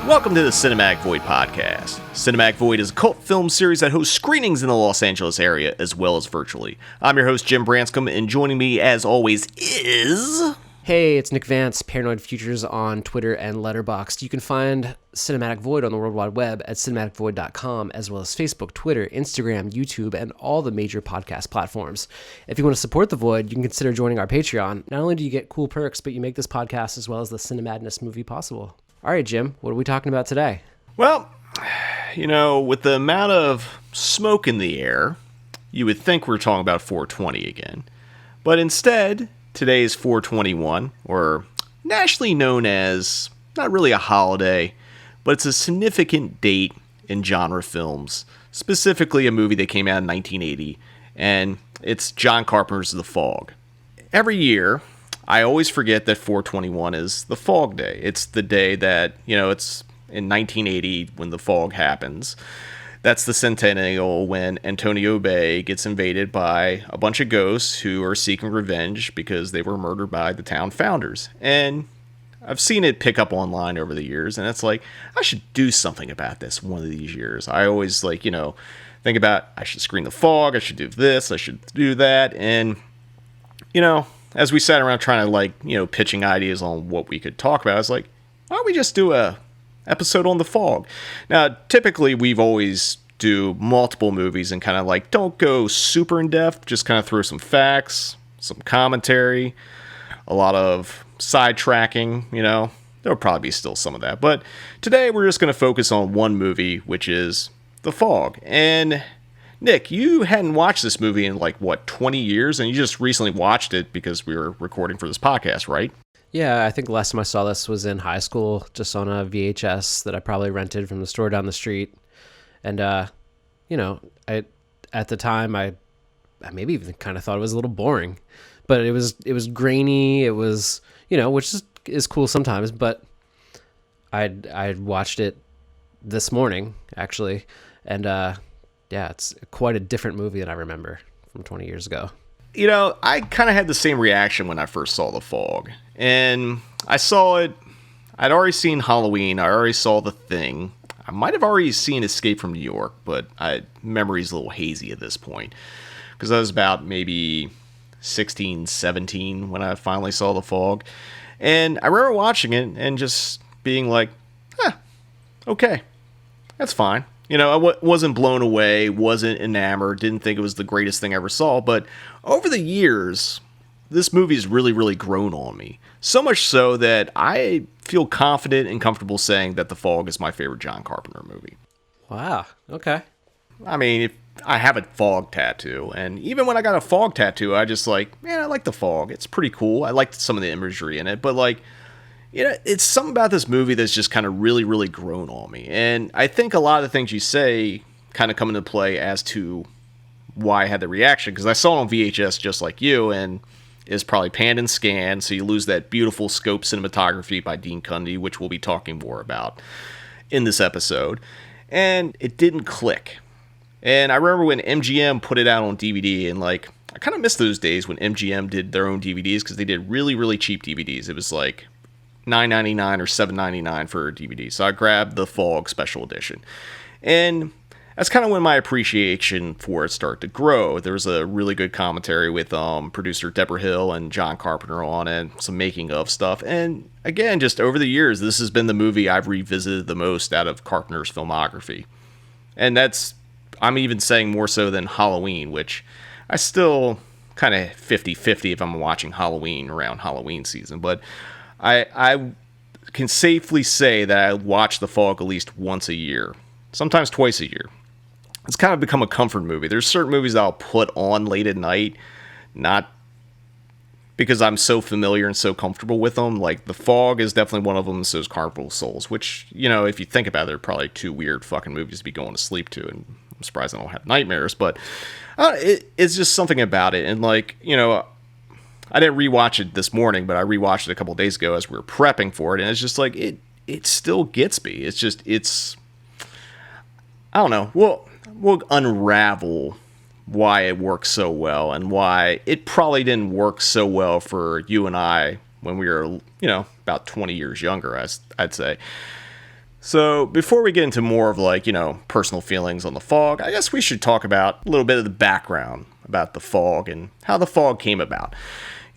Welcome to the Cinematic Void podcast. Cinematic Void is a cult film series that hosts screenings in the Los Angeles area as well as virtually. I'm your host, Jim Branscombe, and joining me as always is... Hey, it's Nick Vance, Paranoid Futures on Twitter and Letterboxd. You can find Cinematic Void on the World Wide Web at cinematicvoid.com, as well as Facebook, Twitter, Instagram, YouTube, and all the major podcast platforms. If you want to support The Void, you can consider joining our Patreon. Not only do you get cool perks, but you make this podcast as well as the Cinemadness movie possible. All right, Jim, what are we talking about today? Well, you know, with the amount of smoke in the air, you would think we're talking about 420 again. But instead... today is 421, or nationally known as not really a holiday, but it's a significant date in genre films, specifically a movie that came out in 1980, and it's John Carpenter's The Fog. Every year, I always forget that 421 is the Fog Day. It's the day that, you know, it's in 1980 when the fog happens. That's the centennial when Antonio Bay gets invaded by a bunch of ghosts who are seeking revenge because they were murdered by the town founders. And I've seen it pick up online over the years, and it's like, I should do something about this one of these years. I always, like, you know, think about, I should screen The Fog, I should do this, I should do that. And, you know, as we sat around trying to, like, you know, pitching ideas on what we could talk about, I was like, why don't we just do a episode on The Fog? Now, typically we've always do multiple movies and kind of like don't go super in depth, just kind of throw some facts, some commentary, a lot of sidetracking, you know. There'll probably be still some of that. But today we're just going to focus on one movie, which is The Fog. And Nick, you hadn't watched this movie in like, what, 20 years? And you just recently watched it because we were recording for this podcast, right? Yeah, I think the last time I saw this was in high school, just on a VHS that I probably rented from the store down the street. And, you know, at the time, I maybe even kind of thought it was a little boring. But it was grainy, it was, you know, which is cool sometimes. But I'd watched it this morning, actually. And, yeah, it's quite a different movie than I remember from 20 years ago. You know, I kind of had the same reaction when I first saw The Fog. And I saw it, I'd already seen Halloween, I already saw The Thing. I might have already seen Escape from New York, but memory's a little hazy at this point. Because I was about maybe 16, 17 when I finally saw The Fog. And I remember watching it and just being like, okay, that's fine. You know, I wasn't blown away, wasn't enamored, didn't think it was the greatest thing I ever saw. But over the years, this movie's really, really grown on me. So much so that I feel confident and comfortable saying that The Fog is my favorite John Carpenter movie. Wow, okay. I mean, I have a fog tattoo, and even when I got a fog tattoo, I just like, man, I like The Fog. It's pretty cool. I liked some of the imagery in it, but like, you know, it's something about this movie that's just kind of really, really grown on me. And I think a lot of the things you say kind of come into play as to why I had the reaction, because I saw it on VHS just like you, and is probably panned and scanned, so you lose that beautiful scope cinematography by Dean Cundey, which we'll be talking more about in this episode. And it didn't click. And I remember when MGM put it out on DVD, and like, I kind of miss those days when MGM did their own DVDs, because they did really, really cheap DVDs. It was like $9.99 or $7.99 for a DVD. So I grabbed the Fog Special Edition. And that's kind of when my appreciation for it started to grow. There was a really good commentary with producer Deborah Hill and John Carpenter on it, some making of stuff. And again, just over the years, this has been the movie I've revisited the most out of Carpenter's filmography. And that's, I'm even saying more so than Halloween, which I still kind of 50-50 if I'm watching Halloween around Halloween season. But I can safely say that I watch The Fog at least once a year, sometimes twice a year. It's kind of become a comfort movie. There's certain movies that I'll put on late at night, not because I'm so familiar and so comfortable with them. Like, The Fog is definitely one of them, and so is Carnival of Souls, which, you know, if you think about it, they're probably two weird fucking movies to be going to sleep to, and I'm surprised I don't have nightmares, but it's just something about it. And, like, you know, I didn't rewatch it this morning, but I rewatched it a couple of days ago as we were prepping for it, and it's just like, it still gets me. It's just, I don't know. We'll unravel why it works so well and why it probably didn't work so well for you and I when we were, you know, about 20 years younger, I'd say. So, before we get into more of personal feelings on The Fog, I guess we should talk about a little bit of the background about The Fog and how The Fog came about.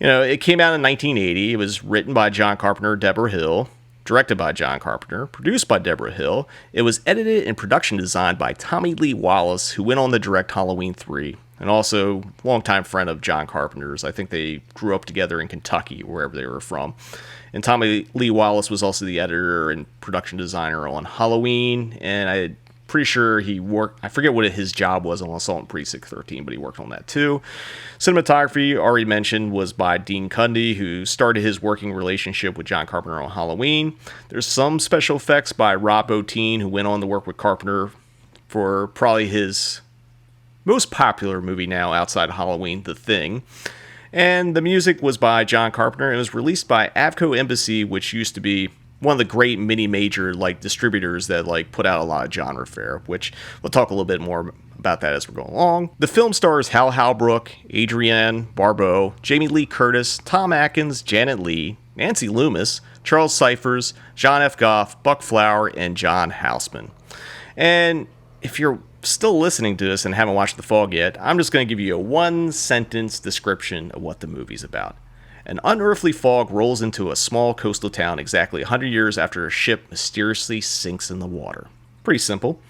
It came out in 1980. It was written by John Carpenter and Deborah Hill, directed by John Carpenter, produced by Deborah Hill. It was edited and production designed by Tommy Lee Wallace, who went on to direct Halloween 3, and also longtime friend of John Carpenter's. I think they grew up together in Kentucky, wherever they were from. And Tommy Lee Wallace was also the editor and production designer on Halloween, and I'm pretty sure he worked, I forget what his job was on Assault on Precinct 13, but he worked on that too. Cinematography, already mentioned, was by Dean Cundy, who started his working relationship with John Carpenter on Halloween. There's some special effects by Rob Bottin, who went on to work with Carpenter for probably his most popular movie now outside of Halloween, The Thing. And the music was by John Carpenter. It was released by Avco Embassy, which used to be one of the great mini-major distributors that put out a lot of genre fare, which we'll talk a little bit more about that as we're going along. The film stars Hal Holbrook, Adrian Barbeau, Jamie Lee Curtis, Tom Atkins, Janet Leigh, Nancy Loomis, Charles Cyphers, John F. Goff, Buck Flower, and John Houseman. And if you're still listening to this and haven't watched The Fog yet, I'm just going to give you a one-sentence description of what the movie's about. An unearthly fog rolls into a small coastal town exactly 100 years after a ship mysteriously sinks in the water. Pretty simple.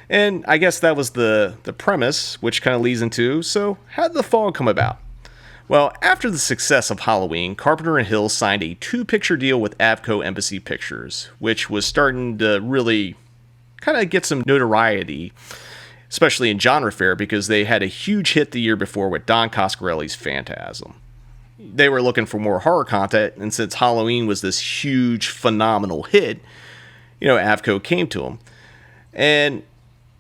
And I guess that was the premise, which kind of leads into, so how did The Fog come about? Well, after the success of Halloween, Carpenter and Hill signed a 2-picture deal with Avco Embassy Pictures, which was starting to really kind of get some notoriety, especially in genre fare, because they had a huge hit the year before with Don Coscarelli's Phantasm. They were looking for more horror content, and since Halloween was this huge, phenomenal hit, Avco came to them. And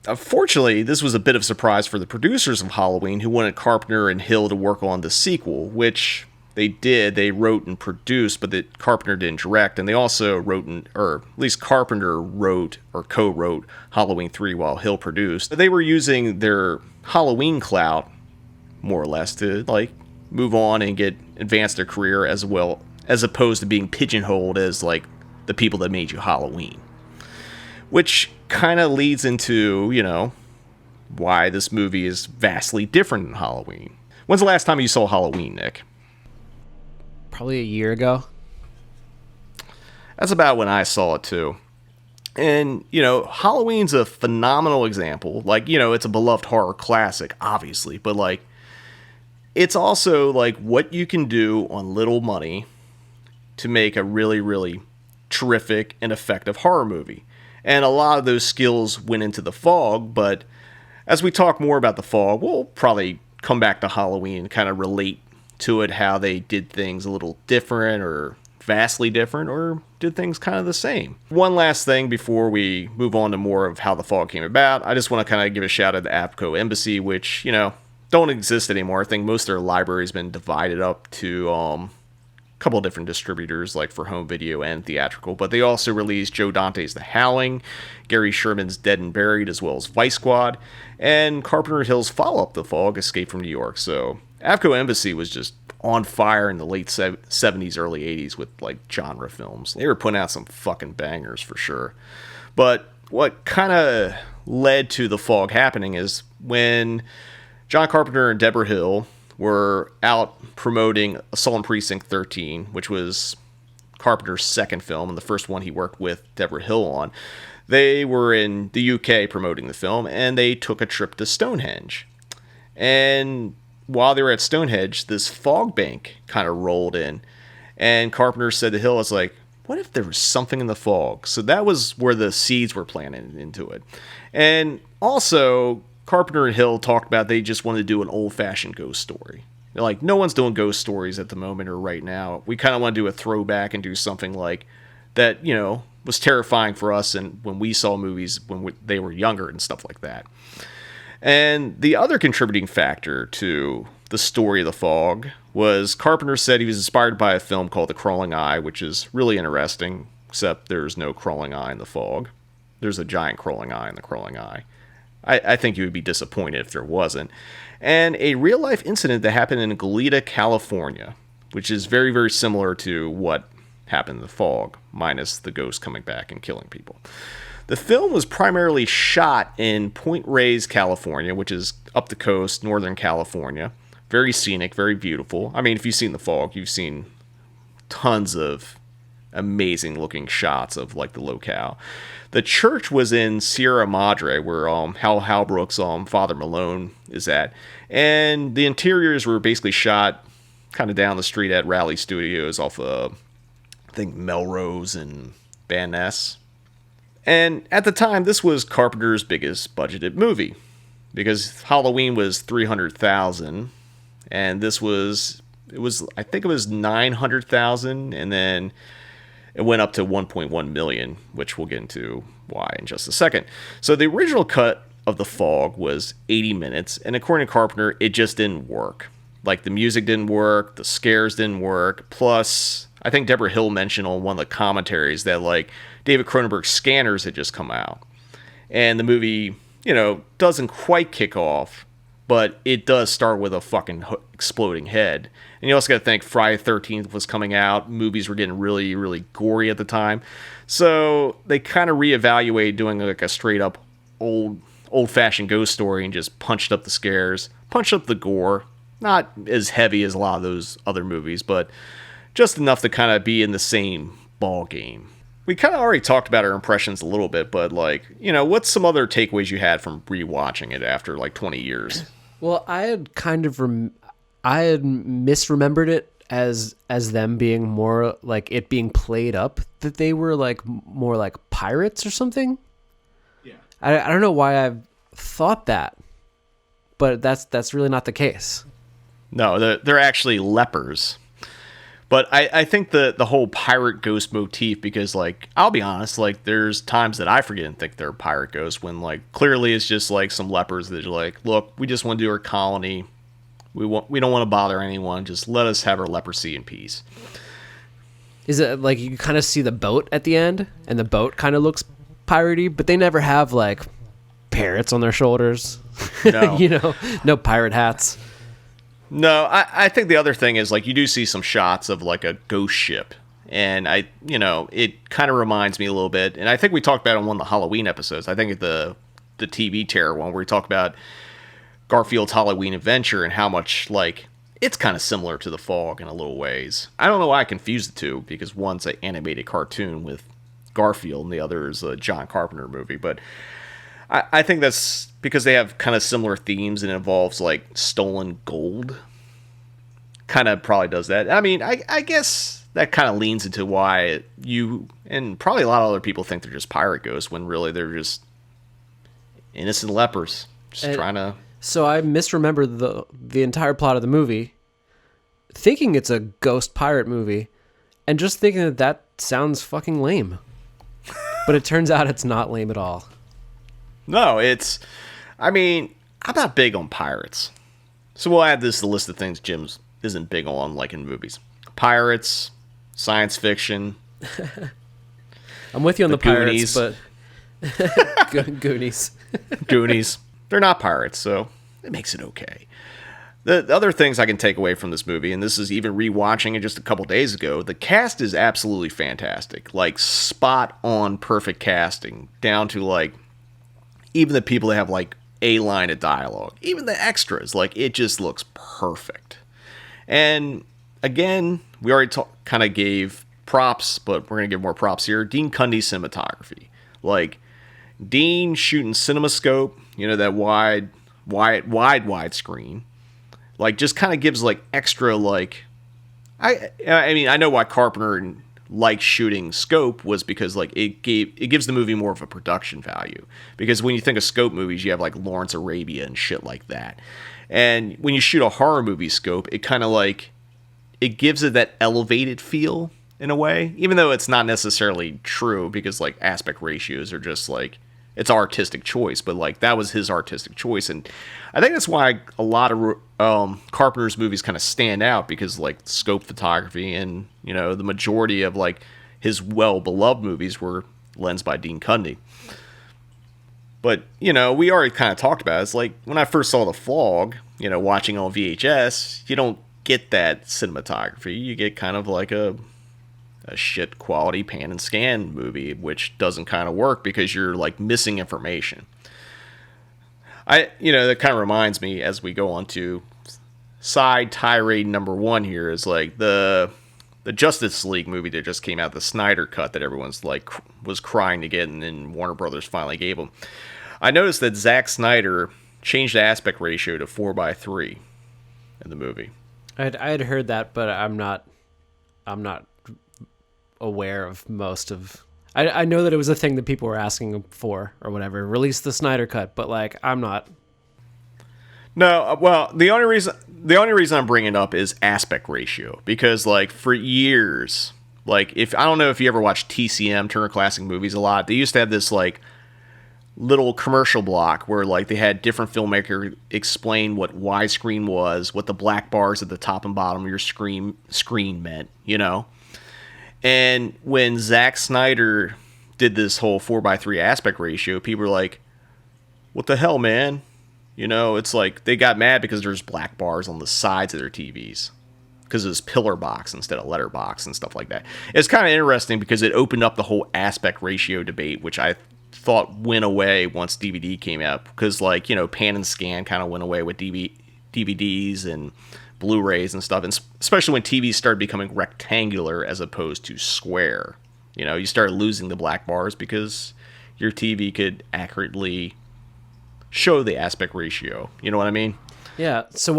unfortunately, this was a bit of a surprise for the producers of Halloween, who wanted Carpenter and Hill to work on the sequel, which they did. They wrote and produced, but that Carpenter didn't direct. And they also or at least Carpenter wrote or co-wrote Halloween 3 while Hill produced. They were using their Halloween clout, more or less, to move on and advance their career as well, as opposed to being pigeonholed as the people that made you Halloween. Which kind of leads into, why this movie is vastly different than Halloween. When's the last time you saw Halloween, Nick? Probably a year ago. That's about when I saw it too. And, Halloween's a phenomenal example. It's a beloved horror classic, obviously, but it's also what you can do on little money to make a really, really terrific and effective horror movie. And a lot of those skills went into The Fog, but as we talk more about The Fog, we'll probably come back to Halloween and kind of relate to it, how they did things a little different or vastly different, or did things kind of the same. One last thing before we move on to more of how The Fog came about, I just want to kind of give a shout out to Avco Embassy, which, don't exist anymore. I think most of their library has been divided up to a couple of different distributors, for home video and theatrical, but they also released Joe Dante's The Howling, Gary Sherman's Dead and Buried, as well as Vice Squad, and Carpenter Hill's follow-up, The Fog, Escape from New York. So Avco Embassy was just on fire in the late 70s, early 80s with genre films. They were putting out some fucking bangers for sure. But what kind of led to The Fog happening is when John Carpenter and Deborah Hill were out promoting Assault on Precinct 13, which was Carpenter's second film and the first one he worked with Deborah Hill on. They were in the UK promoting the film, and they took a trip to Stonehenge. And while they were at Stonehenge, this fog bank kind of rolled in, and Carpenter said to Hill, "Was what if there was something in the fog?" So that was where the seeds were planted into it. And also, Carpenter and Hill talked about they just wanted to do an old-fashioned ghost story. They're no one's doing ghost stories at the moment or right now. We kind of want to do a throwback and do something that, was terrifying for us and when we saw movies when they were younger and stuff like that. And the other contributing factor to the story of The Fog was Carpenter said he was inspired by a film called The Crawling Eye, which is really interesting, except there's no crawling eye in The Fog. There's a giant crawling eye in The Crawling Eye. I think you would be disappointed if there wasn't. And a real-life incident that happened in Goleta, California, which is very, very similar to what happen in the fog, minus the ghost coming back and killing people. The film was primarily shot in Point Reyes, California, which is up the coast, Northern California. Very scenic, very beautiful. I mean, if you've seen The Fog, you've seen tons of amazing looking shots of like the locale. The church was in Sierra Madre, where Hal Halbrook's Father Malone is at, and the interiors were basically shot kind of down the street at Raleigh Studios off of, I think, Melrose and Van Ness. And at the time, this was Carpenter's biggest budgeted movie, because Halloween was $300,000, and this was, I think it was $900,000, and then it went up to $1.1 million, which we'll get into why in just a second. So the original cut of The Fog was 80 minutes, and according to Carpenter, it just didn't work. Like, the music didn't work, the scares didn't work, plus, I think Deborah Hill mentioned on one of the commentaries that, like, David Cronenberg's Scanners had just come out. And the movie, doesn't quite kick off, but it does start with a fucking exploding head. And you also got to think Friday the 13th was coming out. Movies were getting really, really gory at the time. So they kind of reevaluated doing like a straight up old-fashioned ghost story and just punched up the scares, punched up the gore. Not as heavy as a lot of those other movies, but just enough to kind of be in the same ball game. We kind of already talked about our impressions a little bit, but like, what's some other takeaways you had from rewatching it after like 20 years? Well, I had I had misremembered it as them being more like it being played up, that they were like more like pirates or something. Yeah. I don't know why I've thought that, but that's really not the case. No, they're actually lepers. But I think the whole pirate ghost motif, because, like, I'll be honest, like, there's times that I forget and think they're pirate ghosts when, like, clearly it's just, like, some lepers that are like, look, we just want to do our colony. We don't want to bother anyone. Just let us have our leprosy in peace. Is it, like, you kind of see the boat at the end, and the boat kind of looks piratey, but they never have, like, parrots on their shoulders? No. No pirate hats. No, I think the other thing is, like, you do see some shots of, like, a ghost ship. And it kind of reminds me a little bit. And I think we talked about it on one of the Halloween episodes. I think the TV Terror one, where we talk about Garfield's Halloween Adventure and how much, like, it's kind of similar to The Fog in a little ways. I don't know why I confused the two, because one's an animated cartoon with Garfield and the other is a John Carpenter movie. But I think that's because they have kind of similar themes and it involves, like, stolen gold. Kind of probably does that. I mean, I guess that kind of leans into why you and probably a lot of other people think they're just pirate ghosts when really they're just innocent lepers just trying to... So I misremembered the entire plot of the movie, thinking it's a ghost pirate movie, and just thinking that sounds fucking lame. But it turns out it's not lame at all. No, I'm not big on pirates. So we'll add this to the list of things Jim isn't big on, like in movies. Pirates, science fiction. I'm with you on the Goonies. Pirates, but... Goonies. Goonies. They're not pirates, so it makes it okay. The other things I can take away from this movie, and this is even rewatching it just a couple days ago, the cast is absolutely fantastic. Like, spot on perfect casting, down to, like, even the people that have, like, a line of dialogue, even the extras, like, it just looks perfect. And again, we already kind of gave props, but we're going to give more props here. Dean Cundy's cinematography. Like, Dean shooting CinemaScope, that wide screen, like, just kind of gives, like, extra, like, I mean, I know why Carpenter liked shooting scope was because, like, it gives the movie more of a production value. Because when you think of scope movies, you have, like, Lawrence Arabia and shit like that. And when you shoot a horror movie scope, it kind of, like, it gives it that elevated feel in a way, even though it's not necessarily true, because, like, aspect ratios are just, like, it's artistic choice, but, like, that was his artistic choice. And I think that's why a lot of Carpenter's movies kind of stand out, because, like, scope photography and, the majority of, like, his well-beloved movies were lensed by Dean Cundy. But, we already kind of talked about it. It's like, when I first saw The Fog, watching on VHS, you don't get that cinematography. You get kind of like a a shit quality pan and scan movie, which doesn't kind of work because you're like missing information. That kind of reminds me as we go on to side tirade number one here is like the Justice League movie that just came out, the Snyder Cut that everyone's like was crying to get, and then Warner Brothers finally gave them. I noticed that Zack Snyder changed the aspect ratio to 4:3 in the movie. I had heard that, but I'm not aware of most of. I know that it was a thing that people were asking for or whatever. Release the Snyder Cut, but like I'm not. No, well, the only reason I'm bringing it up is aspect ratio, because like for years, like if I don't know if you ever watched TCM, Turner Classic Movies, a lot. They used to have this like little commercial block where like they had different filmmakers explain what widescreen was, what the black bars at the top and bottom of your screen meant, And when Zack Snyder did this whole 4:3 aspect ratio, people were like, "What the hell, man?" It's like they got mad because there's black bars on the sides of their TVs because it was pillar box instead of letterbox and stuff like that. It's kind of interesting because it opened up the whole aspect ratio debate, which I thought went away once DVD came out, because like pan and scan kind of went away with DVDs and Blu-rays and stuff, and especially when TVs started becoming rectangular as opposed to square. You started losing the black bars because your TV could accurately show the aspect ratio. You know what I mean? Yeah. So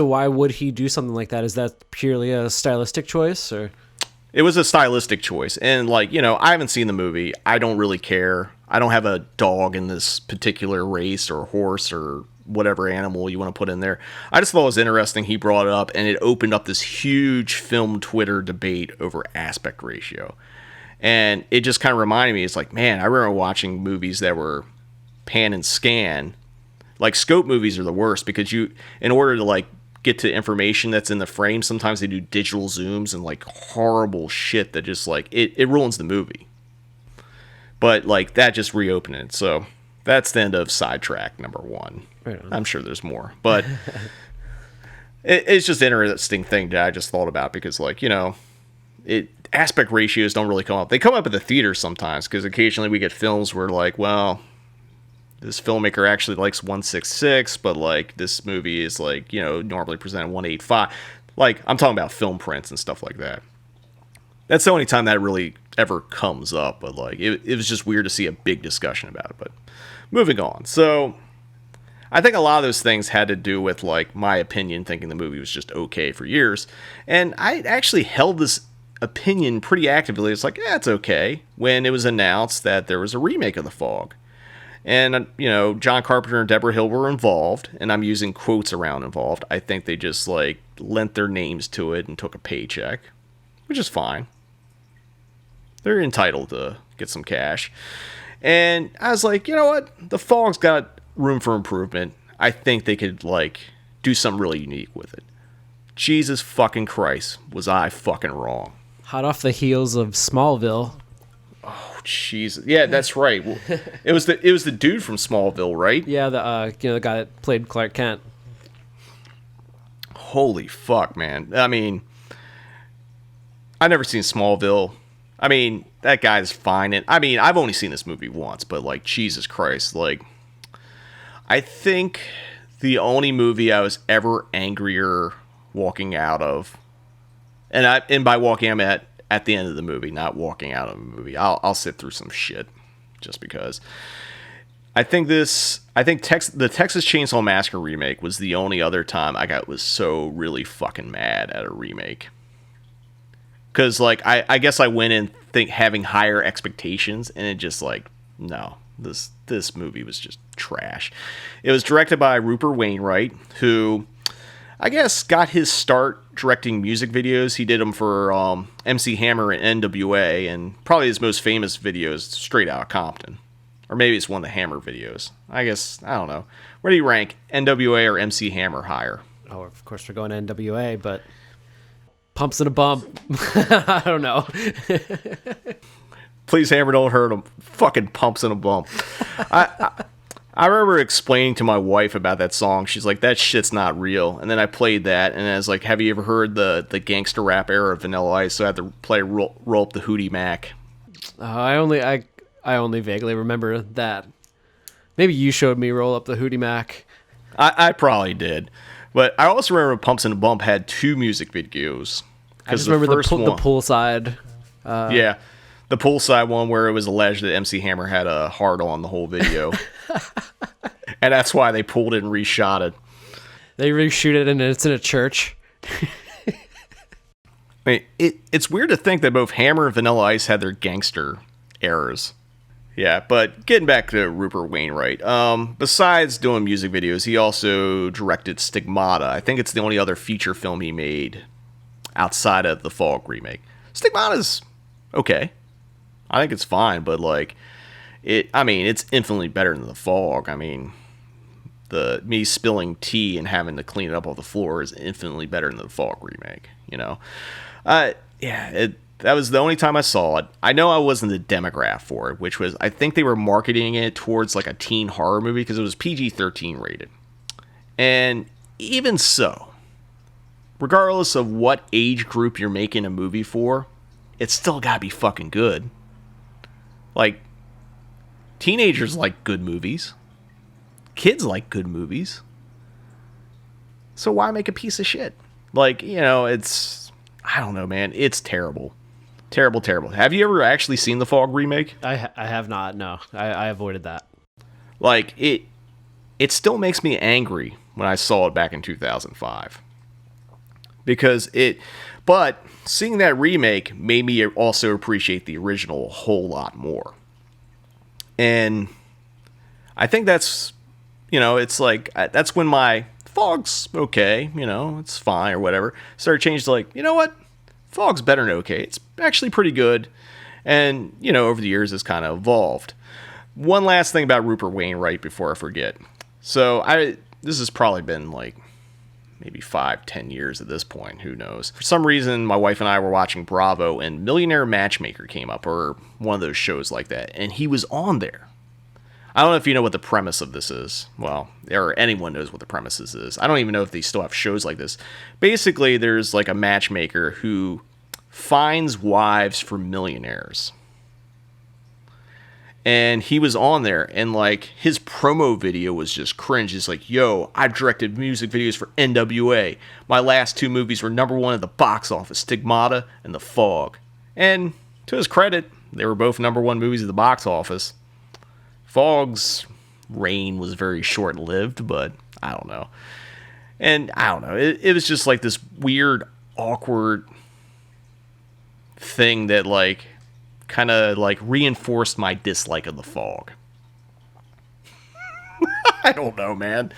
why would he do something like that? Is that purely a stylistic choice, or? It was a stylistic choice, and like I haven't seen the movie. I don't really care. I don't have a dog in this particular race or horse or whatever animal you want to put in there. I just thought it was interesting he brought it up, and it opened up this huge film Twitter debate over aspect ratio. And it just kind of reminded me, it's like, man, I remember watching movies that were pan and scan. Like scope movies are the worst because in order to like get to information that's in the frame, sometimes they do digital zooms and like horrible shit that just like it ruins the movie. But like that just reopened it. So that's the end of sidetrack number one. Right on. I'm sure there's more, but it's just an interesting thing that I just thought about because like, aspect ratios don't really come up. They come up at the theater sometimes because occasionally we get films where like, well, this filmmaker actually likes 166, but like this movie is like, normally presented 185. Like I'm talking about film prints and stuff like that. That's the only time that really ever comes up, but like it was just weird to see a big discussion about it. But moving on. So I think a lot of those things had to do with like my opinion, thinking the movie was just okay for years. And I actually held this opinion pretty actively. It's like, it's okay, when it was announced that there was a remake of The Fog. And, John Carpenter and Deborah Hill were involved, and I'm using quotes around involved. I think they just, like, lent their names to it and took a paycheck, which is fine. They're entitled to get some cash. And I was like, you know what? The Fog's got room for improvement. I think they could, like, do something really unique with it. Jesus fucking Christ, was I fucking wrong. Hot off the heels of Smallville. Oh Jesus! Yeah, that's right. It was the dude from Smallville, right? Yeah, the guy that played Clark Kent. Holy fuck, man! I mean, I've never seen Smallville. I mean, that guy's fine, and I mean, I've only seen this movie once, but like, Jesus Christ, like, I think the only movie I was ever angrier walking out of, and by walking I'm at the end of the movie, not walking out of the movie. I'll sit through some shit just because. I think the Texas Chainsaw Massacre remake was the only other time I was so really fucking mad at a remake. Because like I guess I went in having higher expectations, and it just like, no, this movie was just trash. It was directed by Rupert Wainwright, who I guess got his start directing music videos. He did them for MC Hammer and NWA, and probably his most famous video is Straight Outta Compton. Or maybe it's one of the Hammer videos. I guess, I don't know. Where do you rank, NWA or MC Hammer higher? Oh, of course we're going NWA, but Pumps and a Bump. I don't know. Please, Hammer, don't hurt him. Fucking Pumps and a Bump. I I remember explaining to my wife about that song. She's like, that shit's not real. And then I played that, and I was like, have you ever heard the gangster rap era of Vanilla Ice? So I had to play Roll Up the Hootie Mac. I only vaguely remember that. Maybe you showed me Roll Up the Hootie Mac. I probably did. But I also remember Pumps and a Bump had 2 music videos. I just remember the poolside. Yeah. The poolside one where it was alleged that MC Hammer had a hard on the whole video. And that's why they pulled it and reshot it. They reshoot it and it's in a church. I mean, it's weird to think that both Hammer and Vanilla Ice had their gangster eras. Yeah, but getting back to Rupert Wainwright, besides doing music videos, he also directed Stigmata. I think it's the only other feature film he made outside of the Fog remake. Stigmata's okay. I think it's fine, but like, it's infinitely better than the Fog. I mean, me spilling tea and having to clean it up off the floor is infinitely better than the Fog remake, you know? That was the only time I saw it. I know I wasn't the demographic for it, which was, I think they were marketing it towards like a teen horror movie because it was PG-13 rated. And even so, regardless of what age group you're making a movie for, it's still gotta be fucking good. Like, teenagers like good movies. Kids like good movies. So why make a piece of shit? Like, you know, I don't know, man. It's terrible. Terrible, terrible. Have you ever actually seen the Fog remake? I have not, no. I avoided that. Like, it still makes me angry when I saw it back in 2005. But seeing that remake made me also appreciate the original a whole lot more. And I think that's, you know, it's like, that's when my Fog's okay, you know, it's fine or whatever, started changing to like, you know what? Fog's better than okay. It's actually pretty good. And, you know, over the years it's kind of evolved. One last thing about Rupert Wainwright before I forget. So this has probably been like maybe 5-10 years at this point, who knows. For some reason, my wife and I were watching Bravo and Millionaire Matchmaker came up, or one of those shows like that, and he was on there. I don't know if you know what the premise of this is. Well, or anyone knows what the premise is. I don't even know if they still have shows like this. Basically, there's like a matchmaker who finds wives for millionaires. And he was on there, and like his promo video was just cringe. It's like, yo, I've directed music videos for NWA. My last 2 movies were #1 at the box office, Stigmata and The Fog. And to his credit, they were both #1 movies at the box office. Fog's reign was very short-lived, but I don't know. And I don't know. It was just like this weird, awkward thing that like kind of like reinforced my dislike of the Fog. I don't know, man.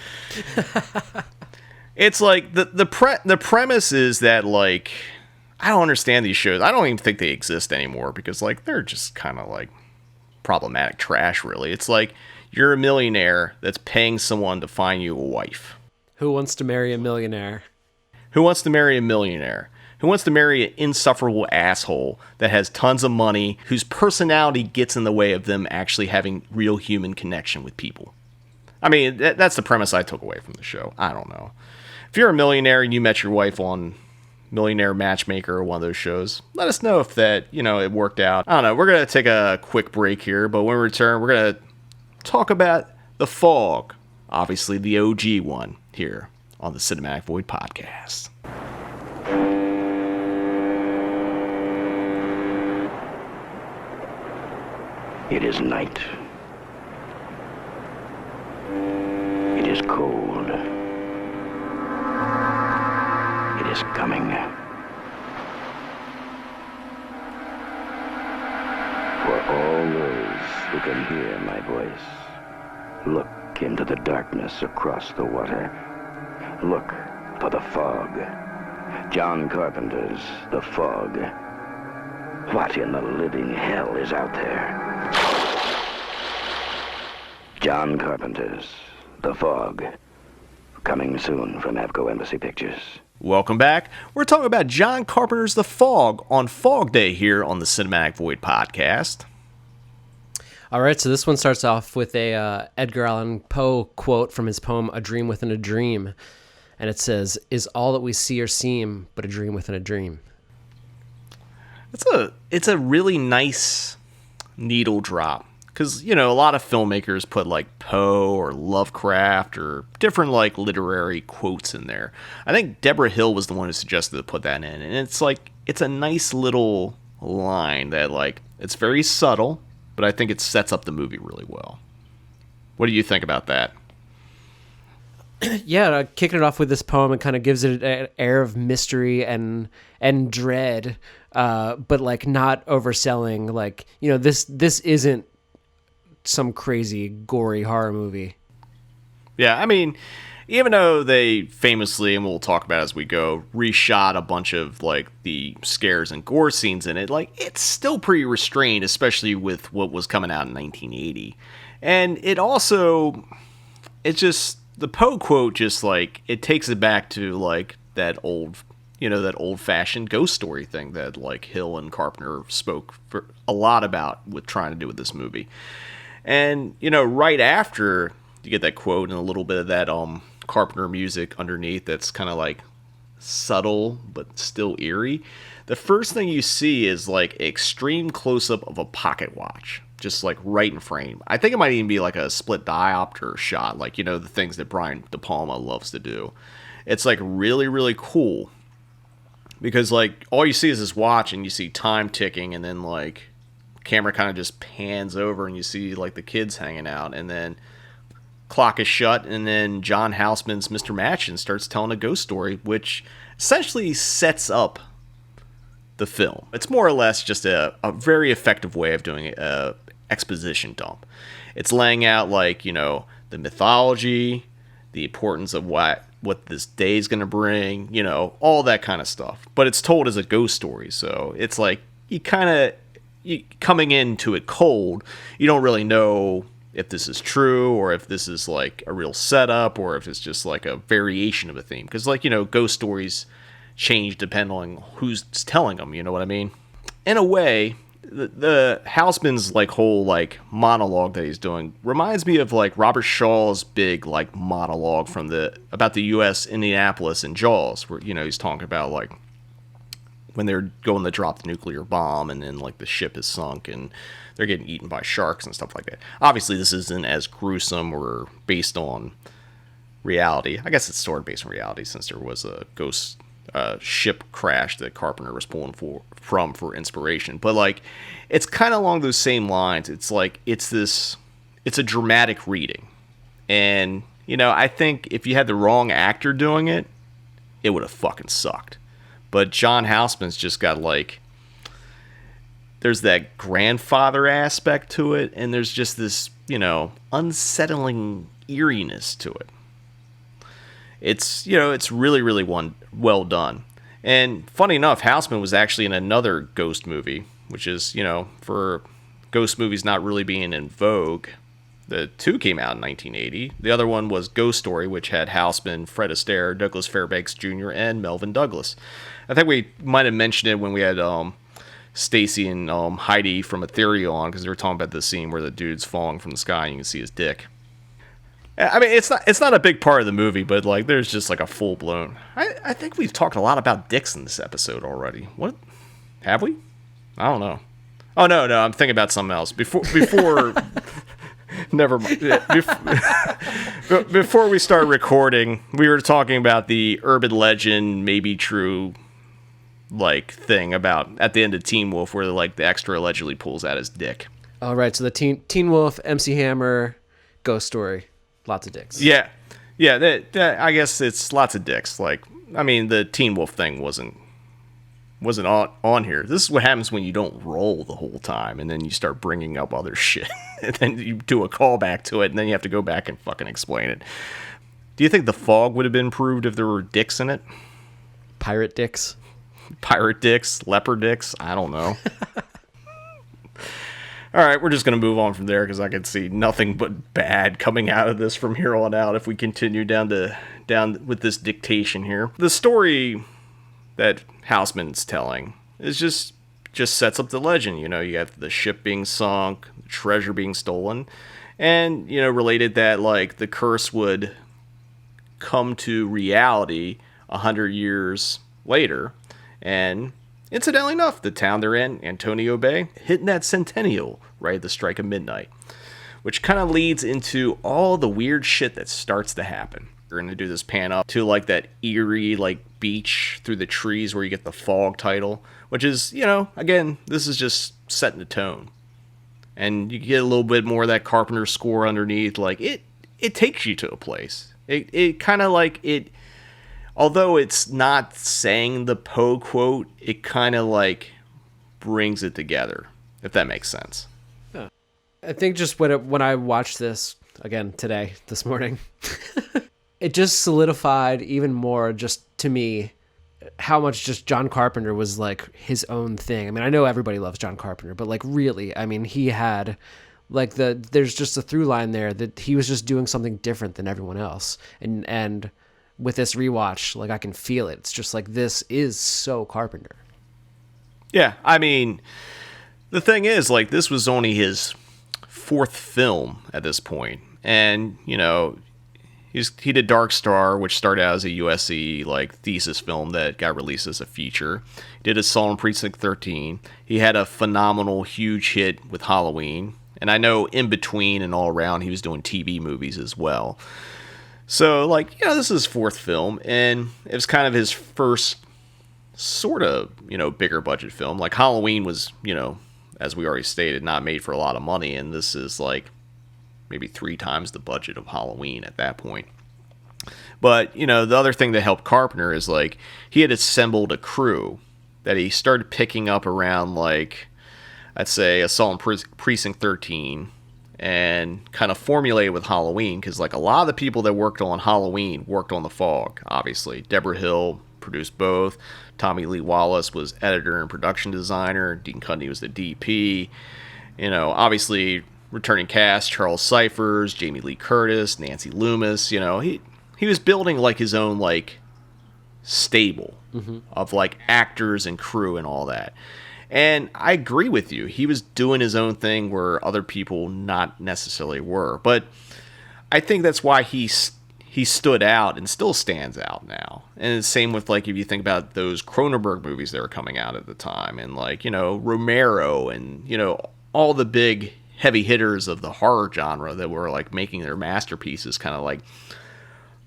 It's like the premise is that like I don't understand these shows. I don't even think they exist anymore because like they're just kind of like problematic trash, really. It's like you're a millionaire that's paying someone to find you a wife. Who wants to marry a millionaire? Who wants to marry a millionaire? Who wants to marry an insufferable asshole that has tons of money, whose personality gets in the way of them actually having real human connection with people? I mean, that's the premise I took away from the show. I don't know. If you're a millionaire and you met your wife on Millionaire Matchmaker or one of those shows, let us know if that, you know, it worked out. I don't know. We're going to take a quick break here, but when we return, we're going to talk about The Fog, obviously the OG one, here on the Cinematic Void Podcast. It is night. It is cold. It is coming. For all those who can hear my voice, look into the darkness across the water. Look for The Fog. John Carpenter's The Fog. What in the living hell is out there? John Carpenter's The Fog. Coming soon from Avco Embassy Pictures. Welcome back. We're talking about John Carpenter's The Fog on Fog Day here on the Cinematic Void Podcast. All right, so this one starts off with a Edgar Allan Poe quote from his poem "A Dream Within a Dream," and it says, "Is all that we see or seem but a dream within a dream." It's a really nice needle drop, because a lot of filmmakers put like Poe or Lovecraft or different like literary quotes in there. I think Deborah Hill was the one who suggested to put that in, and it's a nice little line that like it's very subtle, but I think it sets up the movie really well. What do you think about that? Yeah, kicking it off with this poem, it kind of gives it an air of mystery and dread, but like not overselling. Like, this isn't some crazy gory horror movie. Yeah, I mean, even though they famously, and we'll talk about as we go, reshot a bunch of like the scares and gore scenes in it, like it's still pretty restrained, especially with what was coming out in 1980. And it's just the Poe quote, just like it takes it back to like that old-fashioned ghost story thing that like Hill and Carpenter spoke for a lot about with trying to do with this movie. And right after you get that quote and a little bit of that Carpenter music underneath that's kind of like subtle but still eerie, the first thing you see is like extreme close-up of a pocket watch, just like right in frame. I think it might even be like a split diopter shot, like the things that Brian De Palma loves to do. It's like really, really cool, because like all you see is this watch and you see time ticking, and then like camera kind of just pans over and you see like the kids hanging out, and then clock is shut, and then John Houseman's Mr. Machin starts telling a ghost story, which essentially sets up the film. It's more or less just a very effective way of doing a exposition dump. It's laying out like the mythology, the importance of what this day is going to bring, all that kind of stuff, but it's told as a ghost story. So it's like you coming into it cold, you don't really know if this is true or if this is like a real setup or if it's just like a variation of a theme, because like ghost stories change depending on who's telling them, you know what I mean? In a way, the Houseman's like whole like monologue that he's doing reminds me of like Robert Shaw's big like monologue from about the U.S. Indianapolis and Jaws, where he's talking about like when they're going to drop the nuclear bomb and then like the ship is sunk and they're getting eaten by sharks and stuff like that. Obviously this isn't as gruesome or based on reality. I guess it's sort of based on reality, since there was a ghost ship crash that Carpenter was pulling for inspiration. But like it's kind of along those same lines. It's like it's a dramatic reading, and I think if you had the wrong actor doing it, it would have fucking sucked. But John Houseman's just got like, there's that grandfather aspect to it, and there's just this unsettling eeriness to it. It's it's really, really well done. And funny enough, Houseman was actually in another ghost movie, which is for ghost movies not really being in vogue. The two came out in 1980. The other one was Ghost Story, which had Houseman, Fred Astaire, Douglas Fairbanks Jr., and Melvin Douglas. I think we might have mentioned it when we had Stacy and Heidi from Ethereal on, because they were talking about the scene where the dude's falling from the sky and you can see his dick. I mean, it's not a big part of the movie, but like there's just like a full blown. I think we've talked a lot about dicks in this episode already. What have we? I don't know. Oh no, I'm thinking about something else. Before never mind. Before we start recording, we were talking about the urban legend, maybe true, like thing about at the end of Teen Wolf, where like the extra allegedly pulls out his dick. All right, so the Teen Wolf, MC Hammer, Ghost Story. Lots of dicks. Yeah. That I guess it's lots of dicks. Like, I mean, the Teen Wolf thing wasn't on here. This is what happens when you don't roll the whole time, and then you start bringing up other shit, and then you do a callback to it, and then you have to go back and fucking explain it. Do you think The Fog would have been improved if there were dicks in it? Pirate dicks, leopard dicks. I don't know. All right, we're just going to move on from there, because I can see nothing but bad coming out of this from here on out if we continue down with this dictation here. The story that Houseman's telling is just just sets up the legend. You have the ship being sunk, the treasure being stolen, and, related that, like, the curse would come to reality 100 years later. And incidentally enough, the town they're in, Antonio Bay, hitting that centennial right at the strike of midnight, which kind of leads into all the weird shit that starts to happen. We're going to do this pan up to, like, that eerie, like, beach through the trees where you get the fog title, which is, again, this is just setting the tone. And you get a little bit more of that Carpenter score underneath. Like, it takes you to a place. It kind of, like, although it's not saying the Poe quote, it kind of, like, brings it together, if that makes sense. Yeah. I think just when I watched this, again, this morning, it just solidified even more, just to me, how much just John Carpenter was like his own thing. I mean, I know everybody loves John Carpenter, but like really, I mean, he had like there's just a through line there that he was just doing something different than everyone else. And with this rewatch, like I can feel it. It's just like, this is so Carpenter. Yeah. I mean, the thing is, like, this was only his 4th film at this point. And, he did Dark Star, which started out as a USC like thesis film that got released as a feature. He did Assault on Precinct 13. He had a phenomenal, huge hit with Halloween. And I know in between and all around, he was doing TV movies as well. So, like, this is his 4th film, and it was kind of his first sort of, bigger budget film. Like, Halloween was, as we already stated, not made for a lot of money, and this is like maybe 3 times the budget of Halloween at that point. But, the other thing that helped Carpenter is, like, he had assembled a crew that he started picking up around, like, I'd say Assault on Precinct 13, and kind of formulated with Halloween, because, like, a lot of the people that worked on Halloween worked on The Fog, obviously. Deborah Hill produced both. Tommy Lee Wallace was editor and production designer. Dean Cundey was the DP. Obviously, returning cast, Charles Cyphers, Jamie Lee Curtis, Nancy Loomis. He was building, like, his own, like, stable of, like, actors and crew and all that. And I agree with you. He was doing his own thing where other people not necessarily were. But I think that's why he stood out and still stands out now. And the same with, like, if you think about those Cronenberg movies that were coming out at the time. And, like, Romero and, all the big heavy hitters of the horror genre that were, like, making their masterpieces kind of, like,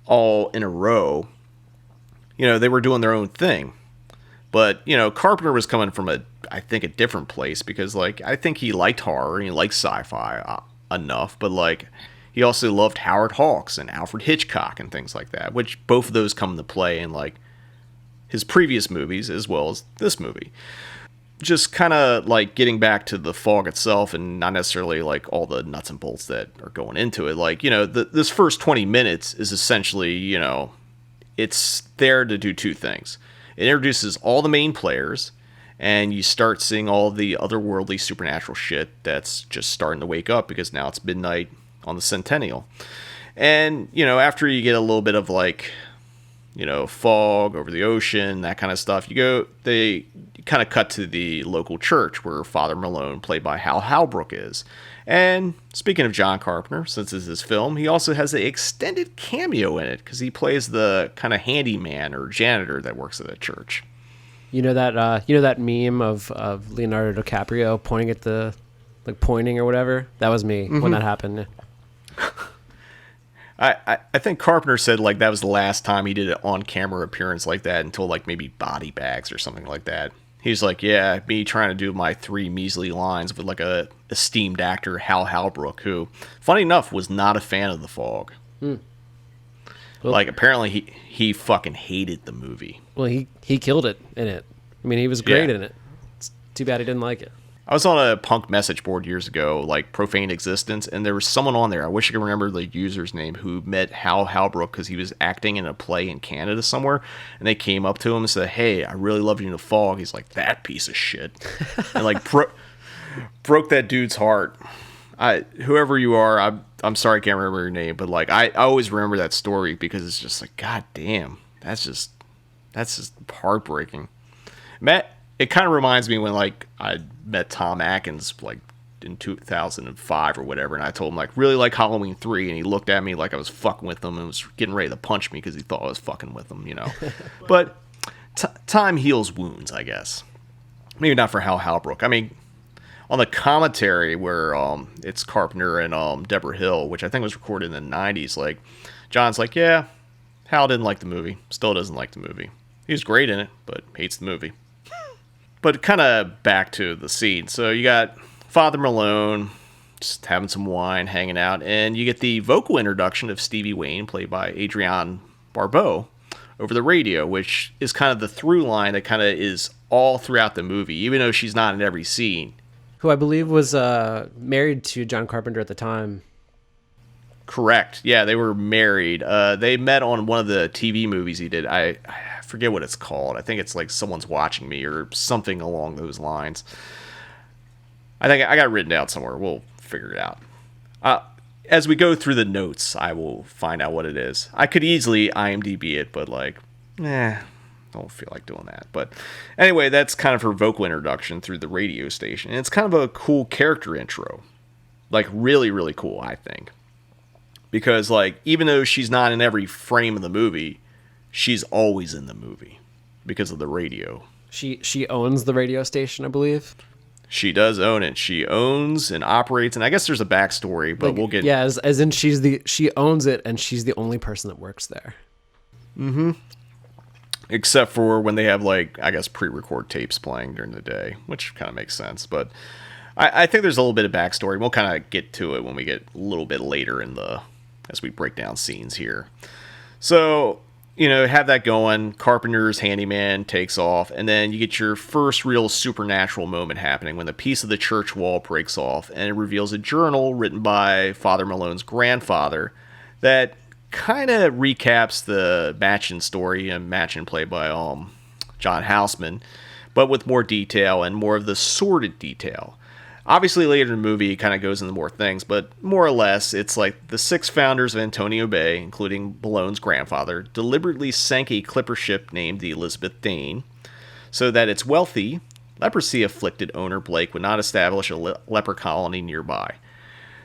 all in a row. They were doing their own thing. But, Carpenter was coming from I think a different place, because, like, I think he liked horror and he liked sci-fi enough, but, like, he also loved Howard Hawks and Alfred Hitchcock and things like that, which both of those come into play in, like, his previous movies as well as this movie. Just kind of, like, getting back to The Fog itself, and not necessarily, like, all the nuts and bolts that are going into it. Like, this first 20 minutes is essentially, it's there to do 2 things. It introduces all the main players, and you start seeing all the otherworldly supernatural shit that's just starting to wake up, because now it's midnight on the centennial. And, after you get a little bit of, like, fog over the ocean, that kind of stuff, they kind of cut to the local church where Father Malone, played by Hal Halbrook, is. And speaking of John Carpenter, since this is his film, he also has an extended cameo in it, because he plays the kind of handyman or janitor that works at the church. That meme of Leonardo DiCaprio pointing at the, like, pointing or whatever? That was me when that happened. I think Carpenter said, like, that was the last time he did an on-camera appearance like that, until, like, maybe Body Bags or something like that. He's like, yeah, me trying to do my 3 measly lines with, like, a esteemed actor, Hal Halbrook, who, funny enough, was not a fan of The Fog. Well, like, apparently he fucking hated the movie. Well, he killed it in it. I mean, he was great in it. It's too bad he didn't like it. I was on a punk message board years ago, like Profane Existence, and there was someone on there, I wish I could remember the user's name, who met Hal Halbrook because he was acting in a play in Canada somewhere, and they came up to him and said, hey, I really love you in The Fog. He's like, that piece of shit. And, like, broke that dude's heart. Whoever you are, I'm sorry I can't remember your name, but, like, I always remember that story, because it's just like, god damn, that's just heartbreaking. Matt, it kind of reminds me when like I met Tom Atkins like in 2005 or whatever, and I told him like really like Halloween 3, and he looked at me like I was fucking with him and was getting ready to punch me because he thought I was fucking with him, you know. But time heals wounds, I guess. Maybe not for Hal Halbrook. I mean, on the commentary where it's Carpenter and Deborah Hill, which I think was recorded in the 90s, like John's like, yeah, Hal didn't like the movie, still doesn't like the movie. He was great in it, but hates the movie. But kind of back to the scene. So you got Father Malone just having some wine, hanging out, and you get the vocal introduction of Stevie Wayne, played by Adrian Barbeau, over the radio, which is kind of the through line that kind of is all throughout the movie, even though she's not in every scene. Who I believe was married to John Carpenter at the time. Correct. Yeah, they were married. They met on one of the TV movies he did. I forget what it's called. I think it's like Someone's Watching Me or something along those lines. I think I got it written down somewhere. We'll figure it out. As we go through the notes, I will find out what it is. I could easily IMDb it, but like, don't feel like doing that. But anyway, that's kind of her vocal introduction through the radio station. And it's kind of a cool character intro. Like really, really cool, I think. Because like, even though she's not in every frame of the movie, she's always in the movie because of the radio. She owns the radio station, I believe. She does own it. She owns and operates, and I guess there's a backstory, but like, we'll get... Yeah, as in she owns it, and she's the only person that works there. Mm-hmm. Except for when they have, like, I guess pre-record tapes playing during the day, which kind of makes sense. But I think there's a little bit of backstory. We'll kind of get to it when we get a little bit later as we break down scenes here. So... You know, have that going. Carpenter's handyman takes off, and then you get your first real supernatural moment happening when the piece of the church wall breaks off, and it reveals a journal written by Father Malone's grandfather that kind of recaps the Machen story, and Machen played by John Houseman, but with more detail and more of the sordid detail. Obviously, later in the movie, it kind of goes into more things, but more or less, it's like the 6 founders of Antonio Bay, including Malone's grandfather, deliberately sank a clipper ship named the Elizabeth Dane, so that its wealthy, leprosy-afflicted owner Blake would not establish a leper colony nearby.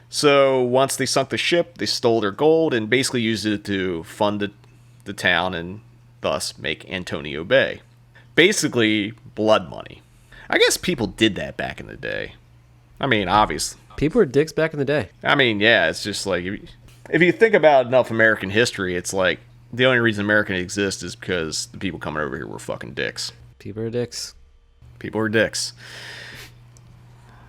So once they sunk the ship, they stole their gold and basically used it to fund the town and thus make Antonio Bay. Basically, blood money. I guess people did that back in the day. I mean, obviously. People were dicks back in the day. I mean, yeah, it's just like, if you think about enough American history, it's like, the only reason America exists is because the people coming over here were fucking dicks. People are dicks. People are dicks.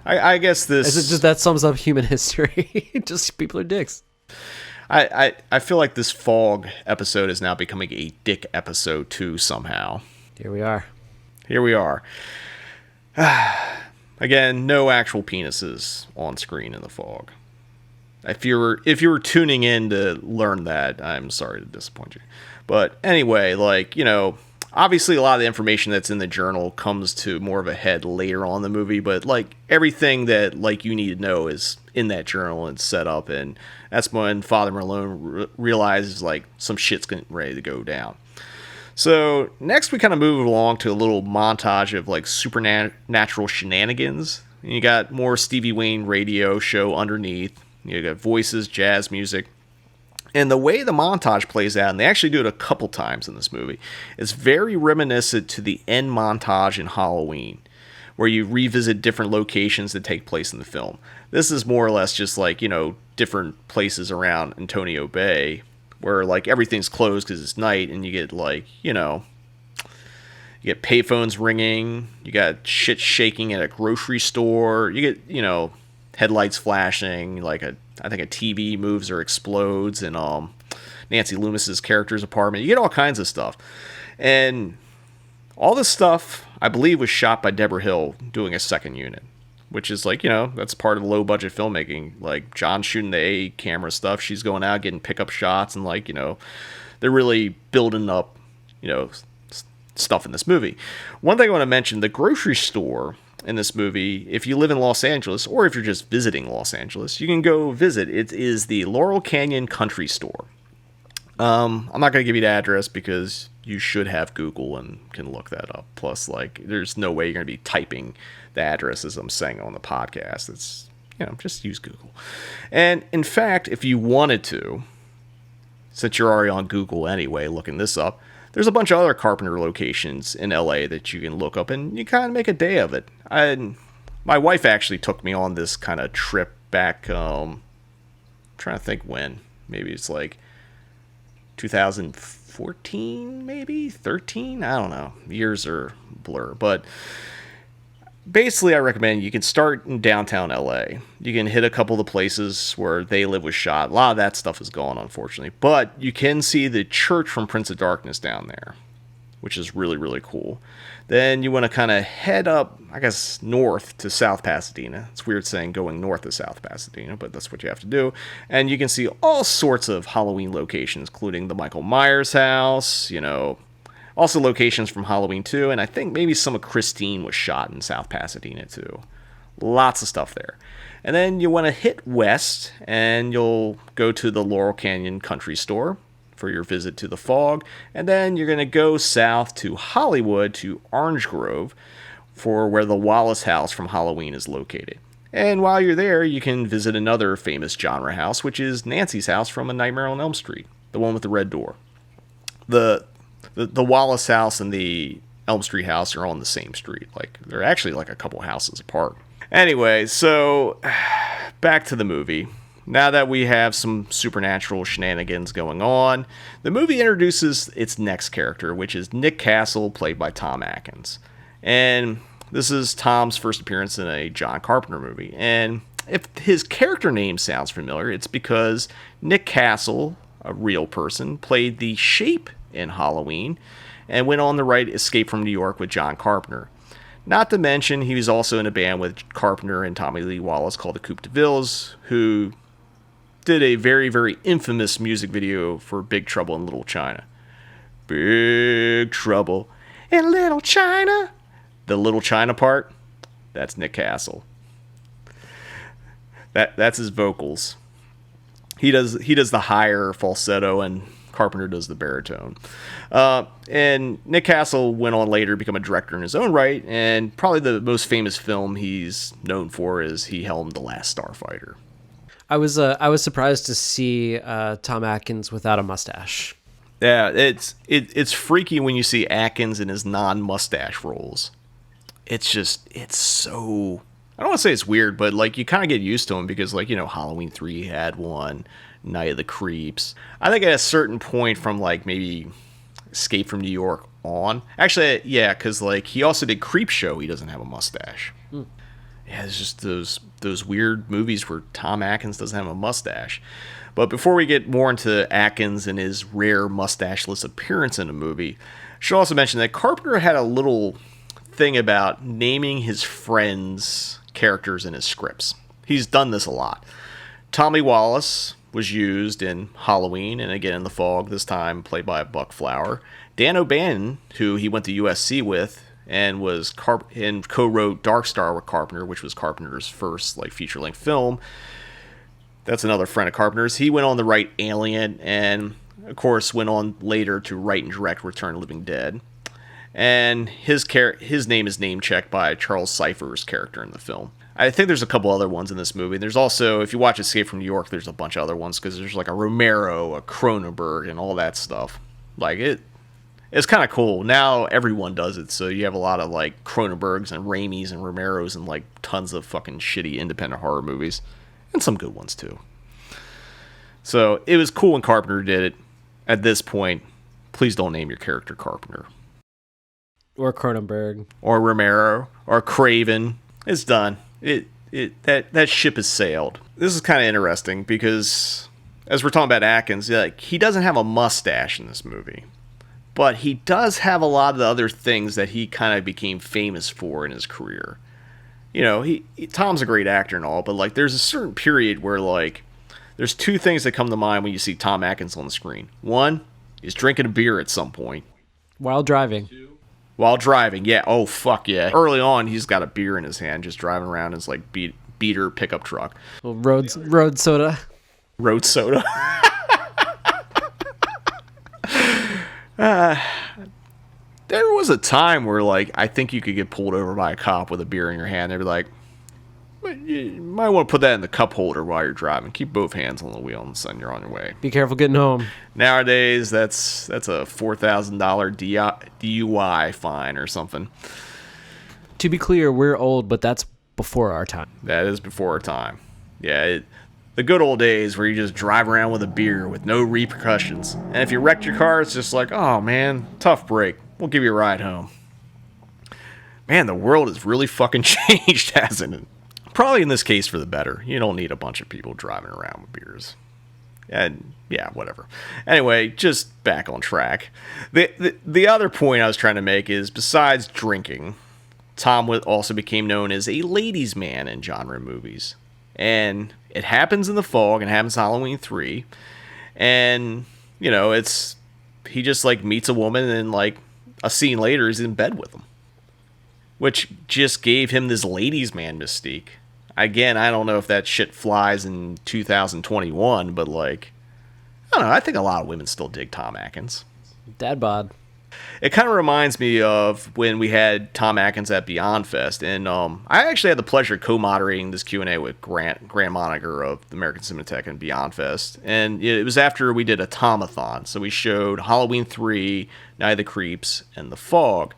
I guess this... Is it just that sums up human history? Just people are dicks. I feel like this Fog episode is now becoming a dick episode too, somehow. Here we are. Here we are. Again, no actual penises on screen in the Fog. If you were tuning in to learn that, I'm sorry to disappoint you. But anyway, like, you know, obviously a lot of the information that's in the journal comes to more of a head later on in the movie, but like everything that like you need to know is in that journal and set up, and that's when Father Malone realizes like some shit's getting ready to go down. So next we kind of move along to a little montage of like supernatural shenanigans. You got more Stevie Wayne radio show underneath. You got voices, jazz music. And the way the montage plays out, and they actually do it a couple times in this movie, is very reminiscent to the end montage in Halloween, where you revisit different locations that take place in the film. This is more or less just like, you know, different places around Antonio Bay, where like everything's closed because it's night, and you get like, you know, you get payphones ringing, you got shit shaking at a grocery store, you get, you know, headlights flashing, like I think a TV moves or explodes in Nancy Loomis's character's apartment. You get all kinds of stuff. And all this stuff, I believe, was shot by Deborah Hill doing a second unit, which is like, you know, that's part of low budget filmmaking. Like John's shooting the A camera stuff. She's going out getting pickup shots, and like, you know, they're really building up, you know, stuff in this movie. One thing I want to mention, the grocery store in this movie, if you live in Los Angeles, or if you're just visiting Los Angeles, you can go visit. It is the Laurel Canyon Country Store. I'm not going to give you the address because you should have Google and can look that up. Plus, like, there's no way you're going to be typing the address as I'm saying on the podcast. It's, just use Google. And in fact, if you wanted to, since you're already on Google anyway, looking this up, there's a bunch of other Carpenter locations in LA that you can look up and you kind of make a day of it. My wife actually took me on this kind of trip back, trying to think when. Maybe it's like 2014, maybe 13. I don't know. Years are blur, but basically, I recommend you can start in downtown LA. You can hit a couple of the places where They Live was shot. A lot of that stuff is gone, unfortunately, but you can see the church from Prince of Darkness down there, which is really, really cool. Then you want to kind of head up, I guess, north to South Pasadena. It's weird saying going north to South Pasadena, but that's what you have to do. And you can see all sorts of Halloween locations, including the Michael Myers house, also locations from Halloween 2, and I think maybe some of Christine was shot in South Pasadena too. Lots of stuff there. And then you want to hit west, and you'll go to the Laurel Canyon Country Store for your visit to the Fog, and then you're going to go south to Hollywood to Orange Grove for where the Wallace house from Halloween is located. And while you're there, you can visit another famous genre house, which is Nancy's house from A Nightmare on Elm Street, the one with the red door. The Wallace house and the Elm Street house are on the same street. Like, they're actually like a couple houses apart. Anyway, so back to the movie. Now that we have some supernatural shenanigans going on, the movie introduces its next character, which is Nick Castle, played by Tom Atkins. And this is Tom's first appearance in a John Carpenter movie. And if his character name sounds familiar, it's because Nick Castle, a real person, played the Shape in Halloween and went on to write Escape from New York with John Carpenter. Not to mention, he was also in a band with Carpenter and Tommy Lee Wallace called the Coupe de Villes, who did a very, very infamous music video for Big Trouble in Little China. Big Trouble in Little China. The Little China part, that's Nick Castle. That's his vocals. He does the higher falsetto, and Carpenter does the baritone. And Nick Castle went on later to become a director in his own right, and probably the most famous film he's known for is he helmed The Last Starfighter. I was surprised to see Tom Atkins without a mustache. Yeah, it's freaky when you see Atkins in his non-mustache roles. It's so, I don't want to say it's weird, but like you kind of get used to him because like, Halloween 3 had one, Night of the Creeps. I think at a certain point from like maybe Escape from New York on. Actually, yeah, because like he also did Creepshow. He doesn't have a mustache. Yeah, it's just those weird movies where Tom Atkins doesn't have a mustache. But before we get more into Atkins and his rare mustacheless appearance in a movie, I should also mention that Carpenter had a little thing about naming his friends' characters in his scripts. He's done this a lot. Tommy Wallace was used in Halloween and again in The Fog, this time played by Buck Flower. Dan O'Bannon, who he went to USC with and was and co-wrote Dark Star with Carpenter, which was Carpenter's first like feature-length film. That's another friend of Carpenter's. He went on to write Alien and, of course, went on later to write and direct Return of the Living Dead. And his name is name-checked by Charles Cypher's character in the film. I think there's a couple other ones in this movie. There's also, if you watch Escape from New York, there's a bunch of other ones because there's like a Romero, a Cronenberg, and all that stuff. Like it's kind of cool. Now everyone does it, so you have a lot of like Cronenbergs and Raimis and Romeros and like tons of fucking shitty independent horror movies. And some good ones too. So it was cool when Carpenter did it. At this point, please don't name your character Carpenter. Or Cronenberg. Or Romero. Or Craven. It's done. That ship has sailed. This is kind of interesting because as we're talking about Atkins, like he doesn't have a mustache in this movie. But he does have a lot of the other things that he kind of became famous for in his career. Tom's a great actor and all, but like there's a certain period where like there's two things that come to mind when you see Tom Atkins on the screen. One is drinking a beer at some point. While driving. While driving, yeah. Oh, fuck yeah. Early on, he's got a beer in his hand, just driving around his like beater pickup truck. Well, road soda. Road soda. There was a time where, like, I think you could get pulled over by a cop with a beer in your hand. They'd be like, well, you might want to put that in the cup holder while you're driving. Keep both hands on the wheel and send you're on your way. Be careful getting home. Nowadays, that's a $4,000 DUI fine or something. To be clear, we're old, but that's before our time. That is before our time. Yeah, the good old days where you just drive around with a beer with no repercussions. And if you wrecked your car, it's just like, oh man, tough break. We'll give you a ride home. Man, the world has really fucking changed, hasn't it? Probably in this case for the better. You don't need a bunch of people driving around with beers. And yeah, whatever. Anyway, just back on track. The other point I was trying to make is, besides drinking, Tom also became known as a ladies' man in genre movies. And it happens in The Fog and happens in Halloween 3. And, you know, he just, like, meets a woman and, like, a scene later he's in bed with them. Which just gave him this ladies' man mystique. Again, I don't know if that shit flies in 2021, but, like, I don't know, I think a lot of women still dig Tom Atkins. Dad bod. It kind of reminds me of when we had Tom Atkins at Beyond Fest, and I actually had the pleasure of co-moderating this Q&A with Grant Moniger of the American Cinematheque and Beyond Fest, and it was after we did a Tomathon, so we showed Halloween 3, Night of the Creeps, and The Fog,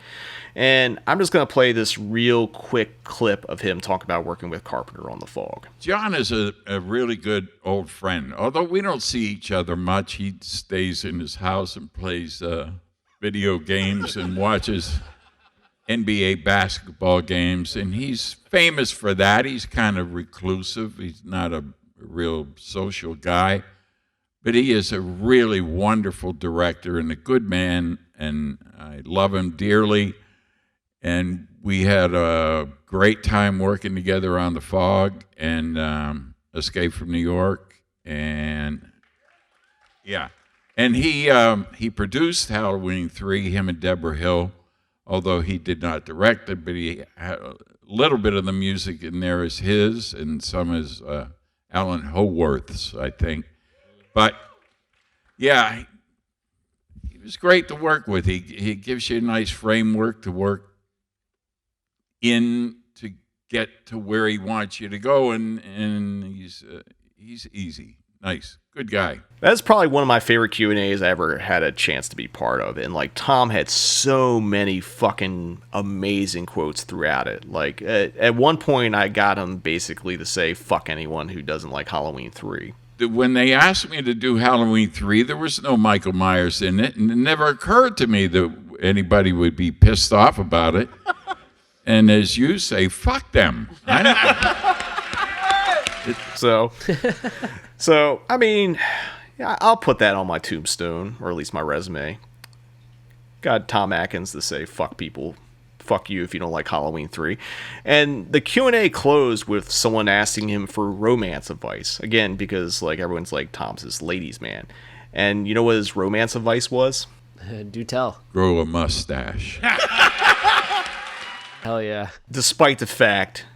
and I'm just going to play this real quick clip of him talking about working with Carpenter on The Fog. John is a really good old friend, although we don't see each other much. He stays in his house and plays video games and watches NBA basketball games, and he's famous for that. He's kind of reclusive. He's not a real social guy, but he is a really wonderful director and a good man, and I love him dearly. And we had a great time working together on The Fog and Escape from New York, and yeah. And he produced Halloween 3, him and Deborah Hill, although he did not direct it, but he had a little bit of the music in there is his, and some is Alan Howarth's, I think. But, yeah, he was great to work with. He gives you a nice framework to work in to get to where he wants you to go, and he's easy. Nice. Good guy. That's probably one of my favorite Q&As I ever had a chance to be part of. And, like, Tom had so many fucking amazing quotes throughout it. Like, at one point, I got him basically to say, fuck anyone who doesn't like Halloween 3. When they asked me to do Halloween 3, there was no Michael Myers in it. And it never occurred to me that anybody would be pissed off about it. And as you say, fuck them. So, I mean, yeah, I'll put that on my tombstone, or at least my resume. Got Tom Atkins to say, fuck people, fuck you if you don't like Halloween 3. And the Q&A closed with someone asking him for romance advice. Again, because, like, everyone's like, Tom's this ladies' man. And you know what his romance advice was? Do tell. Grow a mustache. Hell yeah. Despite the fact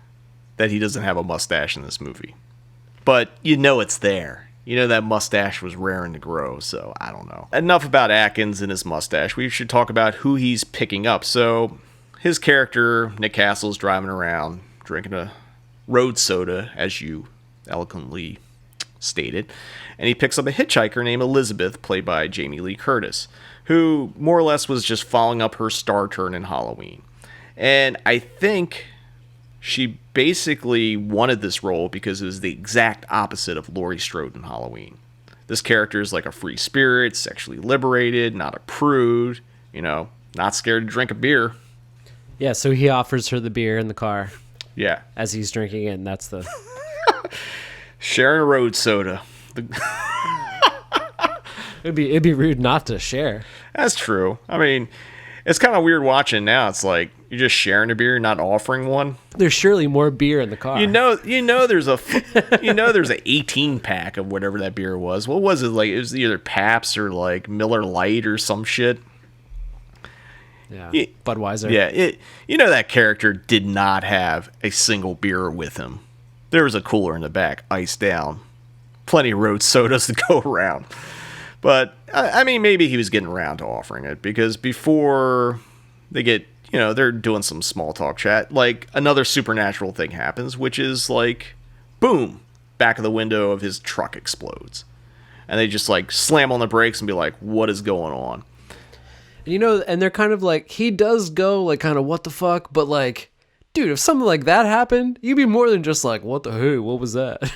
that he doesn't have a mustache in this movie. But you know it's there. You know that mustache was raring to grow, so I don't know. Enough about Atkins and his mustache. We should talk about who he's picking up. So, his character, Nick Castle's driving around, drinking a road soda, as you eloquently stated. And he picks up a hitchhiker named Elizabeth, played by Jamie Lee Curtis, who more or less was just following up her star turn in Halloween. And I think she basically wanted this role because it was the exact opposite of Laurie Strode in Halloween. This character is like a free spirit, sexually liberated, not a prude, you know, not scared to drink a beer. Yeah, so he offers her the beer in the car. Yeah. As he's drinking it, and that's the... Sharing a road soda. It'd be rude not to share. That's true. I mean, it's kind of weird watching now. It's like you're just sharing a beer, not offering one. There's surely more beer in the car. You know, there's a 18 pack of whatever that beer was. What was it like? It was either Pabst or like Miller Lite or some shit. Yeah, Budweiser. Yeah, you know that character did not have a single beer with him. There was a cooler in the back, iced down. Plenty of road sodas to go around. But, I mean, maybe he was getting around to offering it, because before they get, they're doing some small talk chat, like, another supernatural thing happens, which is, like, boom, back of the window of his truck explodes. And they just, like, slam on the brakes and be like, what is going on? And they're kind of like, he does go, like, kind of, what the fuck? But, like, dude, if something like that happened, you'd be more than just like, hey, what was that?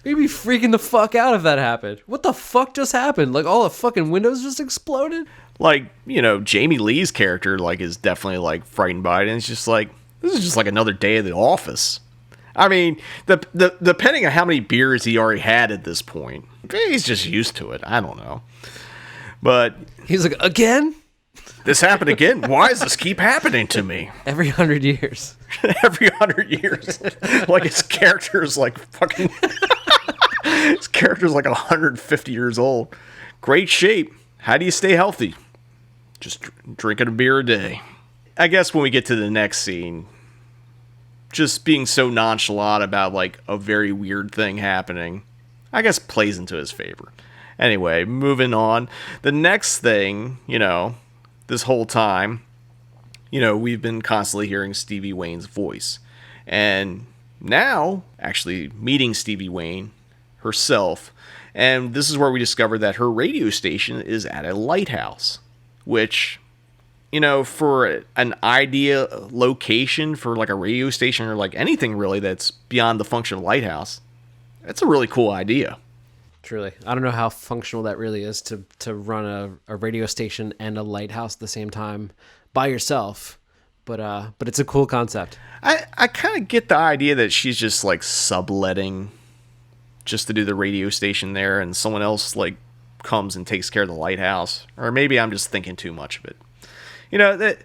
You'd be freaking the fuck out if that happened. What the fuck just happened? Like, all the fucking windows just exploded? Like, Jamie Lee's character, like, is definitely, like, frightened by it, and it's just like, this is just like another day at the office. I mean, depending on how many beers he already had at this point, he's just used to it. I don't know. But he's like, again? This happened again? Why does this keep happening to me? Every 100 years. Every 100 years. Like, his character is like fucking... his character's like 150 years old. Great shape. How do you stay healthy? Just drinking a beer a day. I guess when we get to the next scene, just being so nonchalant about, like, a very weird thing happening, I guess plays into his favor. Anyway, moving on. The next thing, this whole time, we've been constantly hearing Stevie Wayne's voice. And now, actually meeting Stevie Wayne herself. And this is where we discover that her radio station is at a lighthouse. Which, for an idea location for, like, a radio station or, like, anything really that's beyond the function of a lighthouse, that's a really cool idea. Truly. I don't know how functional that really is to run a radio station and a lighthouse at the same time by yourself. But it's a cool concept. I kind of get the idea that she's just, like, subletting just to do the radio station there, and someone else, like, comes and takes care of the lighthouse. Or maybe I'm just thinking too much of it. That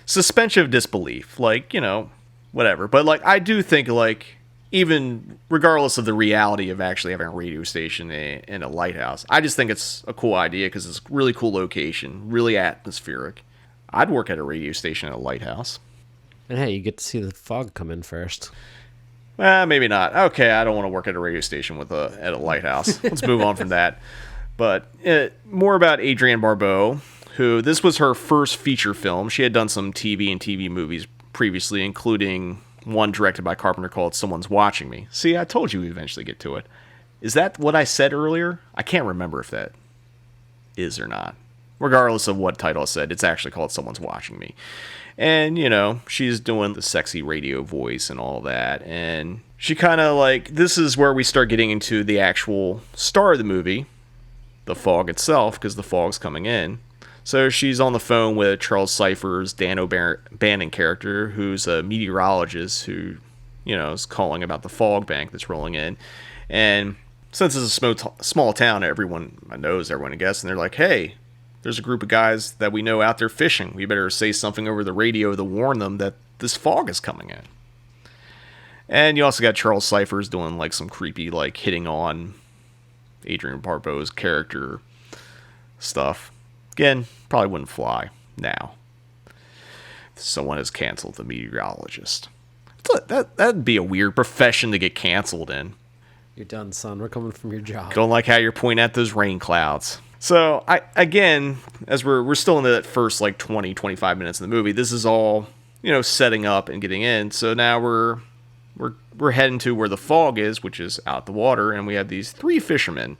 suspension of disbelief, like, whatever. But, like, I do think, like, even regardless of the reality of actually having a radio station in a lighthouse, I just think it's a cool idea because it's a really cool location, really atmospheric. I'd work at a radio station at a lighthouse. And hey, you get to see the fog come in first. Maybe not. Okay, I don't want to work at a radio station at a lighthouse. Let's move on from that. But more about Adrian Barbeau, who this was her first feature film. She had done some TV movies previously, including one directed by Carpenter called Someone's Watching Me. See, I told you we'd eventually get to it. Is that what I said earlier? I can't remember if that is or not. Regardless of what title I said, it's actually called Someone's Watching Me. And, she's doing the sexy radio voice and all that. And she kind of, like, this is where we start getting into the actual star of the movie, the fog itself, because the fog's coming in. So she's on the phone with Charles Cypher's Dan O'Bannon character, who's a meteorologist who, is calling about the fog bank that's rolling in. And since it's a small town, everyone knows everyone, I guess, and they're like, hey, there's a group of guys that we know out there fishing. We better say something over the radio to warn them that this fog is coming in. And you also got Charles Cypher's doing, like, some creepy, like, hitting on Adrian Barbeau's character stuff. Again, probably wouldn't fly now. Someone has canceled the meteorologist. That'd be a weird profession to get canceled in. You're done, son. We're coming from your job. Don't like how you're pointing at those rain clouds. So, as we're still in that first, like, 20, 25 minutes of the movie, this is all, setting up and getting in. So now we're heading to where the fog is, which is out the water, and we have these three fishermen.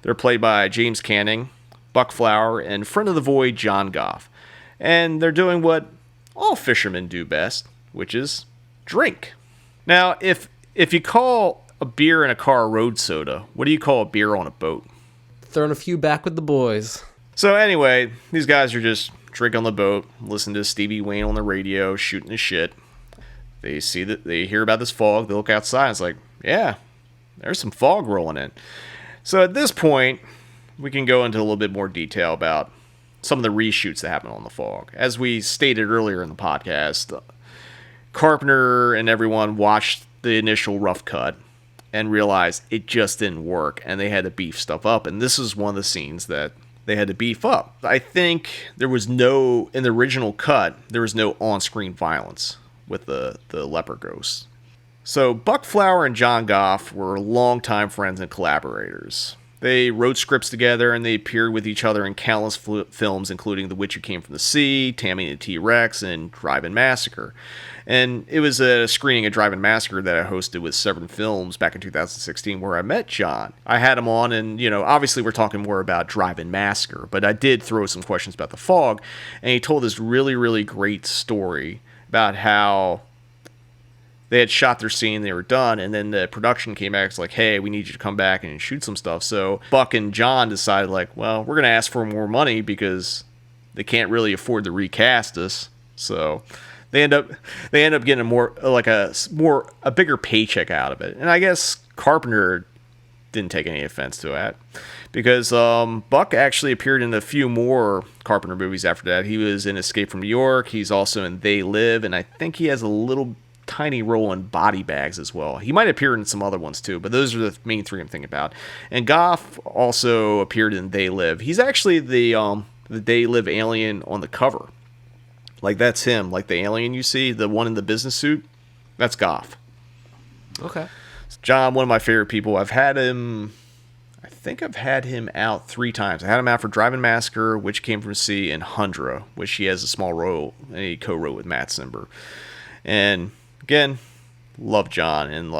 They're played by James Canning, Buck Flower, and Friend of the Void, John Goff. And they're doing what all fishermen do best, which is drink. Now, if you call a beer in a car road soda, what do you call a beer on a boat? Throwing a few back with the boys. So anyway, these guys are just drinking on the boat, listening to Stevie Wayne on the radio, shooting the shit. They hear about this fog, they look outside, and it's like, yeah, there's some fog rolling in. So at this point, we can go into a little bit more detail about some of the reshoots that happened on the fog. As we stated earlier in the podcast, Carpenter and everyone watched the initial rough cut and realized it just didn't work, and they had to beef stuff up. And this is one of the scenes that they had to beef up. I think in the original cut, there was no on-screen violence with the leper ghost. So Buck Flower and John Goff were longtime friends and collaborators. They wrote scripts together, and they appeared with each other in countless films, including The Witch Who Came from the Sea, Tammy and the T-Rex, and Drive-In Massacre. And it was a screening of Drive-In Massacre that I hosted with 7 Films back in 2016 where I met John. I had him on, and, obviously we're talking more about Drive-In Massacre, but I did throw some questions about The Fog, and he told this really, really great story about how they had shot their scene, they were done, and then the production came back. It's like, hey, we need you to come back and shoot some stuff. So Buck and John decided, like, well, we're going to ask for more money because they can't really afford to recast us. So they end up getting a bigger paycheck out of it. And I guess Carpenter didn't take any offense to that, because Buck actually appeared in a few more Carpenter movies after that. He was in Escape from New York. He's also in They Live, and I think he has a little tiny role in Body Bags as well. He might appear in some other ones too, but those are the main 3 I'm thinking about. And Goff also appeared in They Live. He's actually the They Live alien on the cover. Like, that's him. Like the alien you see, the one in the business suit, that's Goff. Okay. John, one of my favorite people. I think I've had him out 3 times. I had him out for Drive-In Massacre, Which Came from Sea, and Hundra, which he has a small role, and he co-wrote with Matt Cimber. And again, love John, and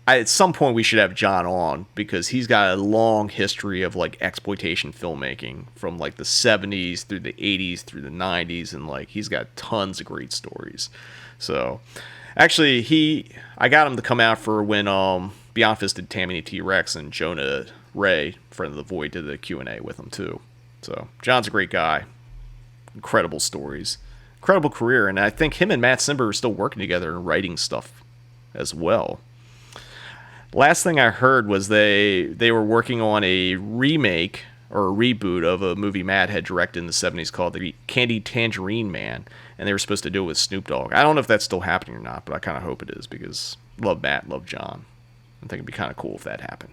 at some point we should have John on, because he's got a long history of exploitation filmmaking from the 70s through the 80s through the 90s, and he's got tons of great stories. So actually I got him to come out for when Beyond Fist did Tammy and the T-Rex, and Jonah Ray, friend of the Void, did the Q&A with him too. So John's a great guy, incredible stories, incredible career, and I think him and Matt Cimber are still working together and writing stuff as well. Last thing I heard was they were working on a remake or a reboot of a movie Matt had directed in the 70s called The Candy Tangerine Man, and they were supposed to do it with Snoop Dogg. I don't know if that's still happening or not, but I kind of hope it is, because love Matt, love John. I think it'd be kind of cool if that happened.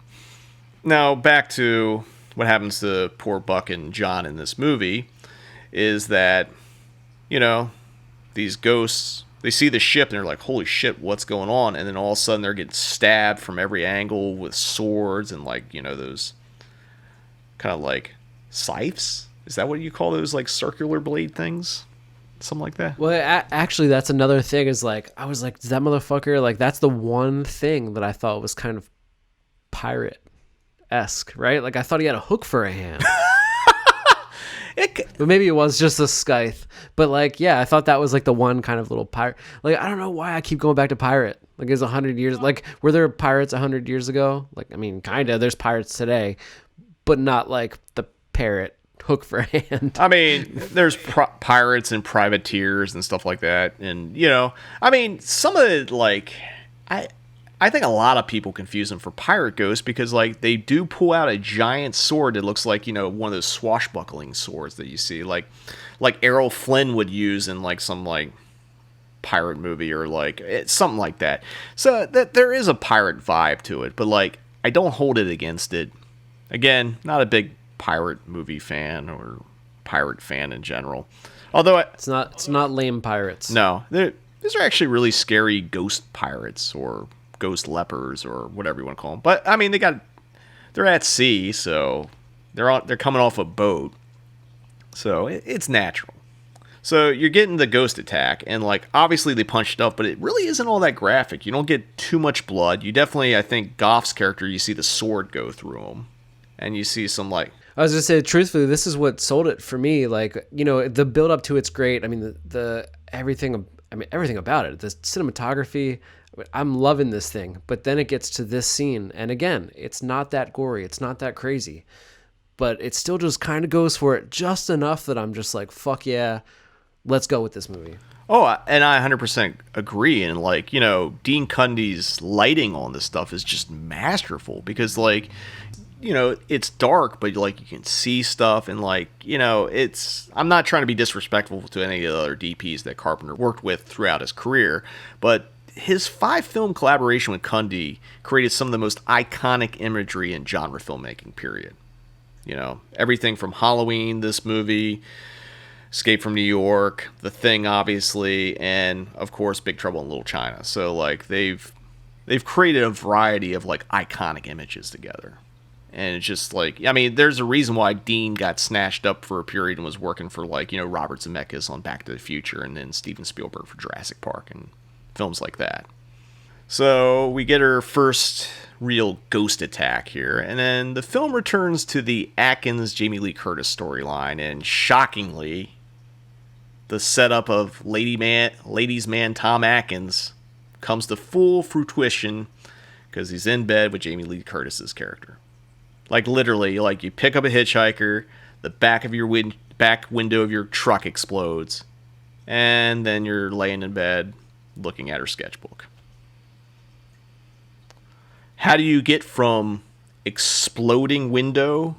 Now, back to what happens to poor Buck and John in this movie is that, these ghosts, they see the ship and they're like, holy shit, what's going on? And then all of a sudden they're getting stabbed from every angle with swords and those kind of scythes. Is that what you call those circular blade things? Something like that? Well, actually, that's another thing is I was like, that motherfucker, that's the one thing that I thought was kind of pirate-esque, right? I thought he had a hook for a hand. But maybe it was just a scythe. But yeah, I thought that was the one kind of little pirate. I don't know why I keep going back to pirate. It was 100 years. Were there pirates 100 years ago? Kind of. There's pirates today, but not the parrot hook for a hand. I mean, there's pirates and privateers and stuff like that. And, some of it, I think a lot of people confuse them for pirate ghosts because, they do pull out a giant sword that looks like, one of those swashbuckling swords that you see, like Errol Flynn would use in, some, pirate movie or, something like that. So that there is a pirate vibe to it, but, I don't hold it against it. Again, not a big pirate movie fan or pirate fan in general. Although it's not lame pirates. No, these are actually really scary ghost pirates or ghost lepers or whatever you want to call them. But I mean, they're at sea, so they're coming off a boat, so it's natural. So you're getting the ghost attack, and obviously they punched up, but it really isn't all that graphic. You don't get too much blood. You definitely, I think, Goff's character, you see the sword go through him, and you see some I was gonna say, truthfully, this is what sold it for me. The build up to it's great. I mean, the everything about it, the cinematography. I'm loving this thing, but then it gets to this scene, and again, it's not that gory, it's not that crazy, but it still just kind of goes for it just enough that I'm just like, fuck yeah, let's go with this movie. Oh, and I 100% agree, and Dean Cundy's lighting on this stuff is just masterful, because it's dark, but you can see stuff, and it's, I'm not trying to be disrespectful to any of the other DPs that Carpenter worked with throughout his career, but his 5-film collaboration with Cundy created some of the most iconic imagery in genre filmmaking, period. Everything from Halloween, this movie, Escape from New York, The Thing, obviously, and of course Big Trouble in Little China. So they've created a variety of iconic images together. And it's just like, I mean, there's a reason why Dean got snatched up for a period and was working for, like, you know, Robert Zemeckis on Back to the Future, and then Steven Spielberg for Jurassic Park and films like that. So we get our first real ghost attack here, and then the film returns to the Atkins Jamie Lee Curtis storyline, and shockingly, the setup of ladies man Tom Atkins comes to full fruition because he's in bed with Jamie Lee Curtis's character. Like, literally, like, you pick up a hitchhiker, the back of your back window of your truck explodes, and then you're laying in bed looking at her sketchbook. How do you get from exploding window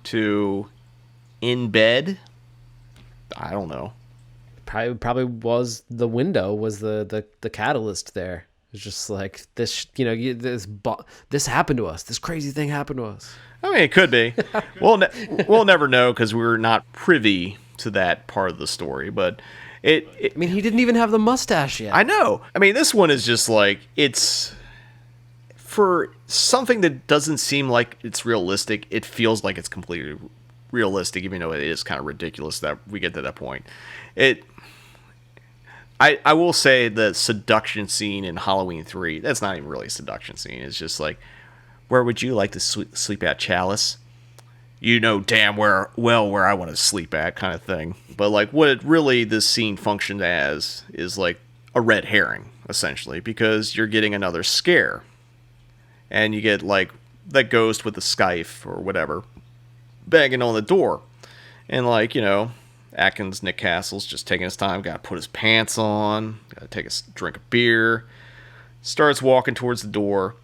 to in bed? I don't know. Probably was the window was the catalyst there. It's just like this, you know, this happened to us. This crazy thing happened to us. I mean, it could be. We'll never know because we're not privy to that part of the story. But I mean, he didn't even have the mustache yet. I know. I mean, this one is just like, it's for something that doesn't seem like it's realistic. It feels like it's completely realistic, even though it is kind of ridiculous that we get to that point. I will say the seduction scene in Halloween 3, that's not even really a seduction scene. It's just like, where would you like to sleep at, Chalice? You know damn well where I want to sleep at, kind of thing. But like, what it really, this scene functioned as is like a red herring, essentially, because you're getting another scare. And you get like that ghost with the scythe or whatever banging on the door. And like, you know, Atkins, Nick Castle's just taking his time, got to put his pants on, got to take a drink of beer, starts walking towards the door,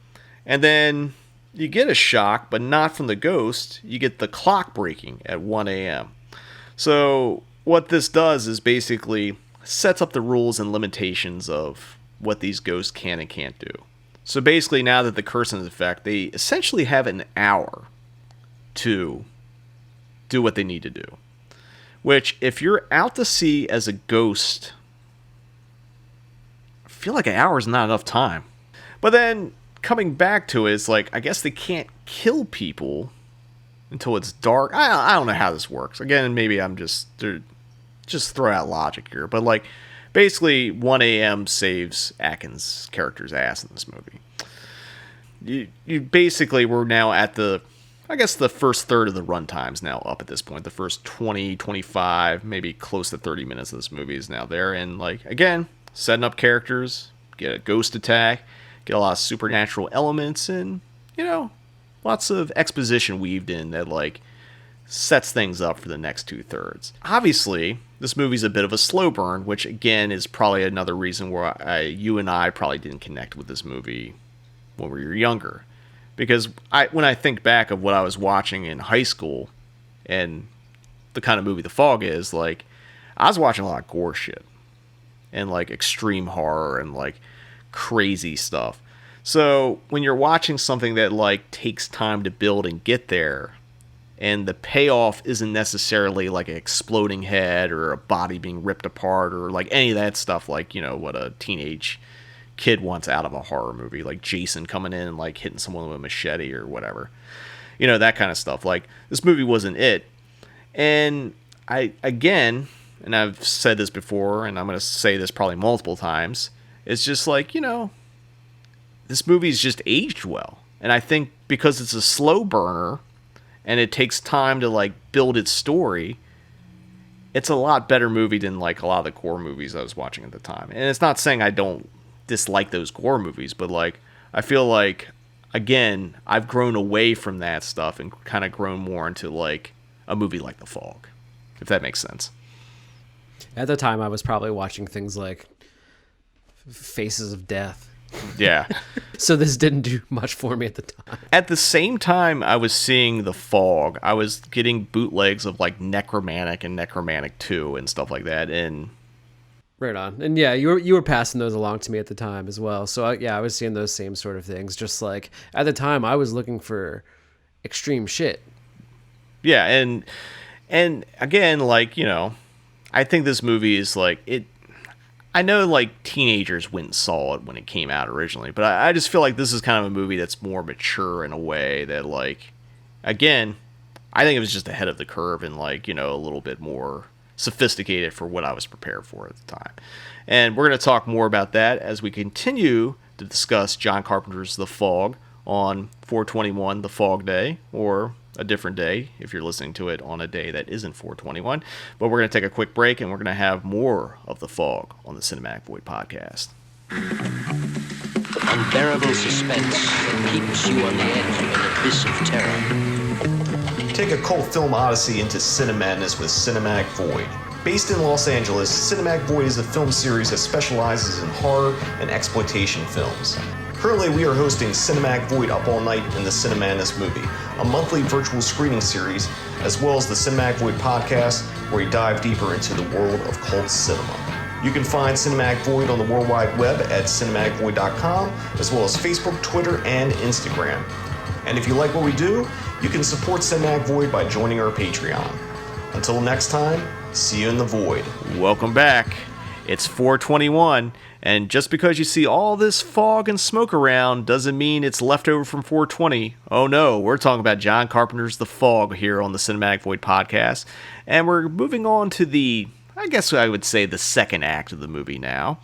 and then you get a shock, but not from the ghost. You get the clock breaking at 1 a.m. So what this does is basically sets up the rules and limitations of what these ghosts can and can't do. So basically, now that the curse is in effect, they essentially have an hour to do what they need to do. Which, if you're out to sea as a ghost, I feel like an hour is not enough time. But then, coming back to it, it's like, I guess they can't kill people until it's dark. I don't know how this works. Again, maybe I'm just throw out logic here. But, like, basically, 1 a.m. saves Atkins' character's ass in this movie. You basically, we're now at the first third of the runtime's now up at this point. The first 20, 25, maybe close to 30 minutes of this movie is now there. And, like, again, setting up characters, get a ghost attack, get a lot of supernatural elements, and, you know, lots of exposition weaved in that, like, sets things up for the next 2/3. Obviously, this movie's a bit of a slow burn, which, again, is probably another reason why you and I probably didn't connect with this movie when we were younger. Because when I think back of what I was watching in high school and the kind of movie The Fog is, like, I was watching a lot of gore shit and, like, extreme horror and, like, crazy stuff. So when you're watching something that, like, takes time to build and get there, and the payoff isn't necessarily like an exploding head or a body being ripped apart or like any of that stuff, like, you know, what a teenage kid wants out of a horror movie, like Jason coming in and like hitting someone with a machete or whatever, you know, that kind of stuff. Like, this movie wasn't it. And and I've said this before, and I'm going to say this probably multiple times, it's just like, you know, this movie's just aged well. And I think because it's a slow burner and it takes time to like build its story, it's a lot better movie than like a lot of the gore movies I was watching at the time. And it's not saying I don't dislike those gore movies, but like, I feel like, again, I've grown away from that stuff and kind of grown more into like a movie like The Fog, if that makes sense. At the time, I was probably watching things like Faces of Death. Yeah. So this didn't do much for me at the time. At the same time I was seeing The Fog, I was getting bootlegs of like Necromantic and Necromantic 2 and stuff like that. And right on. And yeah, you were passing those along to me at the time as well. So I was seeing those same sort of things. Just like at the time, I was looking for extreme shit. Yeah, and again, like, you know, I think this movie is like, I know like teenagers went and saw it when it came out originally, but I just feel like this is kind of a movie that's more mature in a way that, like, again, I think it was just ahead of the curve and, like, you know, a little bit more sophisticated for what I was prepared for at the time. And we're going to talk more about that as we continue to discuss John Carpenter's The Fog on 4/21, the Fog Day, or a different day if you're listening to it on a day that isn't 4/21. But we're going to take a quick break, and we're going to have more of The Fog on the Cinematic Void podcast. Unbearable suspense that keeps you on the edge of an abyss of terror. Take a cult film odyssey into Cinemadness with Cinematic Void. Based in Los Angeles, Cinematic Void is a film series that specializes in horror and exploitation films. Currently, we are hosting Cinematic Void Up All Night in the Cinemadness movie, a monthly virtual screening series, as well as the Cinematic Void podcast, where we dive deeper into the world of cult cinema. You can find Cinematic Void on the World Wide Web at cinematicvoid.com, as well as Facebook, Twitter, and Instagram. And if you like what we do, you can support Cinematic Void by joining our Patreon. Until next time, see you in the void. Welcome back. It's 4/21, and just because you see all this fog and smoke around doesn't mean it's left over from 4/20. Oh no, we're talking about John Carpenter's The Fog here on the Cinematic Void podcast, and we're moving on to the, I guess I would say, the second act of the movie now.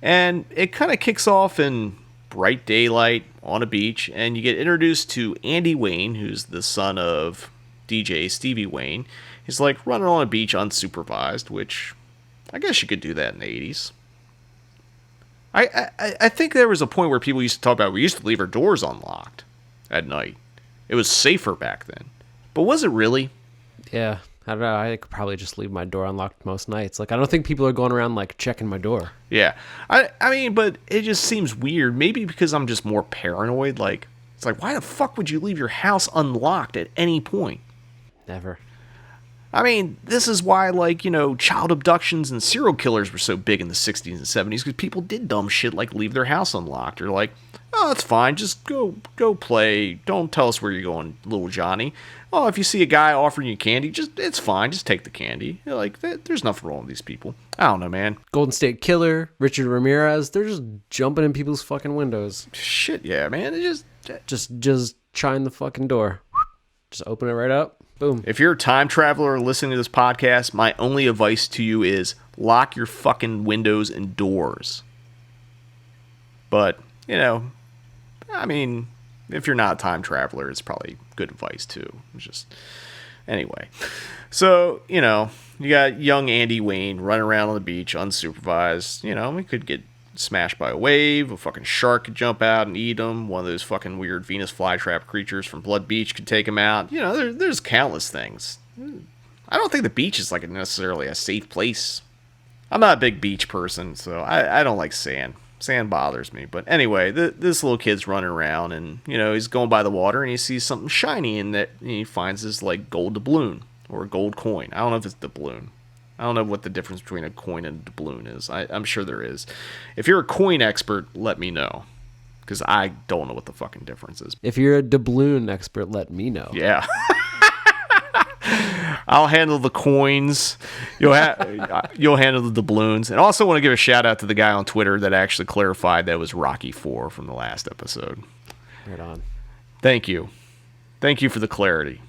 And it kind of kicks off in bright daylight on a beach, and you get introduced to Andy Wayne, who's the son of DJ Stevie Wayne. He's like running on a beach unsupervised, which I guess you could do that in the 80s. I think there was a point where people used to talk about we used to leave our doors unlocked at night. It was safer back then. But was it really? Yeah, I don't know. I could probably just leave my door unlocked most nights. Like, I don't think people are going around, like, checking my door. Yeah. I mean, but it just seems weird. Maybe because I'm just more paranoid. Like, it's like, why the fuck would you leave your house unlocked at any point? Never. I mean, this is why, like, you know, child abductions and serial killers were so big in the 60s and 70s, because people did dumb shit like leave their house unlocked. Or like, oh, it's fine, just go play. Don't tell us where you're going, little Johnny. Oh, if you see a guy offering you candy, it's fine, just take the candy. You're like, there's nothing wrong with these people. I don't know, man. Golden State Killer, Richard Ramirez, they're just jumping in people's fucking windows. Shit, yeah, man. It just chime the fucking door. Just open it right up. Boom. If you're a time traveler listening to this podcast, my only advice to you is lock your fucking windows and doors. But, you know, I mean, if you're not a time traveler, it's probably good advice too. It's just, anyway. So, you know, you got young Andy Wayne running around on the beach unsupervised. You know, he could get smashed by a wave, a fucking shark could jump out and eat him, one of those fucking weird Venus flytrap creatures from Blood Beach could take him out. You know, there's countless things. I don't think the beach is like necessarily a safe place. I'm not a big beach person, so I don't like sand. Sand bothers me. But anyway, this little kid's running around, and, you know, he's going by the water, and he sees something shiny, and he finds this, like, gold doubloon, or a gold coin. I don't know if it's doubloon. I don't know what the difference between a coin and a doubloon is. I'm sure there is. If you're a coin expert, let me know, because I don't know what the fucking difference is. If you're a doubloon expert, let me know. Yeah. I'll handle the coins. You'll handle the doubloons. And I also want to give a shout out to the guy on Twitter that actually clarified that it was Rocky IV from the last episode. Right on. Thank you. Thank you for the clarity.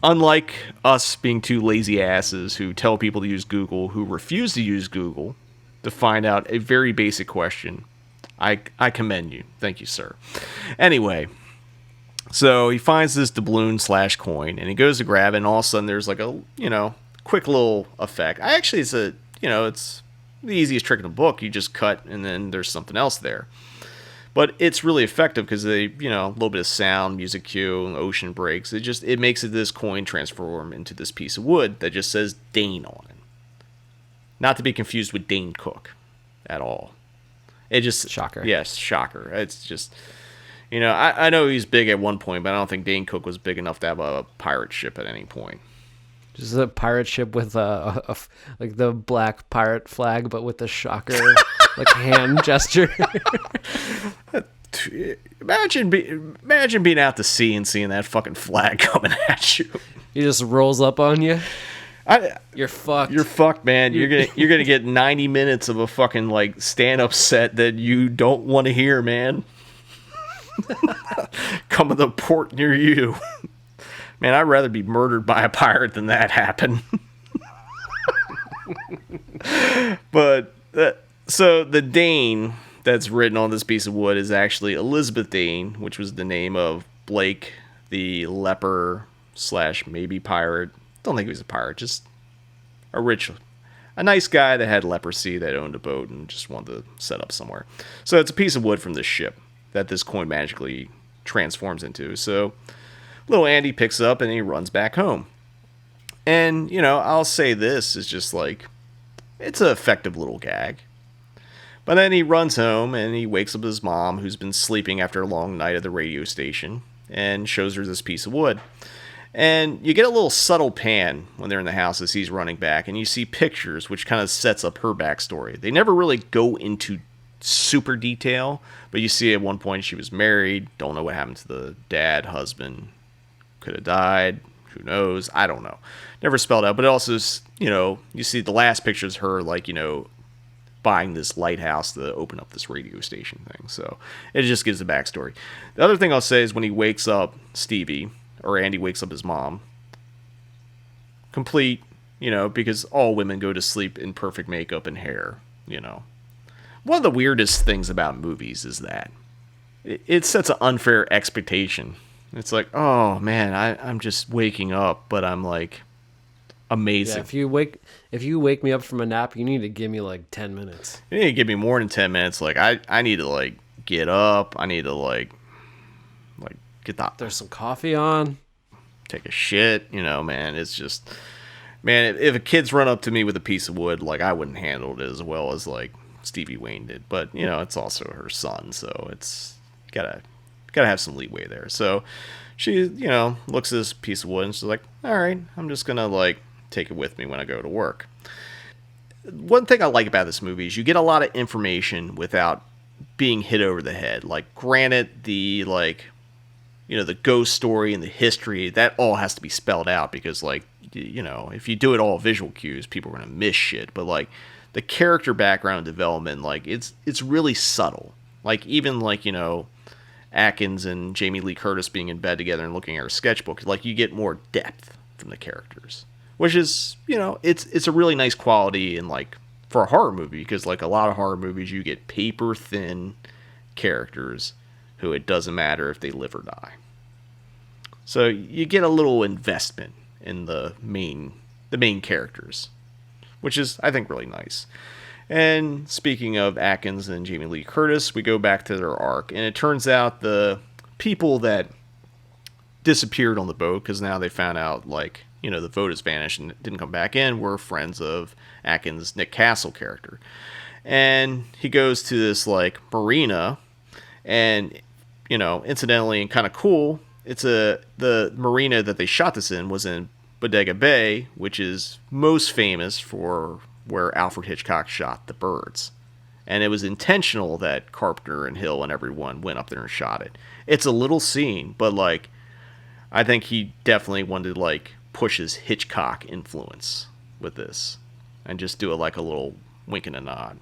Unlike us being two lazy asses who tell people to use Google, who refuse to use Google to find out a very basic question, I commend you. Thank you, sir. Anyway, so he finds this doubloon / coin, and he goes to grab it, and all of a sudden there's like a, you know, quick little effect. It's the easiest trick in the book. You just cut, and then there's something else there. But it's really effective because a little bit of sound, music cue, ocean breaks. It makes this coin transform into this piece of wood that just says Dane on it. Not to be confused with Dane Cook at all. It just... Shocker. Yes, shocker. It's just... I know he's big at one point, but I don't think Dane Cook was big enough to have a pirate ship at any point. Just a pirate ship with like the black pirate flag, but with the shocker, like hand gesture. Imagine being out to sea and seeing that fucking flag coming at you. He just rolls up on you. You're fucked. You're fucked, man. You're gonna get 90 minutes of a fucking like stand-up set that you don't want to hear, man. Coming to a port near you. Man, I'd rather be murdered by a pirate than that happen. But so the Dane that's written on this piece of wood is actually Elizabeth Dane, which was the name of Blake, the leper / maybe pirate. Don't think he was a pirate, just a nice guy that had leprosy that owned a boat and just wanted to set up somewhere. So it's a piece of wood from this ship that this coin magically transforms into. So little Andy picks up and he runs back home. And, I'll say this is just like, it's an effective little gag. But then he runs home and he wakes up his mom, who's been sleeping after a long night at the radio station, and shows her this piece of wood. And you get a little subtle pan when they're in the house as he's running back, and you see pictures, which kind of sets up her backstory. They never really go into super detail, but you see at one point she was married, don't know what happened to the dad, husband, could have died, who knows, I don't know. Never spelled out, but it also, you see the last picture is her, like, buying this lighthouse to open up this radio station thing. So it just gives the backstory. The other thing I'll say is when he wakes up Stevie, or Andy wakes up his mom, complete, because all women go to sleep in perfect makeup and hair, One of the weirdest things about movies is that it sets an unfair expectation. It's like, oh man, I'm just waking up, but I'm like amazing. Yeah, if you wake me up from a nap, you need to give me like 10 minutes. You need to give me more than 10 minutes. Like I need to like get up. I need to like get the There's some coffee on. Take a shit, man. It's just, man, if a kid's run up to me with a piece of wood, like I wouldn't handle it as well as like Stevie Wayne did. But it's also her son, so it's gotta have some leeway there. So she, looks at this piece of wood and she's like, all right, I'm just gonna like take it with me when I go to work. One thing I like about this movie is you get a lot of information without being hit over the head. Like, granted, the like, the ghost story and the history, that all has to be spelled out because, like, if you do it all visual cues, people are gonna miss shit. But like the character background development, like it's really subtle. Like even like Atkins and Jamie Lee Curtis being in bed together and looking at her sketchbook, like you get more depth from the characters, which is, it's a really nice quality in like for a horror movie, because like a lot of horror movies, you get paper thin characters who it doesn't matter if they live or die. So you get a little investment in the main characters, which is, I think, really nice. And speaking of Atkins and Jamie Lee Curtis, we go back to their arc, and it turns out the people that disappeared on the boat, because now they found out, like, the boat has vanished and didn't come back in, were friends of Atkins' Nick Castle character. And he goes to this, like, marina, and, incidentally and kind of cool, the marina that they shot this in was in Bodega Bay, which is most famous for where Alfred Hitchcock shot The Birds. And it was intentional that Carpenter and Hill and everyone went up there and shot it. It's a little scene, but like, I think he definitely wanted to like push his Hitchcock influence with this and just do it like a little wink and a nod,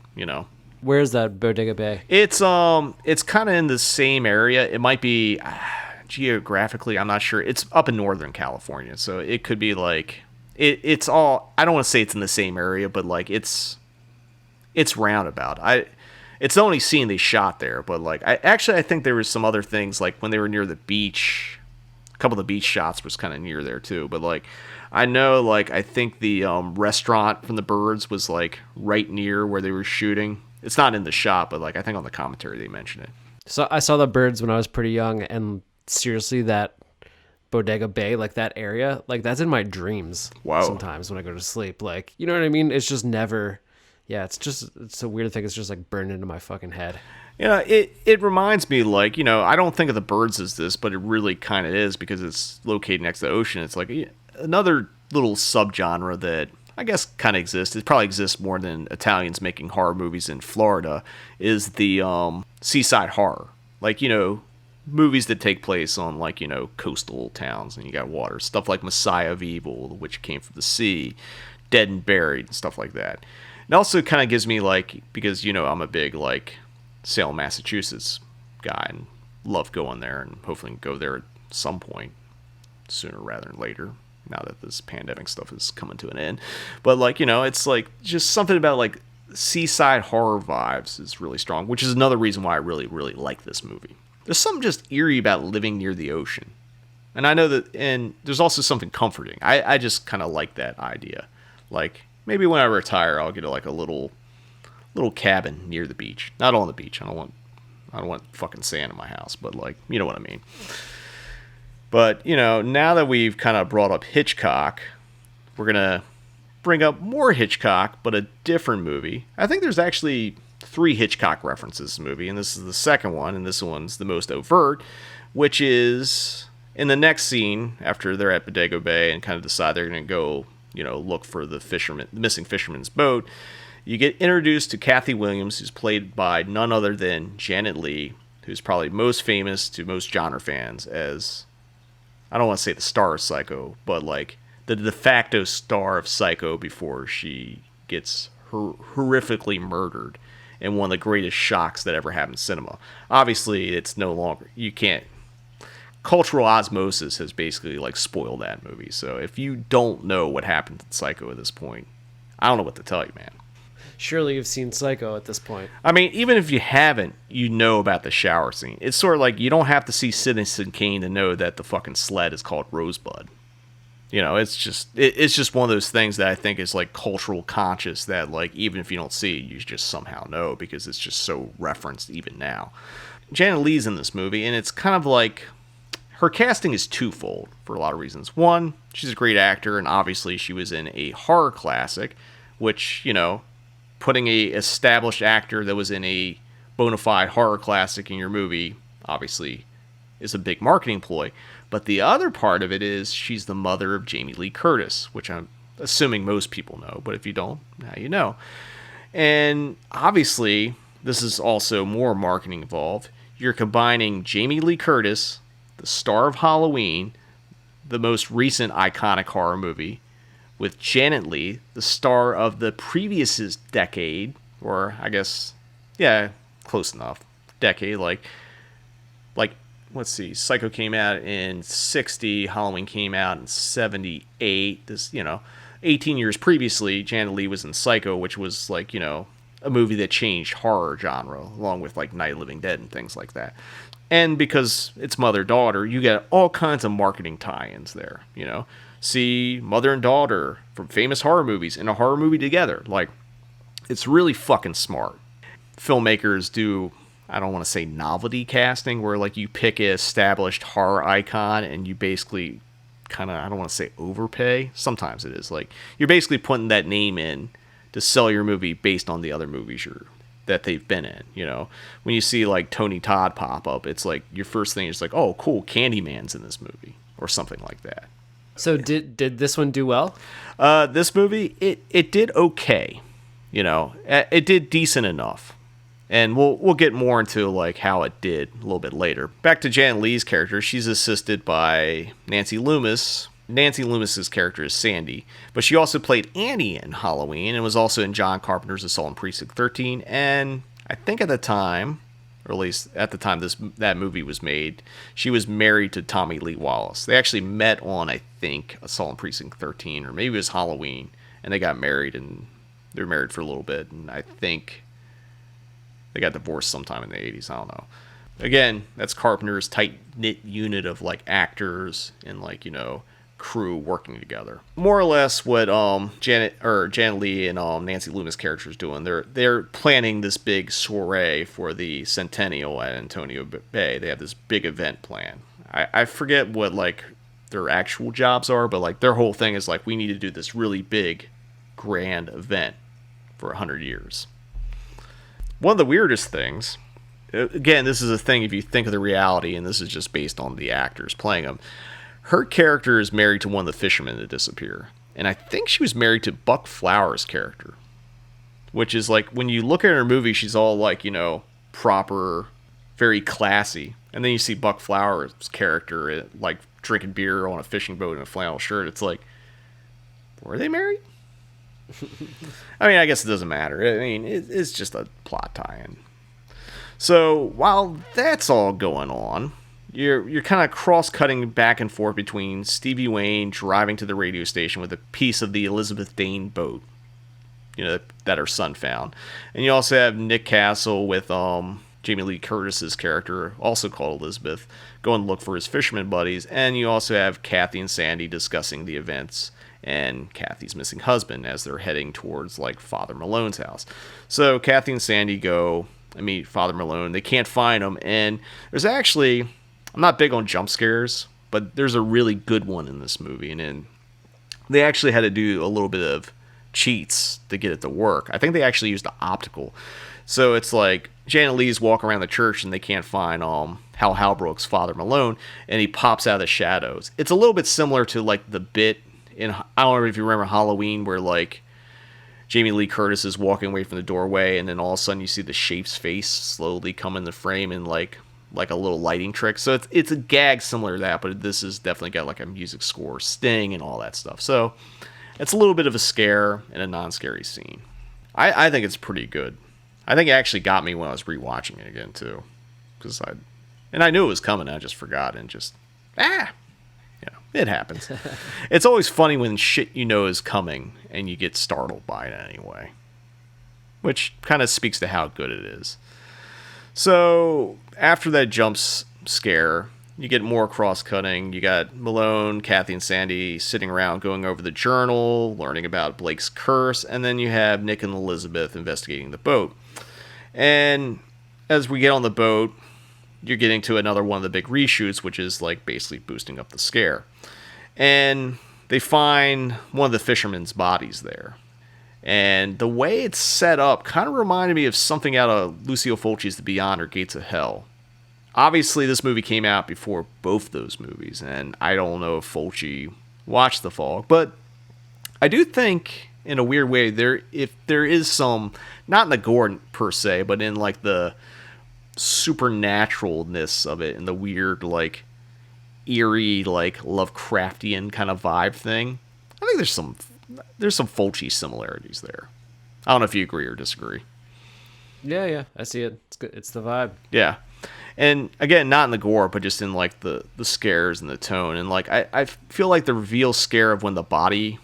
Where's that Bodega Bay? It's kind of in the same area. It might be geographically, I'm not sure. It's up in Northern California, so it could be like it's all. I don't want to say it's in the same area, but like it's roundabout. It's the only scene they shot there, but like I think there was some other things like when they were near the beach. A couple of the beach shots was kind of near there too, but like I know like I think the restaurant from The Birds was like right near where they were shooting. It's not in the shot, but like I think on the commentary they mention it. So I saw The Birds when I was pretty young, and seriously, that Bodega Bay, like that area, like that's in my dreams. Wow. Sometimes when I go to sleep, like, you know what I mean? It's just never, it's a weird thing. It's just like burned into my fucking head. It reminds me, like, I don't think of The Birds as this, but it really kind of is because it's located next to the ocean. It's like another little subgenre that I guess kind of exists. It probably exists more than Italians making horror movies in Florida, is the seaside horror. Like, movies that take place on, like, you know, coastal towns and you got water. Stuff like Messiah of Evil, The Witch Came from the Sea, Dead and Buried, and stuff like that. It also kind of gives me, like, because, you know, I'm a big, like, Salem, Massachusetts guy and love going there, and hopefully go there at some point sooner rather than later, now that this pandemic stuff is coming to an end. But, like, you know, it's like just something about, like, seaside horror vibes is really strong, which is another reason why I really, really like this movie. There's something just eerie about living near the ocean. And I know that, and there's also something comforting. I just kind of like that idea. Like, maybe when I retire, I'll get like a little cabin near the beach. Not on the beach. I don't want fucking sand in my house, but, like, you know what I mean. But, you know, now that we've kind of brought up Hitchcock, we're going to bring up more Hitchcock, but a different movie. I think there's actually 3 Hitchcock references in this movie, and this is the second one, and this one's the most overt, which is in the next scene after they're at Bodego Bay and kind of decide they're going to go, you know, look for the missing fisherman's boat. You get introduced to Kathy Williams, who's played by none other than Janet Leigh, who's probably most famous to most genre fans as, I don't want to say the star of Psycho, but, like, the de facto star of Psycho before she gets horrifically murdered in one of the greatest shocks that ever happened in cinema. Obviously, it's no longer, you can't, cultural osmosis has basically, like, spoiled that movie. So if you don't know what happened in Psycho at this point, I don't know what to tell you, man. Surely you've seen Psycho at this point. I mean, even if you haven't, you know about the shower scene. It's sort of like you don't have to see Citizen Kane to know that the fucking sled is called Rosebud. You know, it's just one of those things that I think is, like, cultural conscious that, like, even if you don't see it, you just somehow know because it's just so referenced even now. Janet Leigh's in this movie, and it's kind of like her casting is twofold for a lot of reasons. One, she's a great actor, and obviously she was in a horror classic, which, you know, putting a established actor that was in a bona fide horror classic in your movie obviously is a big marketing ploy. But the other part of it is she's the mother of Jamie Lee Curtis, which I'm assuming most people know, but if you don't, now you know. And obviously, this is also more marketing involved. You're combining Jamie Lee Curtis, the star of Halloween, the most recent iconic horror movie, with Janet Leigh, the star of the previous decade, or I guess, yeah, close enough, decade, like, let's see, Psycho came out in 60, Halloween came out in 78, this, you know, 18 years previously, Janet Leigh was in Psycho, which was, like, you know, a movie that changed horror genre, along with, like, Night of the Living Dead and things like that. And because it's mother-daughter, you get all kinds of marketing tie-ins there, you know. See mother and daughter from famous horror movies in a horror movie together. Like, it's really fucking smart. Filmmakers do, I don't want to say novelty casting, where, like, you pick an established horror icon and you basically kind of, I don't want to say overpay. Sometimes it is. Like, you're basically putting that name in to sell your movie based on the other movies that they've been in, you know. When you see, like, Tony Todd pop up, it's like, your first thing is like, oh, cool, Candyman's in this movie, or something like that. So did this one do well? This movie, it did okay. You know, it did decent enough. And we'll get more into, like, how it did a little bit later. Back to Janet Leigh's character, she's assisted by Nancy Loomis. Nancy Loomis's character is Sandy, but she also played Annie in Halloween and was also in John Carpenter's Assault on Precinct 13. And I think at the time, or at least at the time that movie was made, she was married to Tommy Lee Wallace. They actually met on, I think, Assault on Precinct 13, or maybe it was Halloween, and they got married, and they were married for a little bit, and I think they got divorced sometime in the 80s. I don't know. Again, that's Carpenter's tight-knit unit of, like, actors and, like, you know, crew working together. More or less what Janet Leigh and Nancy Loomis characters doing. They're planning this big soiree for the centennial at Antonio Bay. They have this big event plan. I forget what, like, their actual jobs are, but, like, their whole thing is, like, we need to do this really big, grand event for 100 years. One of the weirdest things, again, this is a thing if you think of the reality, and this is just based on the actors playing them. Her character is married to one of the fishermen that disappear. And I think she was married to Buck Flowers' character. Which is, like, when you look at her movie, she's all, like, you know, proper, very classy. And then you see Buck Flowers' character, like, drinking beer on a fishing boat in a flannel shirt. It's like, were they married? I mean, I guess it doesn't matter. I mean, it's just a plot tie-in. So while that's all going on, you're kind of cross-cutting back and forth between Stevie Wayne driving to the radio station with a piece of the Elizabeth Dane boat, that her son found. And you also have Nick Castle with Jamie Lee Curtis's character, also called Elizabeth, going to look for his fisherman buddies. And you also have Kathy and Sandy discussing the events and Kathy's missing husband as they're heading towards, like, Father Malone's house. So Kathy and Sandy go and meet Father Malone. They can't find him, and there's actually, I'm not big on jump scares, but there's a really good one in this movie, and then they actually had to do a little bit of cheats to get it to work. I think they actually used the optical. So it's like Janet Leigh's walking around the church and they can't find Hal Halbrook's Father Malone, and he pops out of the shadows. It's a little bit similar to, like, the bit in, I don't know if you remember Halloween, where, like, Jamie Lee Curtis is walking away from the doorway, and then all of a sudden you see the shape's face slowly come in the frame and like a little lighting trick. So it's a gag similar to that, but this has definitely got, like, a music score, sting, and all that stuff. So it's a little bit of a scare and a non-scary scene. I think it's pretty good. I think it actually got me when I was rewatching it again too, because I knew it was coming, I just forgot and just it happens. It's always funny when shit is coming and you get startled by it anyway, which kind of speaks to how good it is. So after that jump scare, you get more cross-cutting. You got Malone, Kathy, and Sandy sitting around going over the journal, learning about Blake's curse, and then you have Nick and Elizabeth investigating the boat. And as we get on the boat, you're getting to another one of the big reshoots, which is, like, basically boosting up the scare. And they find one of the fishermen's bodies there. And the way it's set up kind of reminded me of something out of Lucio Fulci's The Beyond or Gates of Hell. Obviously, this movie came out before both those movies, and I don't know if Fulci watched The Fog, but I do think, in a weird way, if there is some, not in the gore per se, but in, like, the supernaturalness of it and the weird, like, eerie, like, Lovecraftian kind of vibe thing. I think there's some Fulci similarities there. I don't know if you agree or disagree. Yeah, I see it. It's good. It's the vibe. Yeah. And again, not in the gore, but just in, like, the scares and the tone. And, like, I feel like the reveal scare of when the body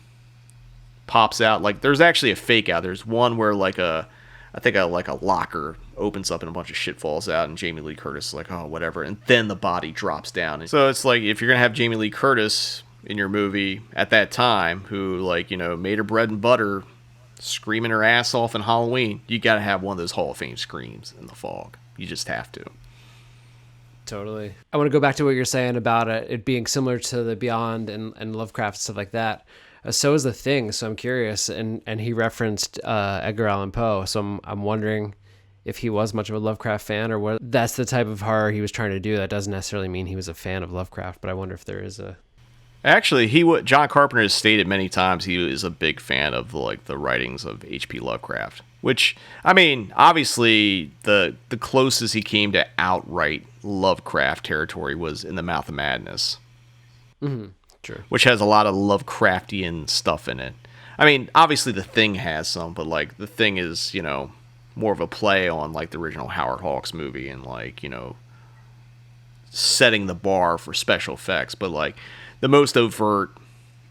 pops out, like, there's actually a fake out. There's one where, like, a locker opens up and a bunch of shit falls out, and Jamie Lee Curtis is like, oh, whatever, and then the body drops down. So it's like, if you're gonna have Jamie Lee Curtis in your movie at that time, who, like, made her bread and butter screaming her ass off in Halloween, you gotta have one of those Hall of Fame screams in The Fog. You just have to. Totally. I want to go back to what you're saying about it being similar to The Beyond and Lovecraft, stuff like that. So is The Thing, so I'm curious, and he referenced Edgar Allan Poe, so I'm wondering if he was much of a Lovecraft fan, or what that's the type of horror he was trying to do. That doesn't necessarily mean he was a fan of Lovecraft, but I wonder if there is a... Actually, John Carpenter has stated many times he is a big fan of, like, the writings of H.P. Lovecraft, which, I mean, obviously the closest he came to outright Lovecraft territory was in The Mouth of Madness. Mm-hmm. True. Which has a lot of Lovecraftian stuff in it. I mean, obviously The Thing has some, but, like, The Thing is, more of a play on, like, the original Howard Hawks movie and, like, setting the bar for special effects. But, like, the most overt,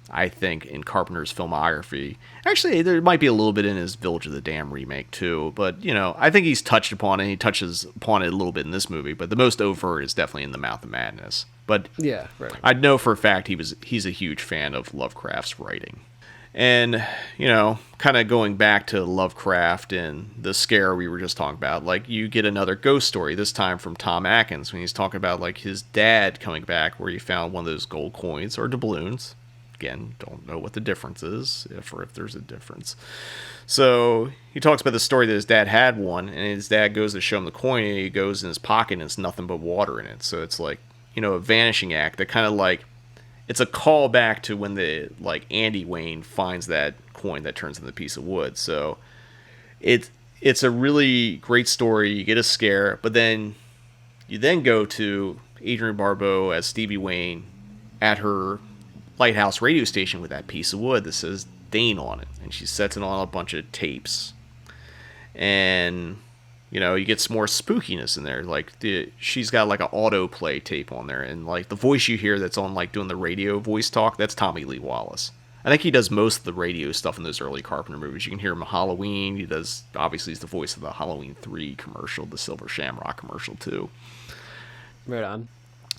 I think, in Carpenter's filmography, actually, there might be a little bit in his Village of the Damned remake, too. But, I think he's touched upon it. He touches upon it a little bit in this movie. But the most overt is definitely in The Mouth of Madness. But yeah, right. I know for a fact he's a huge fan of Lovecraft's writing. And, kind of going back to Lovecraft and the scare we were just talking about, like, you get another ghost story, this time from Tom Atkins, when he's talking about, like, his dad coming back where he found one of those gold coins or doubloons. Again, don't know what the difference is, if there's a difference. So he talks about the story that his dad had one, and his dad goes to show him the coin, and he goes in his pocket, and it's nothing but water in it. So it's like, a vanishing act that kind of, like, it's a callback to when Andy Wayne finds that coin that turns into a piece of wood. So it's a really great story. You get a scare, but then You then go to Adrian Barbeau as Stevie Wayne at her lighthouse radio station with that piece of wood that says Dane on it. And she sets it on a bunch of tapes. And, you know, you get some more spookiness in there. Like, she's got like an autoplay tape on there. And like the voice you hear that's on like doing the radio voice talk, that's Tommy Lee Wallace. I think he does most of the radio stuff in those early Carpenter movies. You can hear him in Halloween. He does, obviously, he's the voice of the Halloween 3 commercial, the Silver Shamrock commercial, too. Right on.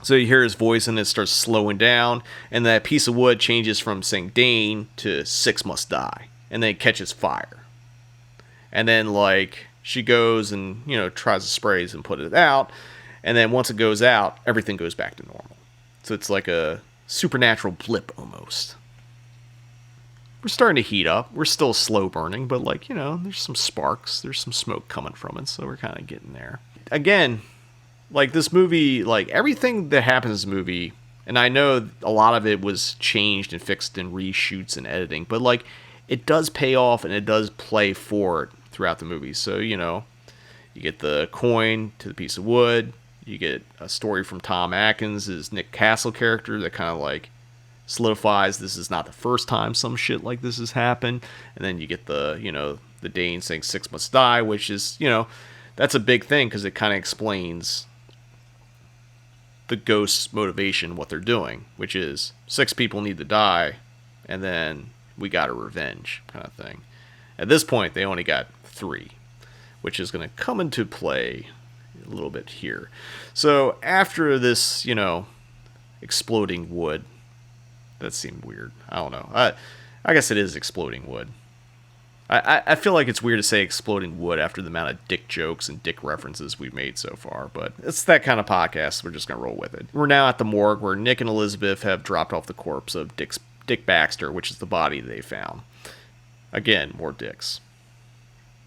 So you hear his voice, and it starts slowing down, and that piece of wood changes from saying Dane to 6 must die, and then it catches fire. And then, like, she goes and, you know, tries to spray and put it out, and then once it goes out, everything goes back to normal. So it's like a supernatural blip, almost. We're starting to heat up. We're still slow burning, but like, you know, there's some sparks. There's some smoke coming from it, so we're kind of getting there. Again, like this movie, like everything that happens in this movie, and I know a lot of it was changed and fixed in reshoots and editing, but like it does pay off and it does play forward throughout the movie. So, you know, you get the coin to the piece of wood. You get a story from Tom Atkins, his Nick Castle character, that kind of like solidifies this is not the first time some shit like this has happened. And then you get the, you know, the Dane saying 6 must die, which is, you know, that's a big thing because it kind of explains the ghost's motivation, what they're doing, which is 6 people need to die and then we got a revenge kind of thing. At this point, they only got 3, which is going to come into play a little bit here. So after this, you know, exploding wood, that seemed weird. I don't know. I guess it is exploding wood. I feel like it's weird to say exploding wood after the amount of dick jokes and dick references we've made so far, but it's that kind of podcast. We're just going to roll with it. We're now at the morgue where Nick and Elizabeth have dropped off the corpse of Dick Baxter, which is the body they found. Again, more dicks.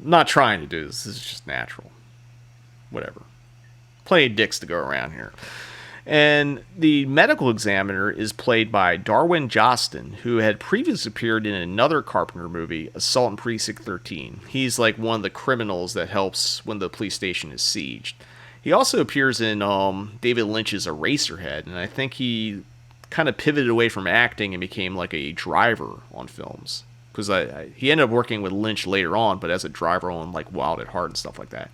I'm not trying to do this. This is just natural. Whatever. Plenty of dicks to go around here. And the medical examiner is played by Darwin Jostin, who had previously appeared in another Carpenter movie, Assault on Precinct 13. He's like one of the criminals that helps when the police station is sieged. He also appears in David Lynch's Eraserhead, and I think he kind of pivoted away from acting and became like a driver on films. Because he ended up working with Lynch later on, but as a driver on like Wild at Heart and stuff like that.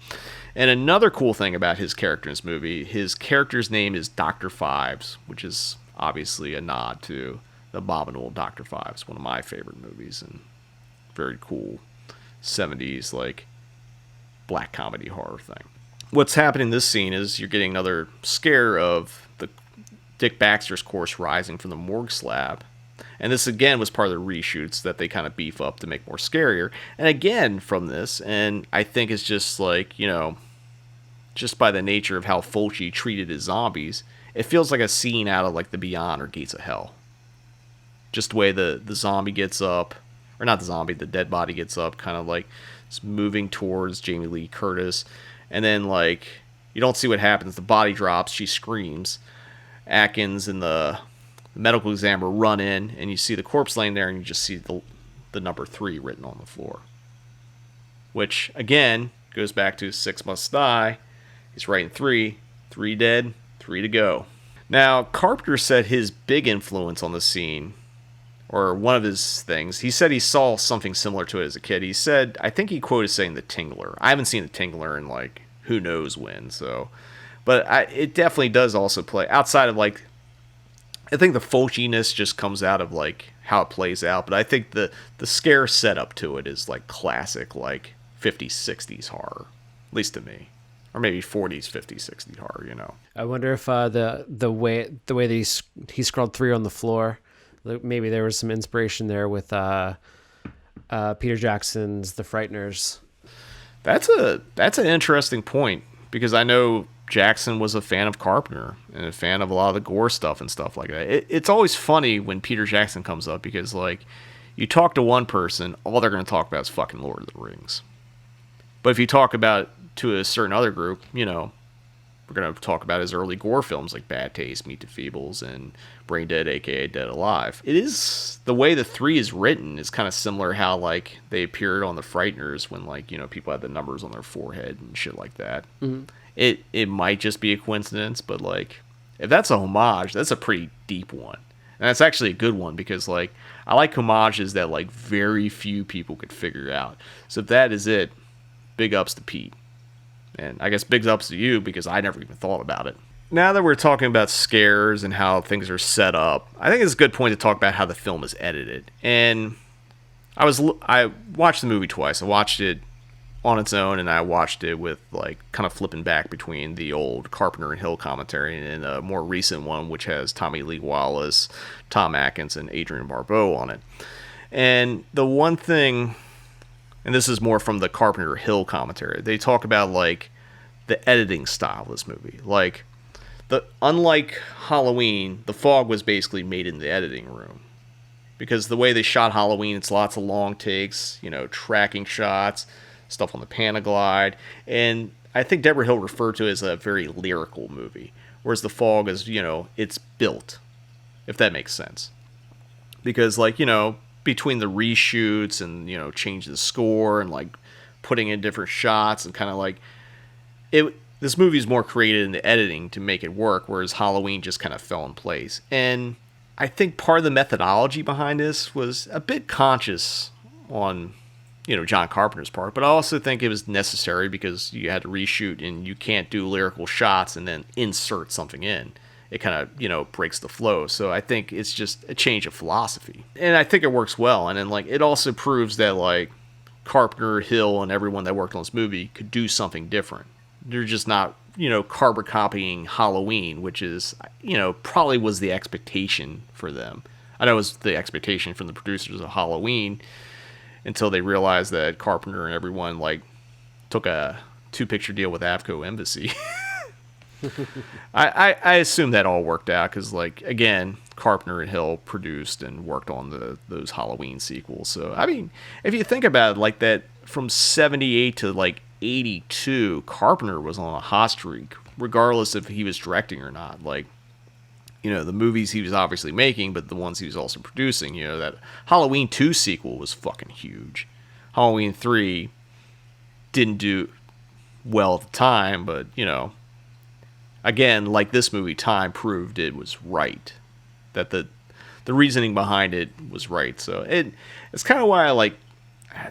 And another cool thing about his character in this movie, his character's name is Dr. Phibes, which is obviously a nod to The Abominable Dr. Phibes, one of my favorite movies, and very cool 70s like black comedy horror thing. What's happening in this scene is you're getting another scare of the Dick Baxter's corpse rising from the morgue slab. And this, again, was part of the reshoots that they kind of beef up to make more scarier. And again, from this, and I think it's just like, you know, just by the nature of how Fulci treated his zombies, it feels like a scene out of like The Beyond or Gates of Hell. Just the way the zombie gets up, or not the zombie, the dead body gets up, kind of like it's moving towards Jamie Lee Curtis. And then, like, you don't see what happens. The body drops, she screams. Atkins and the medical examiner run in, and you see the corpse laying there, and you just see the number 3 written on the floor. Which, again, goes back to 6 must die. He's writing 3 dead, 3 to go. Now, Carpenter said his big influence on the scene, or one of his things, he said he saw something similar to it as a kid. He said, I think he quoted saying The Tingler. I haven't seen The Tingler in, like, who knows when, so. But it definitely does also play, outside of, like, I think the Fulciness just comes out of, like, how it plays out. But I think the scare setup to it is, like, classic, like, 50s, 60s horror. At least to me. Or maybe 40s, 50s, 60s horror, you know. I wonder if the way that he scrawled 3 on the floor, maybe there was some inspiration there with Peter Jackson's The Frighteners. That's an interesting point, because I know Jackson was a fan of Carpenter and a fan of a lot of the gore stuff and stuff like that. It's always funny when Peter Jackson comes up, because like you talk to one person, all they're going to talk about is fucking Lord of the Rings. But if you talk about to a certain other group, you know, we're going to talk about his early gore films like Bad Taste, Meet the Feebles, and Brain Dead, aka Dead Alive. It is, the way the 3 is written is kind of similar how like they appeared on The Frighteners when like, you know, people had the numbers on their forehead and shit like that. Mm-hmm. it might just be a coincidence, but like if that's a homage, that's a pretty deep one. And that's actually a good one because like I like homages that like very few people could figure out. So if that is it, big ups to Pete. And I guess big ups to you because I never even thought about it. Now that we're talking about scares and how things are set up, I think it's a good point to talk about how the film is edited. And I watched the movie twice. I watched it on its own, and I watched it with like kind of flipping back between the old Carpenter and Hill commentary and a more recent one, which has Tommy Lee Wallace, Tom Atkins, and Adrian Barbeau on it. And the one thing, and this is more from the Carpenter Hill commentary, they talk about like the editing style of this movie. Like unlike Halloween, the fog was basically made in the editing room. Because the way they shot Halloween, it's lots of long takes, tracking shots, stuff on the Panaglide, and I think Deborah Hill referred to it as a very lyrical movie, whereas The Fog is, it's built, if that makes sense. Because, like, between the reshoots and, change the score and, like, putting in different shots and kind of, like, this movie is more created in the editing to make it work, whereas Halloween just kind of fell in place. And I think part of the methodology behind this was a bit conscious on John Carpenter's part, but I also think it was necessary because you had to reshoot and you can't do lyrical shots and then insert something in. It kind of, breaks the flow. So I think it's just a change of philosophy. And I think it works well. And then, like, it also proves that, like, Carpenter, Hill, and everyone that worked on this movie could do something different. They're just not, carbon copying Halloween, which is, probably was the expectation for them. I know it was the expectation from the producers of Halloween, until they realized that Carpenter and everyone like took a 2-picture deal with Avco Embassy. I assume that all worked out because, like, again, Carpenter and Hill produced and worked on those Halloween sequels. So I mean, if you think about it like that, from 78 to like 82, Carpenter was on a hot streak, regardless if he was directing or not. Like, the movies he was obviously making, but the ones he was also producing. That Halloween 2 sequel was fucking huge. Halloween 3 didn't do well at the time, but, again, like this movie, time proved it was right. That the reasoning behind it was right. So it's kind of why I like,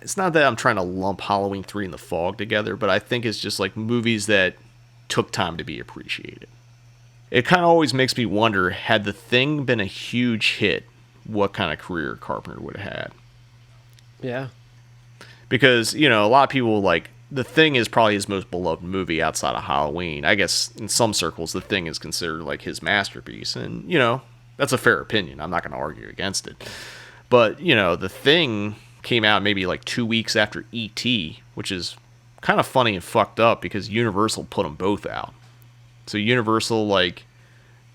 it's not that I'm trying to lump Halloween 3 and The Fog together, but I think it's just like movies that took time to be appreciated. It kind of always makes me wonder, had The Thing been a huge hit, what kind of career Carpenter would have had. Yeah. Because, a lot of people, like, The Thing is probably his most beloved movie outside of Halloween. I guess in some circles, The Thing is considered, like, his masterpiece. And, that's a fair opinion. I'm not going to argue against it. But, The Thing came out maybe, like, 2 weeks after E.T., which is kind of funny and fucked up because Universal put them both out. So Universal, like,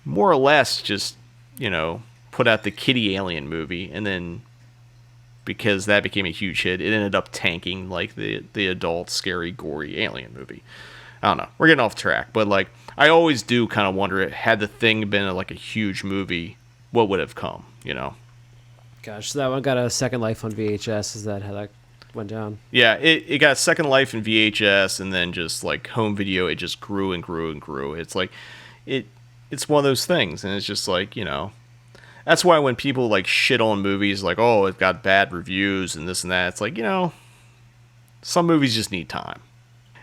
more or less just, put out the Kitty Alien movie, and then because that became a huge hit, it ended up tanking, like, the adult, scary, gory Alien movie. I don't know. We're getting off track, but, like, I always do kind of wonder, had The Thing been, like, a huge movie, what would have come, Gosh, so that one got a second life on VHS. Is that how that went down? Yeah, it got second life in VHS, and then just like home video, it just grew and grew and grew. It's like it's one of those things, and it's just like, that's why when people like shit on movies like, oh, it got bad reviews and this and that, it's like, some movies just need time.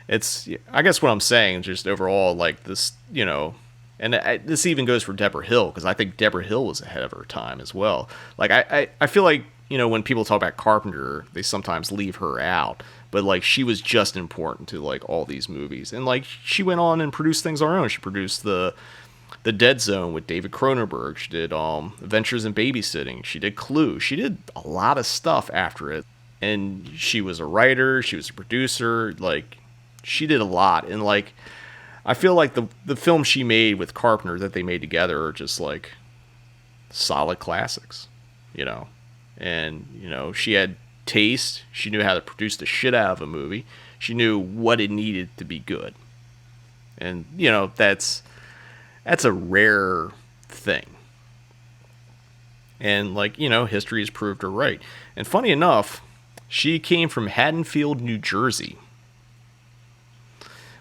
I guess what I'm saying is just overall, like, this, and this even goes for Deborah Hill, because I think Deborah Hill was ahead of her time as well. Like, I feel like, when people talk about Carpenter, they sometimes leave her out. But, like, she was just important to, like, all these movies. And, like, she went on and produced things on her own. She produced the Dead Zone with David Cronenberg. She did Adventures in Babysitting. She did Clue. She did a lot of stuff after it. And she was a writer. She was a producer. Like, she did a lot. And, like, I feel like the film she made with Carpenter that they made together are just, like, solid classics, And, she had taste. She knew how to produce the shit out of a movie. She knew what it needed to be good. And, that's a rare thing. And, like, history has proved her right. And funny enough, she came from Haddonfield, New Jersey,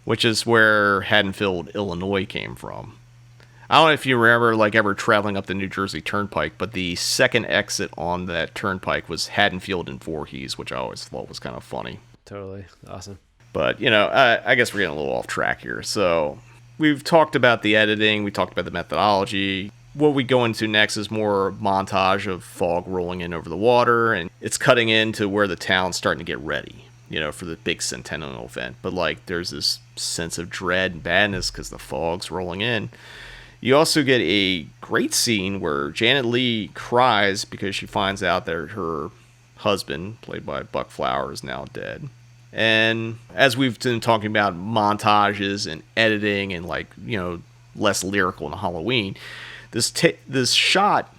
which is where Haddonfield, Illinois came from. I don't know if you remember, like, ever traveling up the New Jersey Turnpike, but the second exit on that turnpike was Haddonfield and Voorhees, which I always thought was kind of funny. Totally. Awesome. But, you know, I guess we're getting a little off track here. So we've talked about the editing. We talked about the methodology. What we go into next is more montage of fog rolling in over the water. And it's cutting into where the town's starting to get ready, you know, for the big centennial event. But, like, there's this sense of dread and badness because the fog's rolling in. You also get a great scene where Janet Leigh cries because she finds out that her husband, played by Buck Flower, is now dead. And as we've been talking about montages and editing and, like, you know, less lyrical in Halloween, this shot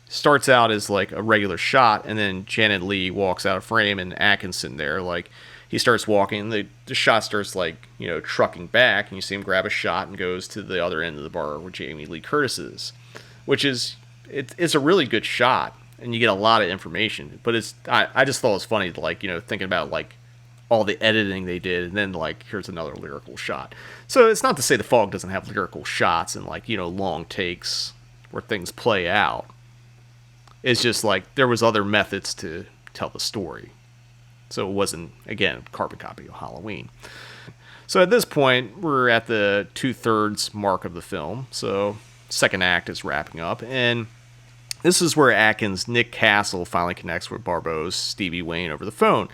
starts out as like a regular shot, and then Janet Leigh walks out of frame and Atkins sitting there, like, he starts walking, and the shot starts, like, you know, trucking back, and you see him grab a shot and goes to the other end of the bar where Jamie Lee Curtis is, which is, it's a really good shot, and you get a lot of information, but I just thought it was funny, like, you know, thinking about, like, all the editing they did, and then, like, here's another lyrical shot. So it's not to say the fog doesn't have lyrical shots and, like, you know, long takes where things play out. It's just, like, there was other methods to tell the story. So it wasn't, again, a carbon copy of Halloween. So at this point, we're at the 2/3 mark of the film. So second act is wrapping up. And this is where Atkins' Nick Castle finally connects with Barbeau's Stevie Wayne over the phone.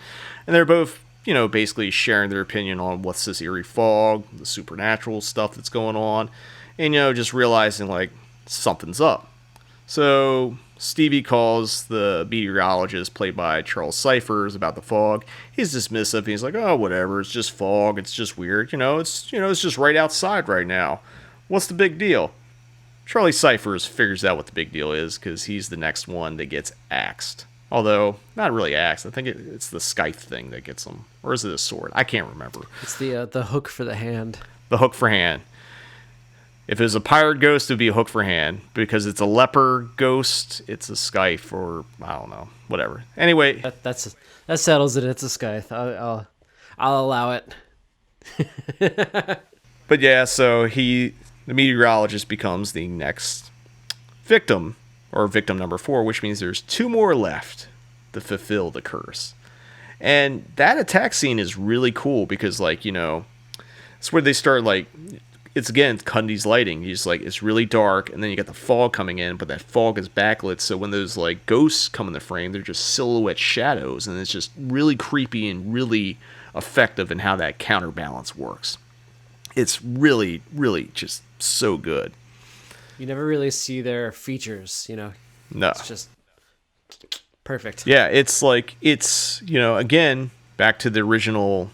And they're both, you know, basically sharing their opinion on what's this eerie fog, the supernatural stuff that's going on. And, you know, just realizing, like, something's up. So Stevie calls the meteorologist, played by Charles Cyphers, about the fog. He's dismissive. He's like, oh, whatever. It's just fog. It's just weird. It's just right outside right now. What's the big deal? Charlie Cyphers figures out what the big deal is because he's the next one that gets axed. Although, not really axed. I think it's the scythe thing that gets him. Or is it a sword? I can't remember. It's the hook for the hand. The hook for hand. If it was a pirate ghost, it would be a hook for hand. Because it's a leper ghost, it's a scythe, or I don't know, whatever. Anyway, that settles it. It's a scythe. I'll allow it. But yeah, so the meteorologist becomes the next victim, or victim number 4, which means there's 2 more left to fulfill the curse. And that attack scene is really cool because, like, you know, it's where they start, like, it's Cundy's lighting. You just, like, it's really dark, and then you got the fog coming in, but that fog is backlit, so when those, like, ghosts come in the frame, they're just silhouette shadows, and it's just really creepy and really effective in how that counterbalance works. It's really, really just so good. You never really see their features, you know? No. It's just perfect. Yeah, it's like, you know, again, back to the original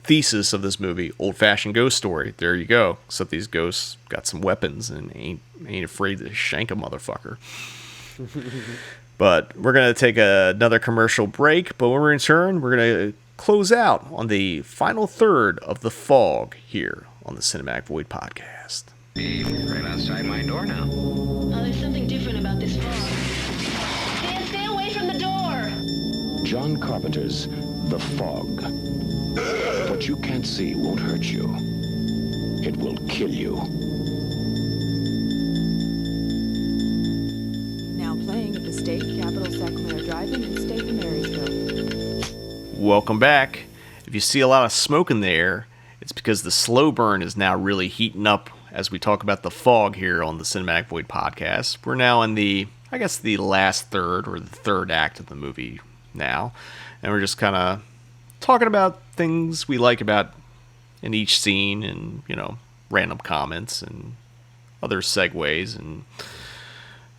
thesis of this movie, old-fashioned ghost story. There you go. Except these ghosts got some weapons and ain't afraid to shank a motherfucker. But we're going to take another commercial break, but when we return, we're going to close out on the final third of The Fog here on the Cinematic Void Podcast. Right outside my door now. Oh, there's something different about this fog. Stay away from the door! John Carpenter's The Fog. What you can't see won't hurt you. It will kill you. Now playing at the State Capitol Sacramento Drive-In in State Marysville. Welcome back. If you see a lot of smoke in the air, it's because the slow burn is now really heating up as we talk about The Fog here on the Cinematic Void Podcast. We're now in the last third, or the third act of the movie now. And we're just kind of talking about things we like about in each scene, and, you know, random comments and other segues, and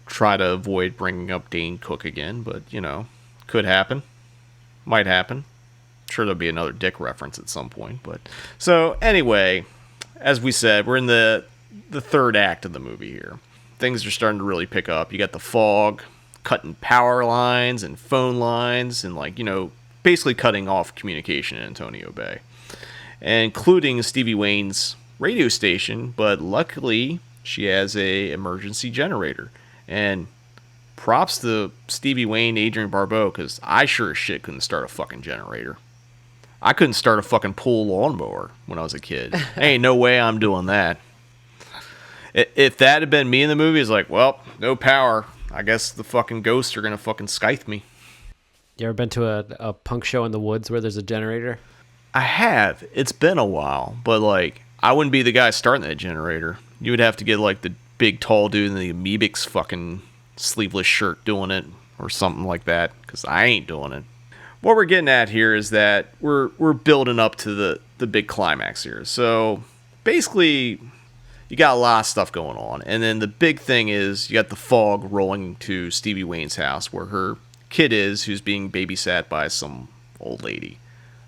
try to avoid bringing up Dane Cook again, but, you know, could happen. Might happen. Sure there'll be another Dick reference at some point, but so anyway, as we said, we're in the third act of the movie here. Things are starting to really pick up. You got the fog cutting power lines and phone lines, and, like, you know, basically cutting off communication in Antonio Bay, including Stevie Wayne's radio station, but luckily she has a emergency generator. And props to Stevie Wayne, Adrian Barbeau, because I sure as shit couldn't start a fucking generator. I couldn't start a fucking pool lawnmower when I was a kid. Ain't no way I'm doing that. If that had been me in the movie, it's like, well, no power. I guess the fucking ghosts are gonna fucking scythe me. You ever been to a punk show in the woods where there's a generator? I have. It's been a while, but like, I wouldn't be the guy starting that generator. You would have to get like the big tall dude in the Amoebics fucking sleeveless shirt doing it or something like that, because I ain't doing it. What we're getting at here is that we're building up to the big climax here. So basically, you got a lot of stuff going on, and then the big thing is you got the fog rolling to Stevie Wayne's house where her kid is, who's being babysat by some old lady.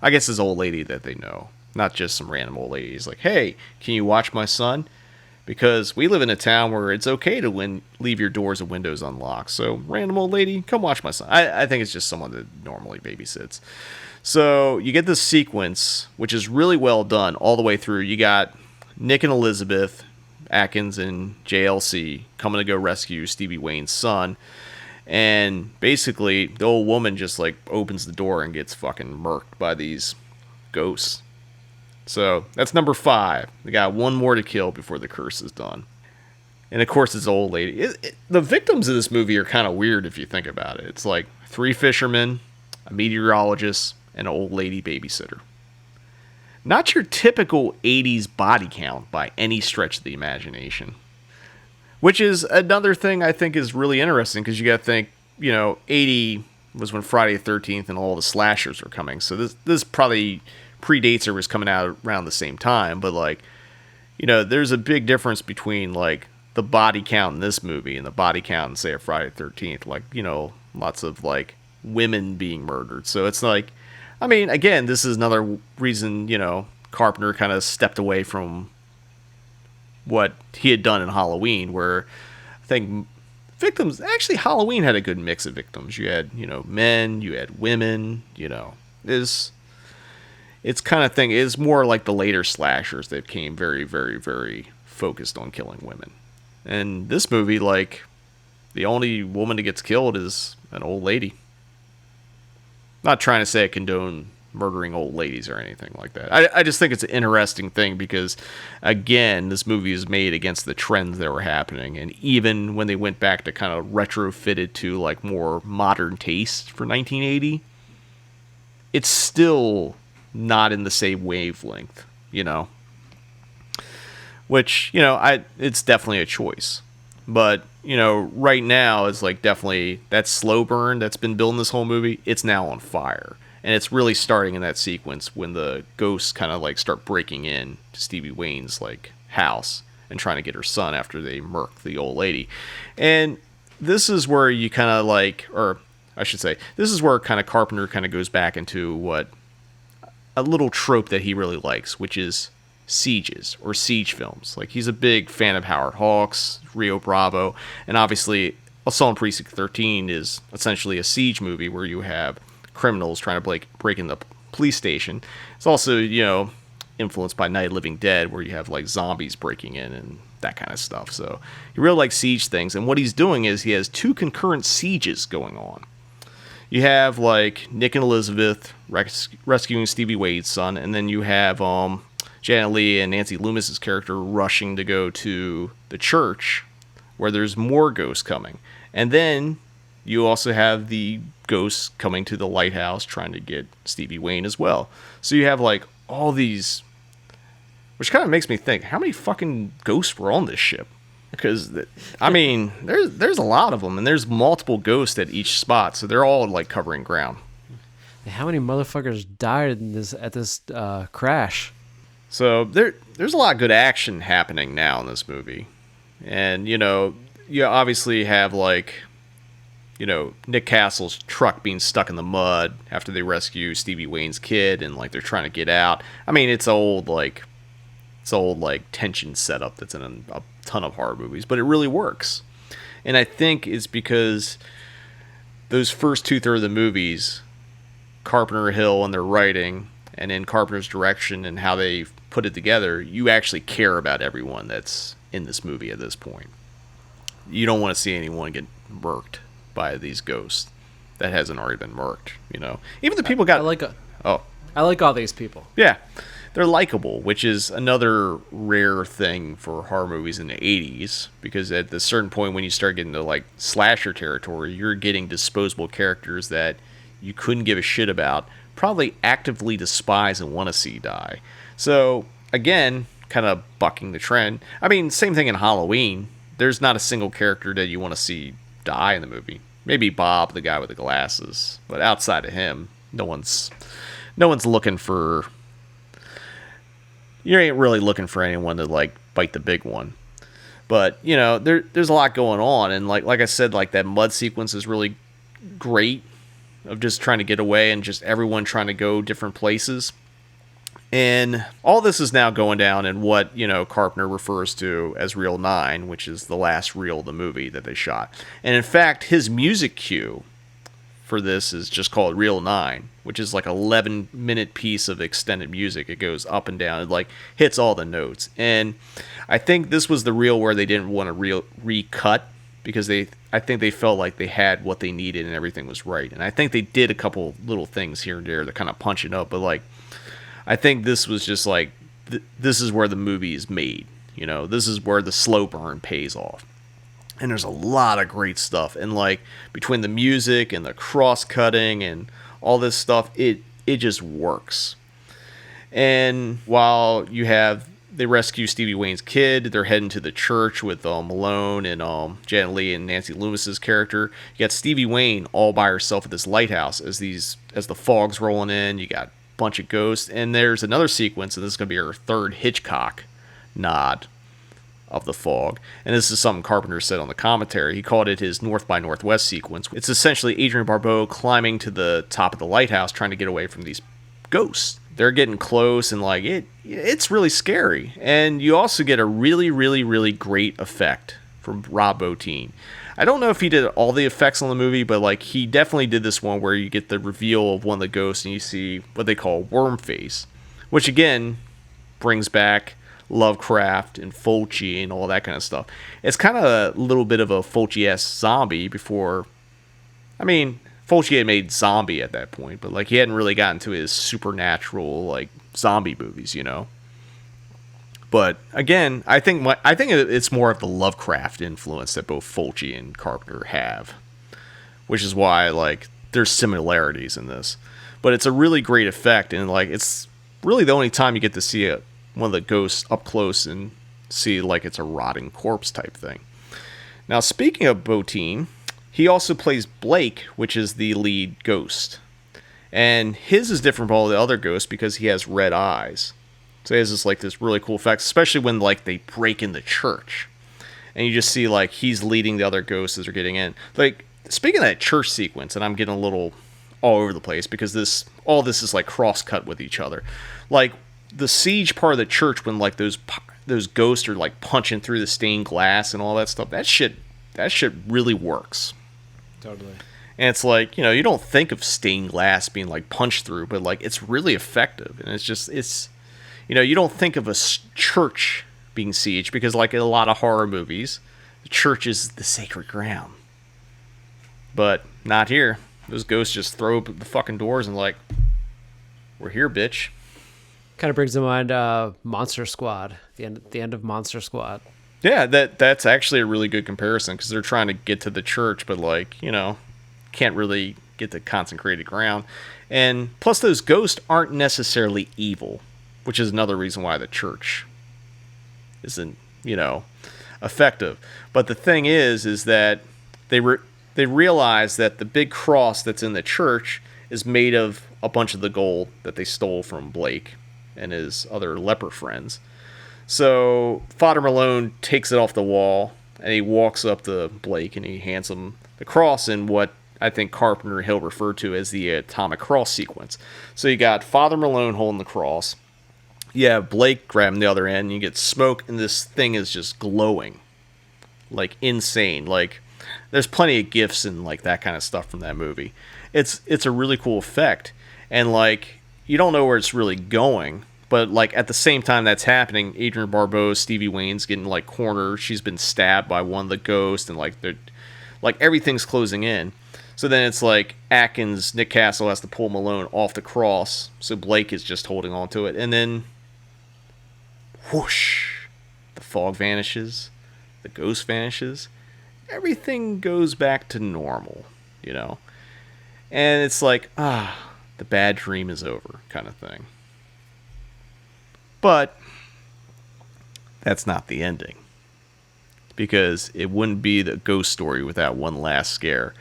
I guess it's an old lady that they know, not just some random old lady. He's like, hey, can you watch my son? Because we live in a town where it's okay to leave your doors and windows unlocked. So, random old lady, come watch my son. I think it's just someone that normally babysits. So, you get this sequence, which is really well done all the way through. You got Nick and Elizabeth, Atkins and JLC coming to go rescue Stevie Wayne's son. And basically, the old woman just like opens the door and gets fucking murked by these ghosts. So that's number 5. They got one more to kill before the curse is done. And of course, it's the old lady. The victims of this movie are kind of weird if you think about it. It's like 3 fishermen, a meteorologist, and an old lady babysitter. Not your typical 80s body count by any stretch of the imagination. Which is another thing I think is really interesting, because you got to think, 80 was when Friday the 13th and all the slashers were coming. So this probably predates or was coming out around the same time. But, like, there's a big difference between, like, the body count in this movie and the body count in, say, a Friday the 13th. Like, lots of, like, women being murdered. So it's like, I mean, again, this is another reason, Carpenter kind of stepped away from what he had done in Halloween, where I think victims, actually Halloween had a good mix of victims. You had, men, you had women, it's kind of thing. It's more like the later slashers that became very, very, very focused on killing women. And this movie, like, the only woman that gets killed is an old lady. Not trying to say I condone murdering old ladies or anything like that. I just think it's an interesting thing because, again, this movie is made against the trends that were happening. And even when they went back to kind of retrofit it to, like, more modern taste for 1980, it's still not in the same wavelength, Which, it's definitely a choice. But, right now it's like definitely that slow burn that's been building this whole movie, it's now on fire. And it's really starting in that sequence when the ghosts kind of like start breaking in to Stevie Wayne's like house and trying to get her son after they murk the old lady. And this is where you kind of like, or I should say, this is where kind of Carpenter kind of goes back into what a little trope that he really likes, which is sieges or siege films. Like, he's a big fan of Howard Hawks, Rio Bravo, and obviously Assault on Precinct 13 is essentially a siege movie where you have criminals trying to break in the police station. It's also, influenced by Night of the Living Dead, where you have like zombies breaking in and that kind of stuff. So he really likes siege things, and what he's doing is he has 2 concurrent sieges going on. You have like Nick and Elizabeth rescuing Stevie Wayne's son, and then you have Janet Leigh and Nancy Loomis's character rushing to go to the church where there's more ghosts coming. And then you also have the ghosts coming to the lighthouse trying to get Stevie Wayne as well. So you have like all these, which kind of makes me think, how many fucking ghosts were on this ship? Because, I mean, there's a lot of them, and there's multiple ghosts at each spot, so they're all like covering ground. How many motherfuckers died at this crash? So there's a lot of good action happening now in this movie. And, you obviously have like, Nick Castle's truck being stuck in the mud after they rescue Stevie Wayne's kid, and like they're trying to get out. I mean, it's old tension setup that's in a ton of horror movies, but it really works. And I think it's because those first 2/3 of the movies, Carpenter Hill and their writing, and in Carpenter's direction and how they put it together, you actually care about everyone that's in this movie at this point. You don't want to see anyone get murked by these ghosts that hasn't already been murked, Even the people got... I like all these people. Yeah, they're likable, which is another rare thing for horror movies in the 80s, because at a certain point when you start getting to like slasher territory, you're getting disposable characters that you couldn't give a shit about, probably actively despise and want to see die. So again, kind of bucking the trend. I mean, same thing in Halloween. There's not a single character that you want to see die in the movie. Maybe Bob, the guy with the glasses, but outside of him, no one's looking for. You ain't really looking for anyone to like bite the big one. But you know, there's a lot going on, and like I said, like that mud sequence is really great, of just trying to get away and just everyone trying to go different places. And all this is now going down in what, you know, Carpenter refers to as Reel 9, which is the last reel of the movie that they shot. And in fact, his music cue for this is just called Reel 9, which is like an 11-minute piece of extended music. It goes up and down. It like hits all the notes. And I think this was the reel where they didn't want to recut, because I think they felt like they had what they needed and everything was right. And I think they did a couple little things here and there to kind of punch it up, but like, I think this was just like, this is where the movie is made. You know, this is where the slow burn pays off. And there's a lot of great stuff. And like, between the music and the cross-cutting and all this stuff, it just works. And while they rescue Stevie Wayne's kid, they're heading to the church with Malone and Janet Leigh and Nancy Loomis's character. You got Stevie Wayne all by herself at this lighthouse as the fog's rolling in. You got bunch of ghosts, and there's another sequence, and this is going to be our third Hitchcock nod of the fog, and this is something Carpenter said on the commentary. He called it his North by Northwest sequence. It's essentially Adrian Barbeau climbing to the top of the lighthouse trying to get away from these ghosts. They're getting close, and like it's really scary. And you also get a really, really, really great effect from Rob Bottin. I don't know if he did all the effects on the movie, but like he definitely did this one where you get the reveal of one of the ghosts and you see what they call worm face, which again brings back Lovecraft and Fulci and all that kind of stuff. It's kind of a little bit of a Fulci-esque zombie before. I mean, Fulci had made Zombie at that point, but like he hadn't really gotten to his supernatural like zombie movies, you know. But again, I think it's more of the Lovecraft influence that both Fulci and Carpenter have, which is why like there's similarities in this. But it's a really great effect, and like it's really the only time you get to see one of the ghosts up close and see like it's a rotting corpse type thing. Now, speaking of Bottin, he also plays Blake, which is the lead ghost, and his is different from all the other ghosts because he has red eyes. So he has this really cool effect, especially when like they break in the church, and you just see like he's leading the other ghosts as they're getting in. Like, speaking of that church sequence, and I'm getting a little all over the place because all this is like cross cut with each other. Like the siege part of the church, when like those ghosts are like punching through the stained glass and all that stuff. That shit really works. Totally. And it's like, you know, you don't think of stained glass being like punched through, but like it's really effective, and it's. You know, you don't think of a church being sieged because, like in a lot of horror movies, the church is the sacred ground. But not here. Those ghosts just throw open the fucking doors and like, we're here, bitch. Kind of brings to mind Monster Squad, the end of Monster Squad. Yeah, that's actually a really good comparison because they're trying to get to the church, but like, you know, can't really get to consecrated ground. And plus, those ghosts aren't necessarily evil, which is another reason why the church isn't, you know, effective. But the thing is that they realize that the big cross that's in the church is made of a bunch of the gold that they stole from Blake and his other leper friends. So Father Malone takes it off the wall, and he walks up to Blake, and he hands him the cross in what I think Carpenter and Hill referred to as the atomic cross sequence. So you got Father Malone holding the cross. Yeah, Blake grabbing the other end, and you get smoke, and this thing is just glowing. Like, insane. Like, there's plenty of gifs and, like, that kind of stuff from that movie. It's a really cool effect. And, like, you don't know where it's really going, but, like, at the same time that's happening, Adrian Barbeau, Stevie Wayne's getting, like, cornered. She's been stabbed by one of the ghosts, and, like, everything's closing in. So then it's like Atkins, Nick Castle has to pull Malone off the cross, so Blake is just holding on to it. And then, whoosh, the fog vanishes, the ghost vanishes, everything goes back to normal, you know? And it's like, the bad dream is over, kind of thing. But that's not the ending. Because it wouldn't be the ghost story without one last scare.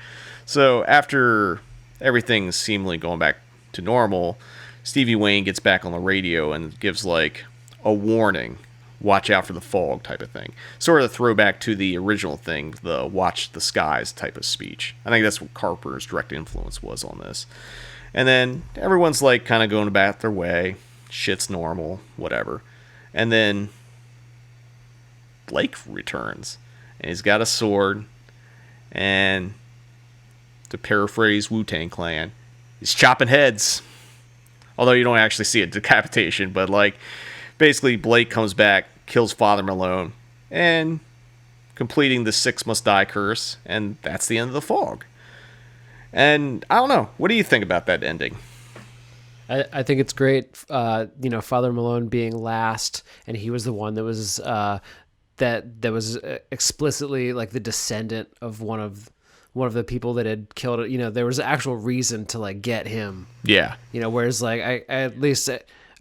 So after everything's seemingly going back to normal, Stevie Wayne gets back on the radio and gives like a warning, watch out for the fog type of thing. Sort of a throwback to the original thing, the watch the skies type of speech. I think that's what Carpenter's direct influence was on this. And then everyone's like kind of going about their way. Shit's normal, whatever. And then Blake returns. And he's got a sword. And to paraphrase Wu-Tang Clan, he's chopping heads. Although you don't actually see a decapitation, but like basically Blake comes back, kills Father Malone, and completing the 6 must die curse, and that's the end of the fog. And I don't know, what do you think about that ending? I think it's great. Father Malone being last, and he was the one that was that was explicitly like the descendant of one of the people that had killed it. You know, there was actual reason to like get him. Yeah. You know, whereas like I at least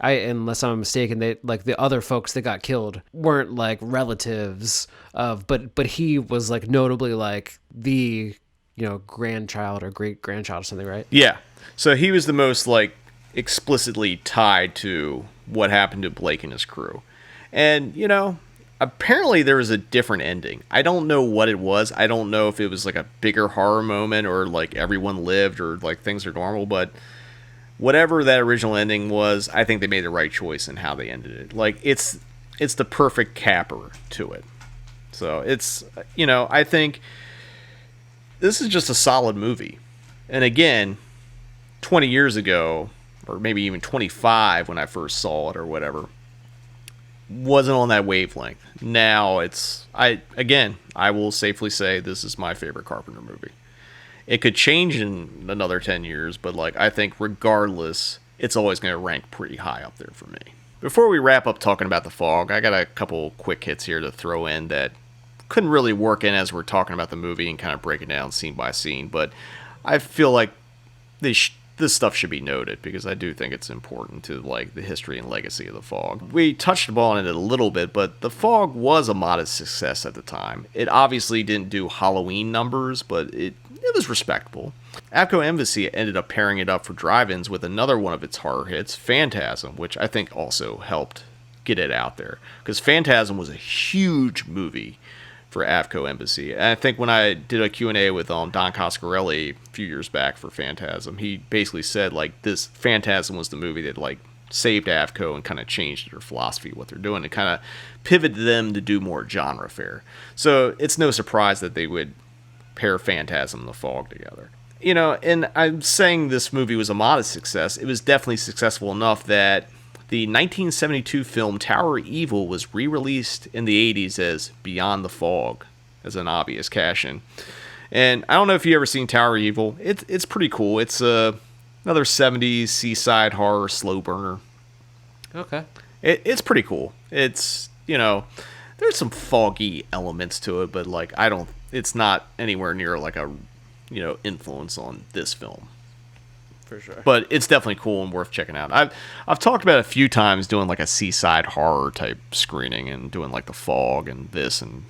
unless I'm mistaken, they like the other folks that got killed weren't like relatives of, but he was like notably like the, you know, grandchild or great grandchild or something, right? Yeah. So he was the most like explicitly tied to what happened to Blake and his crew. And, you know, apparently there was a different ending. I don't know what it was. I don't know if it was like a bigger horror moment or like everyone lived or like things are normal, but whatever that original ending was, I think they made the right choice in how they ended it. Like it's the perfect capper to it. So it's, you know, I think this is just a solid movie. And again, 20 years ago, or maybe even 25 when I first saw it or whatever, wasn't on that wavelength. Now I will safely say this is my favorite Carpenter movie. It could change in another 10 years, but like I think regardless, it's always going to rank pretty high up there for me. Before we wrap up talking about the fog, I got a couple quick hits here to throw in that couldn't really work in as we're talking about the movie and kind of break it down scene by scene, but I feel like this stuff should be noted because I do think it's important to like the history and legacy of the fog. We touched upon it a little bit, but the fog was a modest success at the time. It obviously didn't do Halloween numbers, but it was respectable. Avco Embassy ended up pairing it up for drive-ins with another one of its horror hits, Phantasm, which I think also helped get it out there because Phantasm was a huge movie for Avco Embassy. And I think when I did a Q&A with Don Coscarelli a few years back for Phantasm, he basically said like this Phantasm was the movie that like saved Avco and kind of changed their philosophy of what they're doing and kind of pivoted them to do more genre fare. So it's no surprise that they would pair Phantasm and the Fog together. You know, and I'm saying this movie was a modest success. It was definitely successful enough that the 1972 film Tower of Evil was re-released in the 80s as Beyond the Fog, as an obvious cash-in. And I don't know if you've ever seen Tower of Evil. It's pretty cool. It's another 70s seaside horror slow burner. Okay. It's pretty cool. It's, you know, there's some foggy elements to it, but like it's not anywhere near like a, you know, influence on this film. For sure. But it's definitely cool and worth checking out. I've talked about it a few times doing like a seaside horror type screening and doing like The Fog and this and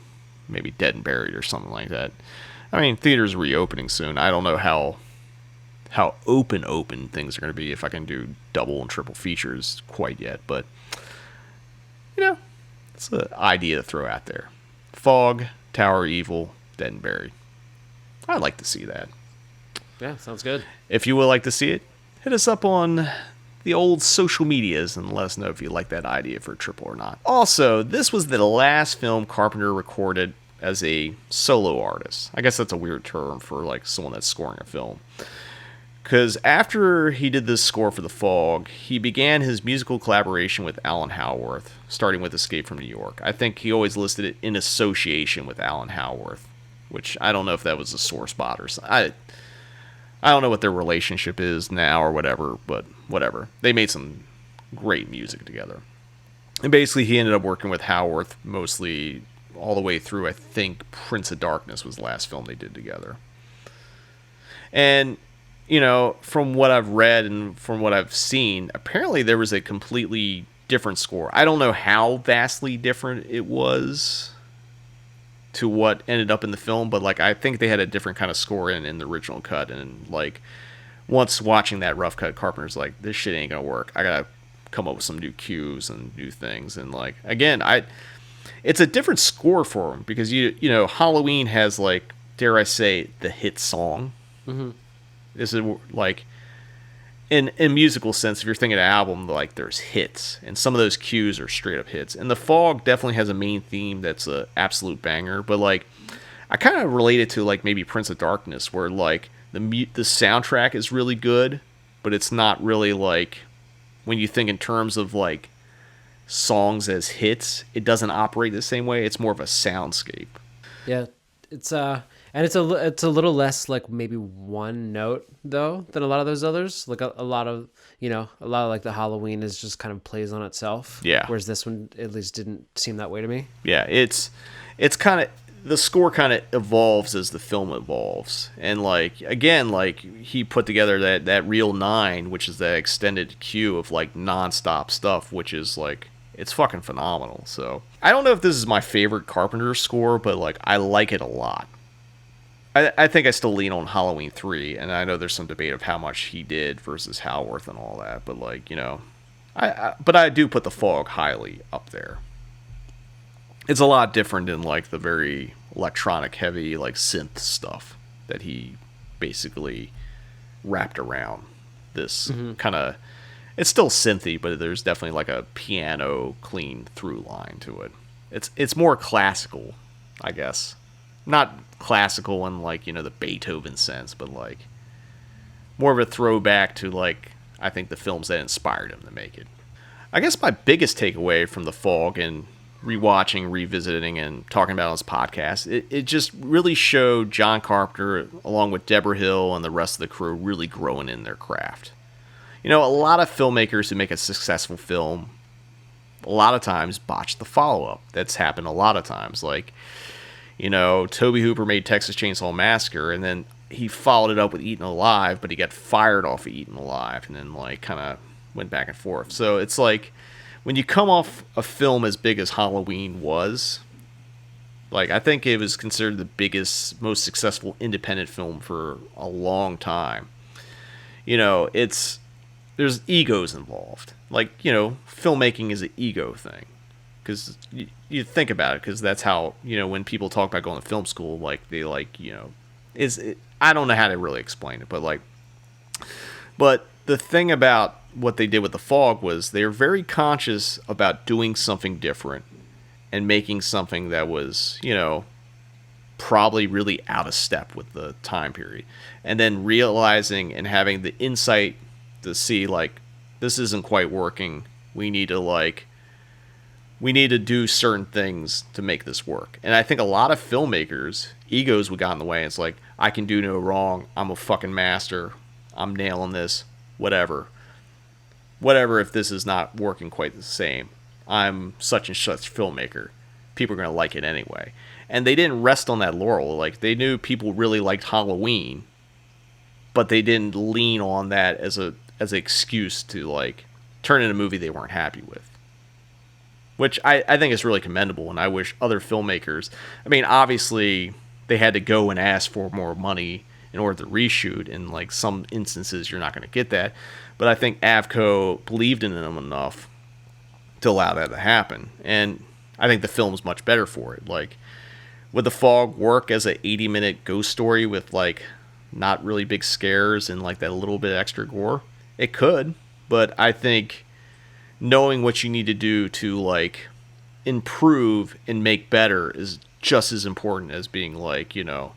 maybe Dead and Buried or something like that. I mean, theaters are reopening soon. I don't know how open things are going to be if I can do double and triple features quite yet, but you know, it's an idea to throw out there. Fog, Tower of Evil, Dead and Buried. I'd like to see that. Yeah, sounds good. If you would like to see it, hit us up on the old social medias and let us know if you like that idea for a triple or not. Also, this was the last film Carpenter recorded as a solo artist. I guess that's a weird term for like someone that's scoring a film. Because after he did this score for The Fog, he began his musical collaboration with Alan Howarth, starting with Escape from New York. I think he always listed it in association with Alan Howarth, which I don't know if that was a sore spot or something. I don't know what their relationship is now or whatever, but whatever. They made some great music together. And basically, he ended up working with Howarth mostly all the way through. I think Prince of Darkness was the last film they did together. And, you know, from what I've read and from what I've seen, apparently there was a completely different score. I don't know how vastly different it was to what ended up in the film, but like I think they had a different kind of score in the original cut. And like once watching that rough cut, Carpenter's like, this shit ain't gonna work. I gotta come up with some new cues and new things. And like again, it's a different score for him because you know Halloween has, like, dare I say, the hit song. Mm-hmm. This is like in musical sense, if you're thinking of an album, like there's hits, and some of those cues are straight up hits. And The Fog definitely has a main theme that's a absolute banger. But like, I kind of relate it to like maybe Prince of Darkness, where like the soundtrack is really good, but it's not really like when you think in terms of like songs as hits, it doesn't operate the same way. It's more of a soundscape. Yeah, it's and it's a little less like maybe one note though than a lot of those others. Like a lot of like the Halloween is just kind of plays on itself. Yeah. Whereas this one at least didn't seem that way to me. Yeah, it's kind of, the score kind of evolves as the film evolves. And like again, like he put together that Reel 9, which is that extended queue of like nonstop stuff, which is like, it's fucking phenomenal. So I don't know if this is my favorite Carpenter score, but like I like it a lot. I think I still lean on Halloween 3, and I know there's some debate of how much he did versus Howarth and all that, but like, you know, but I do put The Fog highly up there. It's a lot different than like the very electronic heavy like synth stuff that he basically wrapped around this kind of, it's still synthy, but there's definitely like a piano clean through line to it. It's more classical, I guess. Not classical in like, you know, the Beethoven sense, but like more of a throwback to like, I think the films that inspired him to make it. I guess my biggest takeaway from The Fog and rewatching, revisiting, and talking about on this podcast, it just really showed John Carpenter, along with Deborah Hill and the rest of the crew, really growing in their craft. You know, a lot of filmmakers who make a successful film, a lot of times botch the follow-up. That's happened a lot of times. Like, you know, Tobe Hooper made Texas Chainsaw Massacre, and then he followed it up with Eaten Alive, but he got fired off of Eaten Alive, and then like kind of went back and forth. So it's like, when you come off a film as big as Halloween was, like I think it was considered the biggest, most successful independent film for a long time. You know, there's egos involved. Like, you know, filmmaking is an ego thing. Because you think about it, because that's how, you know, when people talk about going to film school, like, they like, you know, I don't know how to really explain it, but the thing about what they did with The Fog was they were very conscious about doing something different and making something that was, you know, probably really out of step with the time period. And then realizing and having the insight to see, like, this isn't quite working. We need to do certain things to make this work. And I think a lot of filmmakers, egos would got in the way. It's like, I can do no wrong. I'm a fucking master. I'm nailing this. Whatever if this is not working quite the same. I'm such and such filmmaker. People are going to like it anyway. And they didn't rest on that laurel. Like, they knew people really liked Halloween, but they didn't lean on that as an excuse to, like, turn in a movie they weren't happy with. Which I think is really commendable, and I wish other filmmakers... I mean, obviously, they had to go and ask for more money in order to reshoot. In like some instances, you're not going to get that. But I think Avco believed in them enough to allow that to happen. And I think the film's much better for it. Like, would The Fog work as an 80-minute ghost story with like not really big scares and like that little bit extra gore? It could, but I think knowing what you need to do to like improve and make better is just as important as being like, you know,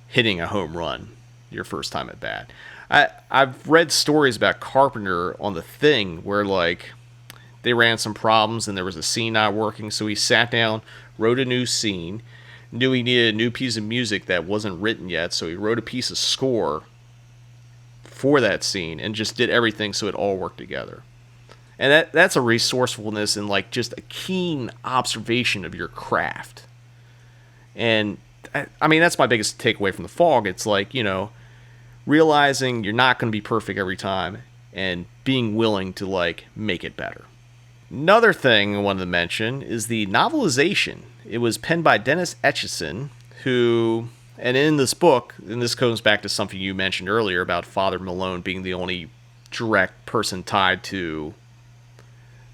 hitting a home run your first time at bat. I've read stories about Carpenter on The Thing where like they ran some problems and there was a scene not working, so he sat down, wrote a new scene, knew he needed a new piece of music that wasn't written yet, so he wrote a piece of score for that scene and just did everything so it all worked together. And that's a resourcefulness and like just a keen observation of your craft. And I mean, that's my biggest takeaway from The Fog. It's like, realizing you're not going to be perfect every time and being willing to like make it better. Another thing I wanted to mention is the novelization. It was penned by Dennis Etchison, who, and in this book, and this goes back to something you mentioned earlier about Father Malone being the only direct person tied to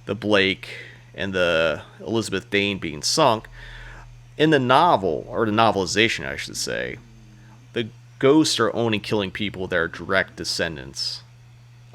the Blake and the Elizabeth Dane being sunk. In the novel, or the novelization, I should say, the ghosts are only killing people that are direct descendants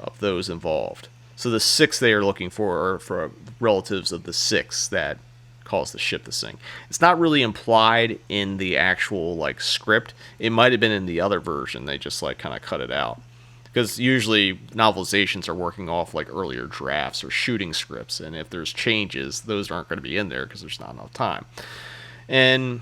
of those involved. So the 6 they are looking for are for relatives of the 6 that caused the ship to sink. It's not really implied in the actual like script. It might have been in the other version. They just like kind of cut it out. Because usually novelizations are working off like earlier drafts or shooting scripts, and if there's changes, those aren't going to be in there because there's not enough time. And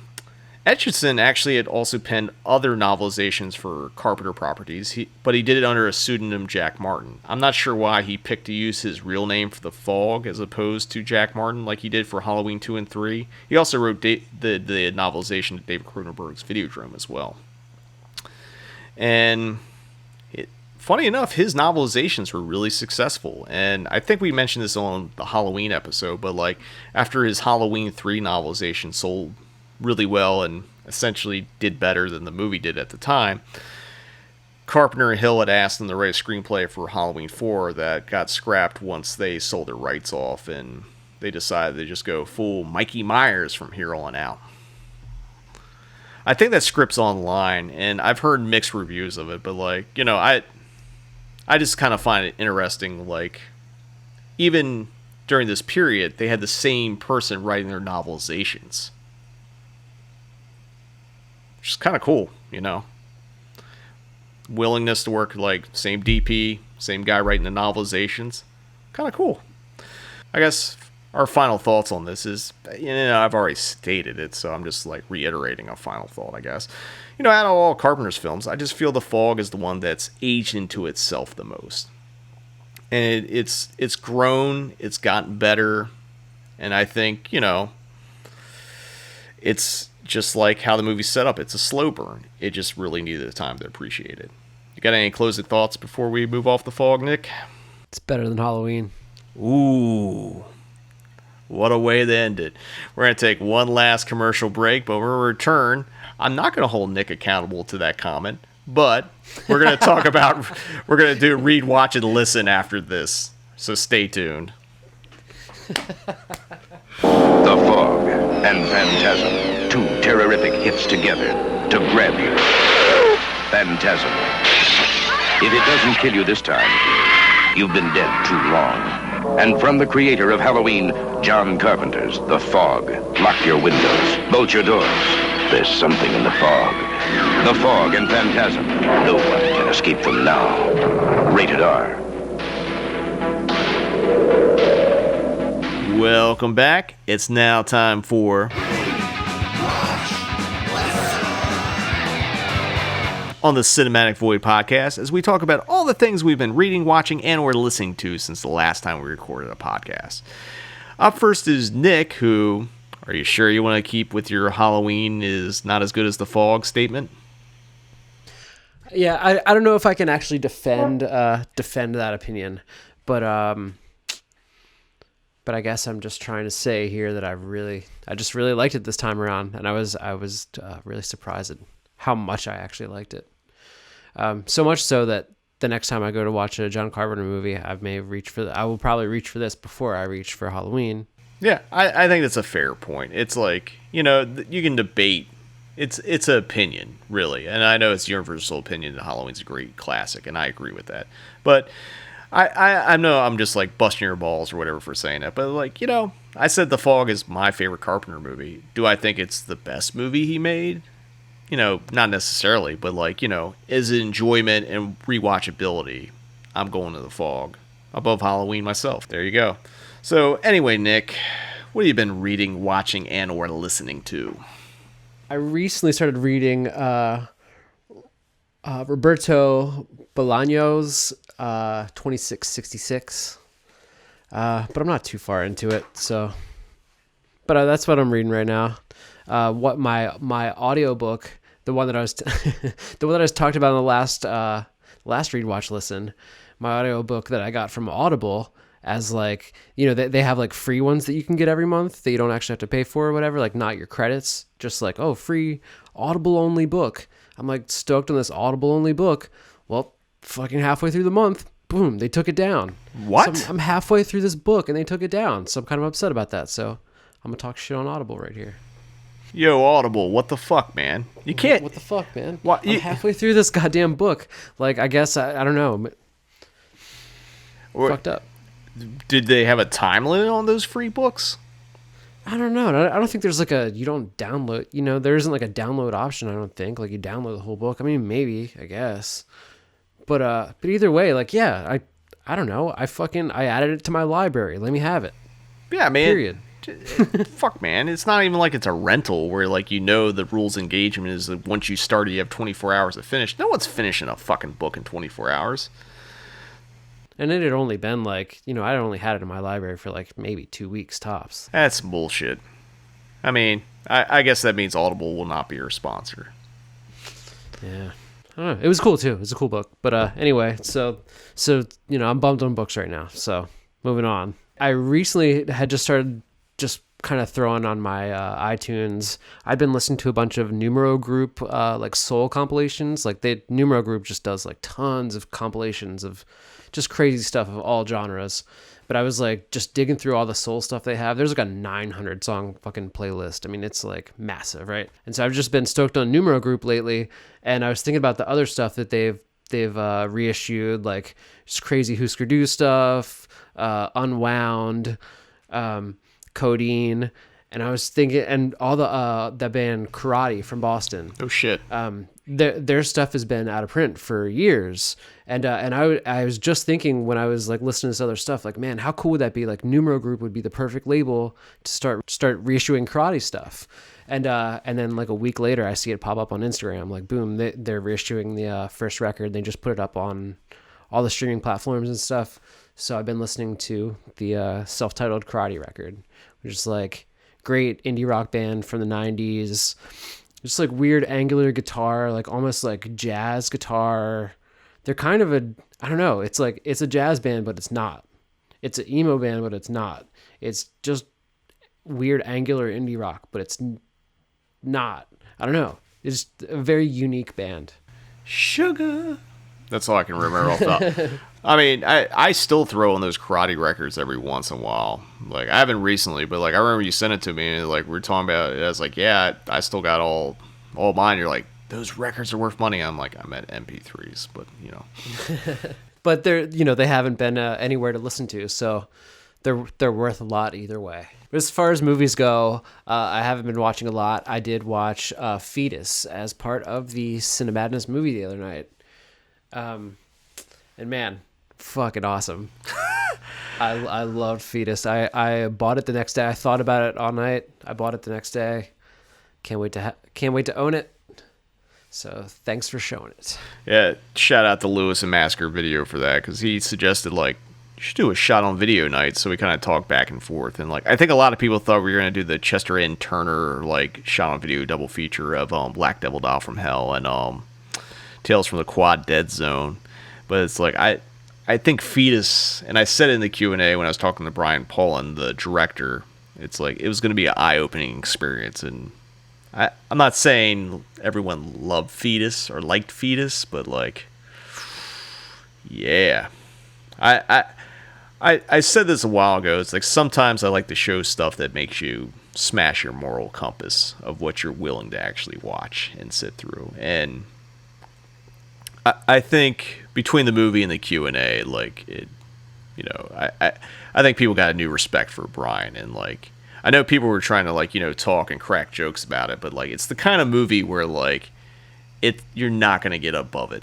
Etchison actually had also penned other novelizations for Carpenter properties, but he did it under a pseudonym, Jack Martin. I'm not sure why he picked to use his real name for The Fog as opposed to Jack Martin like he did for Halloween 2 and 3. He also wrote the novelization of David Cronenberg's Videodrome as well. And funny enough, his novelizations were really successful, and I think we mentioned this on the Halloween episode, but like after his Halloween 3 novelization sold really well and essentially did better than the movie did at the time, Carpenter and Hill had asked him to write a screenplay for Halloween 4 that got scrapped once they sold their rights off, and they decided to just go full Mikey Myers from here on out. I think that script's online, and I've heard mixed reviews of it, but like, I just kind of find it interesting, like, even during this period, they had the same person writing their novelizations. Which is kind of cool, Willingness to work, like, same DP, same guy writing the novelizations. Kind of cool. I guess our final thoughts on this is, I've already stated it, so I'm just, like, reiterating a final thought, I guess. Out of all Carpenter's films, I just feel The Fog is the one that's aged into itself the most. And it's grown, it's gotten better, and I think, it's just like how the movie's set up. It's a slow burn. It just really needed the time to appreciate it. You got any closing thoughts before we move off The Fog, Nick? It's better than Halloween. Ooh. What a way to end it. We're going to take one last commercial break, but when we return, I'm not going to hold Nick accountable to that comment, but we're going to talk about, we're going to do read, watch, and listen after this. So stay tuned. The Fog and Phantasm, 2 terrorific hits together to grab you. Phantasm. If it doesn't kill you this time, you've been dead too long. And from the creator of Halloween, John Carpenter's The Fog. Lock your windows, bolt your doors. There's something in the fog. The Fog and Phantasm. No one can escape them now. Rated R. Welcome back. It's now time for on the Cinematic Void podcast, as we talk about all the things we've been reading, watching, and or listening to since the last time we recorded a podcast. Up first is Nick, who, are you sure you want to keep with your Halloween is not as good as The Fog statement? Yeah, I don't know if I can actually defend that opinion, but I guess I'm just trying to say here that I just really liked it this time around, and I was really surprised at how much I actually liked it. So much so that the next time I go to watch a John Carpenter movie, I will probably reach for this before I reach for Halloween. Yeah, I think that's a fair point. It's like, you can debate. It's an opinion, really. And I know it's universal opinion that Halloween's a great classic, and I agree with that. But I know I'm just like busting your balls or whatever for saying that. But like, I said The Fog is my favorite Carpenter movie. Do I think it's the best movie he made? Not necessarily, but like, is enjoyment and rewatchability, I'm going to The Fog above Halloween myself. There you go. So anyway, Nick, what have you been reading, watching, and or listening to? I recently started reading Roberto Bolaños, 2666. But I'm not too far into it, so. But that's what I'm reading right now. What my audiobook, the one that I was the one that I was talked about in the last read watch listen, my audiobook that I got from Audible, as like, you know, they have like free ones that you can get every month that you don't actually have to pay for or whatever, like not your credits, just like, oh, free Audible only book. I'm like stoked on this Audible only book. Well, fucking halfway through the month, boom, they took it down. What? So I'm halfway through this book and they took it down. So I'm kind of upset about that. So I'm gonna talk shit on Audible right here. Yo, Audible, what the fuck, man? You can't. What the fuck, man? What, I'm halfway through this goddamn book. Like, I guess I don't know. Fucked up. Did they have a time limit on those free books? I don't know. I don't think there's like you don't download, you know, there isn't like a download option, I don't think. Like you download the whole book. I mean, maybe, I guess. But either way, like, yeah, I don't know. I added it to my library. Let me have it. Yeah, man. Period. Fuck, man. It's not even like it's a rental where, like, you know, the rules of engagement is that once you start it, you have 24 hours to finish. No one's finishing a fucking book in 24 hours. And it had only been like, you know, I only had it in my library for like maybe 2 weeks tops. That's bullshit. I mean, I guess that means Audible will not be your sponsor. Yeah. I don't know. It was cool too. It was a cool book. But anyway, so you know, I'm bummed on books right now. So moving on. I recently had just started kind of throwing on my iTunes. I've been listening to a bunch of Numero Group like soul compilations. Like Numero Group just does like tons of compilations of just crazy stuff of all genres. But I was like just digging through all the soul stuff they have. There's like a 900 song fucking playlist. I mean, it's like massive, right? And so I've just been stoked on Numero Group lately. And I was thinking about the other stuff that they've reissued, like just crazy Husker Du stuff, Unwound, Codeine, and I was thinking, and all the band Karate from Boston. Oh shit. Their stuff has been out of print for years, and I was just thinking when I was like listening to this other stuff, like, man, how cool would that be? Like Numero Group would be the perfect label to start reissuing Karate stuff. And then like a week later, I see it pop up on Instagram. Like, boom, they're reissuing the first record. They just put it up on all the streaming platforms and stuff. So I've been listening to the self-titled Karate record, which is like great indie rock band from the 90s. Just like weird angular guitar, like almost like jazz guitar. They're kind of I don't know. It's like, it's a jazz band, but it's not. It's an emo band, but it's not. It's just weird angular indie rock, but it's not. I don't know. It's a very unique band. Sugar. That's all I can remember off the top. I mean, I still throw on those Karate records every once in a while. Like, I haven't recently, but like I remember you sent it to me, and like we were talking about it. I was like, yeah, I still got all mine. You're like, those records are worth money. I'm like, I'm at MP3s, but you know. But they're, you know, they haven't been anywhere to listen to, so they're worth a lot either way. But as far as movies go, I haven't been watching a lot. I did watch Fetus as part of the Cinemadness movie the other night. And man, fucking awesome. I loved Fetus. I bought it the next day. I thought about it all night. I bought it the next day. Can't wait to own it. So thanks for showing it. Yeah, shout out to Lewis and Masker Video for that, because he suggested like you should do a shot on video night. So we kind of talked back and forth, and like I think a lot of people thought we were gonna do the Chester N. Turner like shot on video double feature of Black Devil Doll from Hell and Tales from the Quad Dead Zone. But it's like I think Fetus, and I said it in the Q&A when I was talking to Brian Paulin, the director, it's like it was going to be an eye-opening experience. And I'm not saying everyone loved Fetus or liked Fetus, but like, yeah. I said this a while ago. It's like sometimes I like to show stuff that makes you smash your moral compass of what you're willing to actually watch and sit through. And I think between the movie and the Q&A, like it, you know, I think people got a new respect for Brian, and like I know people were trying to like, you know, talk and crack jokes about it, but like it's the kind of movie where like you're not gonna get above it.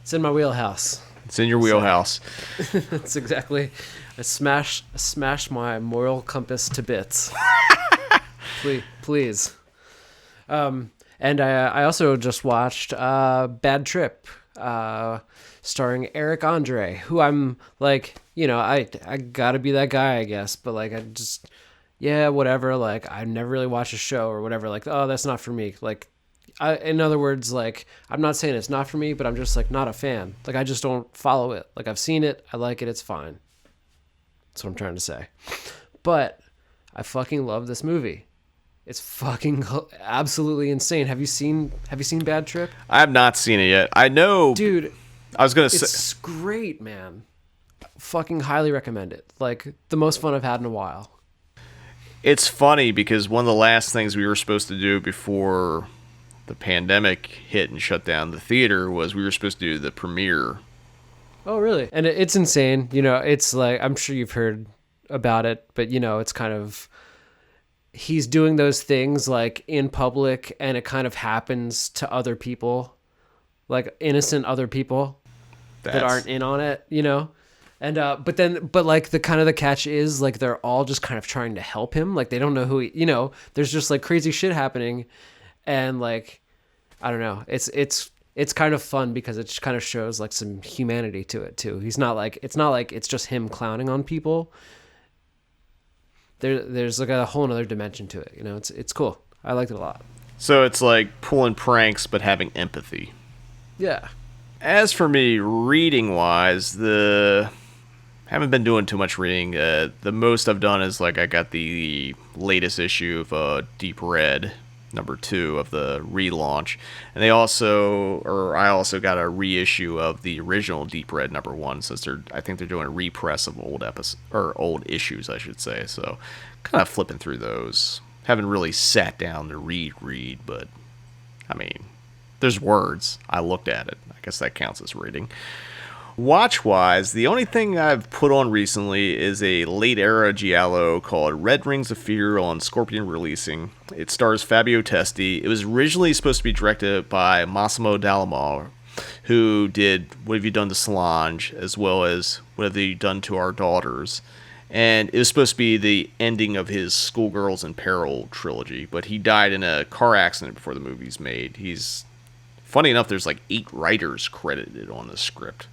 It's in my wheelhouse. It's in your wheelhouse. That's exactly. I smash my moral compass to bits. Please. And I also just watched Bad Trip, starring Eric Andre, who I'm like, you know, I gotta be that guy, I guess. But like, I just, yeah, whatever. Like, I never really watched a show or whatever. Like, oh, that's not for me. Like, in other words, like, I'm not saying it's not for me, but I'm just like not a fan. Like, I just don't follow it. Like, I've seen it, I like it, it's fine. That's what I'm trying to say. But I fucking love this movie. It's fucking absolutely insane. Have you seen Bad Trip? I have not seen it yet. I know, dude. I was gonna say it's great, man. Fucking highly recommend it. Like, the most fun I've had in a while. It's funny because one of the last things we were supposed to do before the pandemic hit and shut down the theater was we were supposed to do the premiere. Oh, really? And it's insane. You know, it's like, I'm sure you've heard about it, but you know, it's kind of, he's doing those things like in public, and it kind of happens to other people, like innocent other people that aren't in on it, you know? And but like the kind of the catch is like they're all just kind of trying to help him. Like, they don't know who he, you know, there's just like crazy shit happening, and like, I don't know, it's kind of fun because it just kind of shows like some humanity to it too. He's not like, it's not like it's just him clowning on people. There's like a whole nother dimension to it, you know. It's cool. I liked it a lot. So it's like pulling pranks but having empathy. Yeah. As for me, reading wise, haven't been doing too much reading. The most I've done is like I got the latest issue of Deep Red, #2 of the relaunch, and I also got a reissue of the original Deep Red #1, since I think they're doing a repress of old issues, I should say. So, kind of flipping through those. Haven't really sat down to read, but I mean, there's words. I looked at it. I guess that counts as reading. Watch-wise, the only thing I've put on recently is a late-era giallo called Red Rings of Fear on Scorpion Releasing. It stars Fabio Testi. It was originally supposed to be directed by Massimo Dallamore, who did What Have You Done to Solange, as well as What Have You Done to Our Daughters. And it was supposed to be the ending of his Schoolgirls in Peril trilogy, but he died in a car accident before the movie's made. Funny enough, there's like 8 writers credited on the script.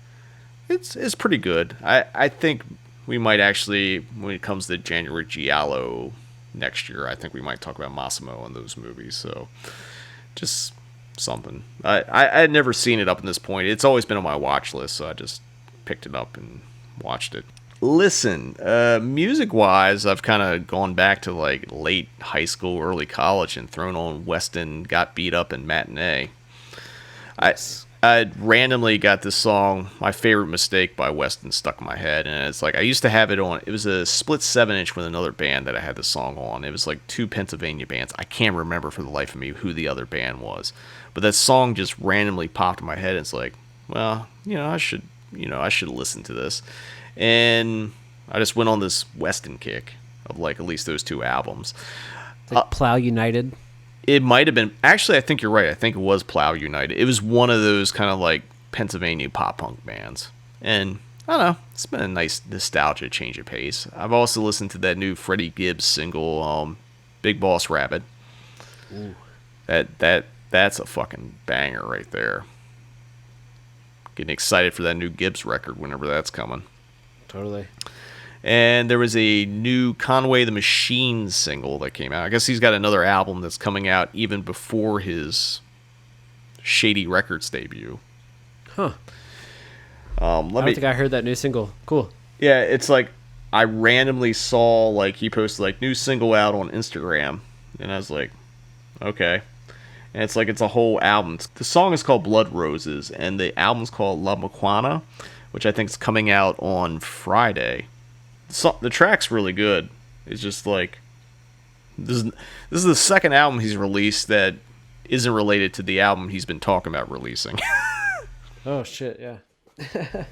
It's pretty good. I think we might actually, when it comes to January Giallo next year, I think we might talk about Massimo and those movies. So, just something. I had never seen it up to this point. It's always been on my watch list, so I just picked it up and watched it. Listen, music-wise, I've kind of gone back to like late high school, early college, and thrown on Weston Got Beat Up and Matinee. I randomly got this song, My Favorite Mistake by Weston, stuck in my head, and it's like, I used to have it on, it was a split 7-inch with another band that I had this song on. It was like 2 Pennsylvania bands. I can't remember for the life of me who the other band was, but that song just randomly popped in my head, and it's like, well, I should listen to this. And I just went on this Weston kick of like at least those 2 albums. Like Plow United? It might have been, actually, I think you're right. I think it was Plow United. It was one of those kind of like Pennsylvania pop punk bands. And I don't know, it's been a nice nostalgia change of pace. I've also listened to that new Freddie Gibbs single, Big Boss Rabbit. Ooh. That's a fucking banger right there. Getting excited for that new Gibbs record whenever that's coming. Totally. And there was a new Conway the Machine single that came out. I guess he's got another album that's coming out even before his Shady Records debut. Huh. I don't think I heard that new single. Cool. Yeah, it's like I randomly saw like he posted like new single out on Instagram, and I was like, okay. And it's like it's a whole album. The song is called Blood Roses, and the album's called La Maquana, which I think is coming out on Friday. So, the track's really good. It's just like this is the second album he's released that isn't related to the album he's been talking about releasing. Oh shit, yeah.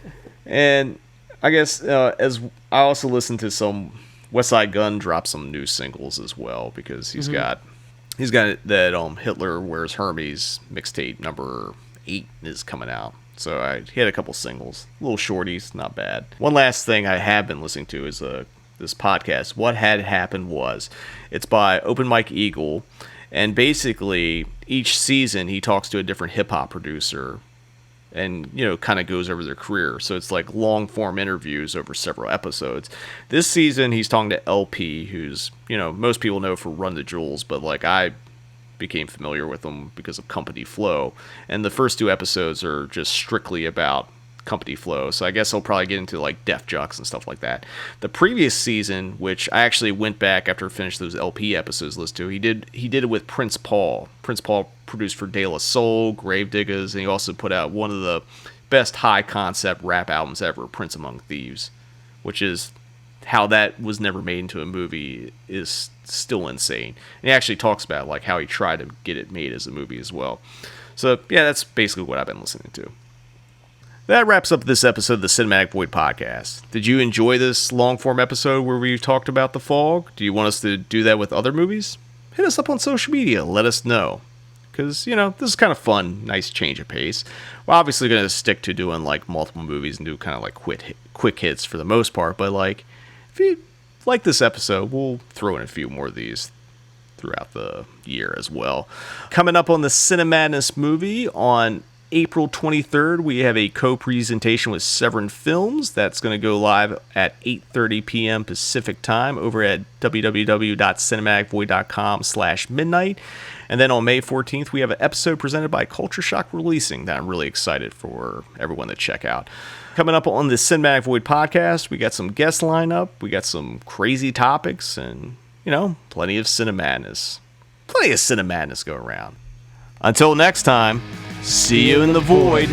And I guess as I also listened to some Westside Gunn drop some new singles as well, because he's got that Hitler Wears Hermes mixtape #8 is coming out. So he had a couple singles, little shorties, not bad. One last thing I have been listening to is this podcast, What Had Happened Was. It's by Open Mike Eagle, And basically, each season he talks to a different hip-hop producer and, kind of goes over their career. So it's like long-form interviews over several episodes. This season, he's talking to LP, who's, most people know for Run the Jewels, but, like, I became familiar with him because of Company Flow. And the first 2 episodes are just strictly about Company Flow, so I guess he'll probably get into like Def Jux and stuff like that. The previous season, which I actually went back after I finished those LP episodes listened to, he did it with Prince Paul. Prince Paul produced for De La Soul, Gravediggers, and he also put out one of the best high concept rap albums ever, Prince Among Thieves, which is how that was never made into a movie is still insane. And he actually talks about like how he tried to get it made as a movie as well. So yeah, that's basically what I've been listening to. That wraps up this episode of the Cinematic Void Podcast. Did you enjoy this long-form episode where we talked about The Fog? Do you want us to do that with other movies? Hit us up on social media. Let us know. Because, this is kind of fun. Nice change of pace. We're obviously going to stick to doing, like, multiple movies and do kind of, like, quick hits for the most part. But, like, if you like this episode, we'll throw in a few more of these throughout the year as well. Coming up on the Cinemadness movie on April 23rd, we have a co-presentation with Severin Films. That's going to go live at 8:30 p.m. Pacific time over at www.cinematicvoid.com/midnight. And then on May 14th, we have an episode presented by Culture Shock Releasing that I'm really excited for everyone to check out. Coming up on the Cinematic Void Podcast, we got some guest lineup, we got some crazy topics, and, plenty of Cinemadness. Plenty of Cinemadness go around. Until next time, see you in the void.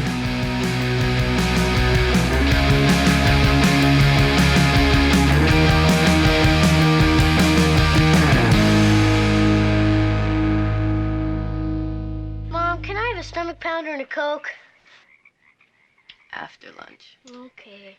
Mom, can I have a stomach pounder and a Coke? After lunch. Okay.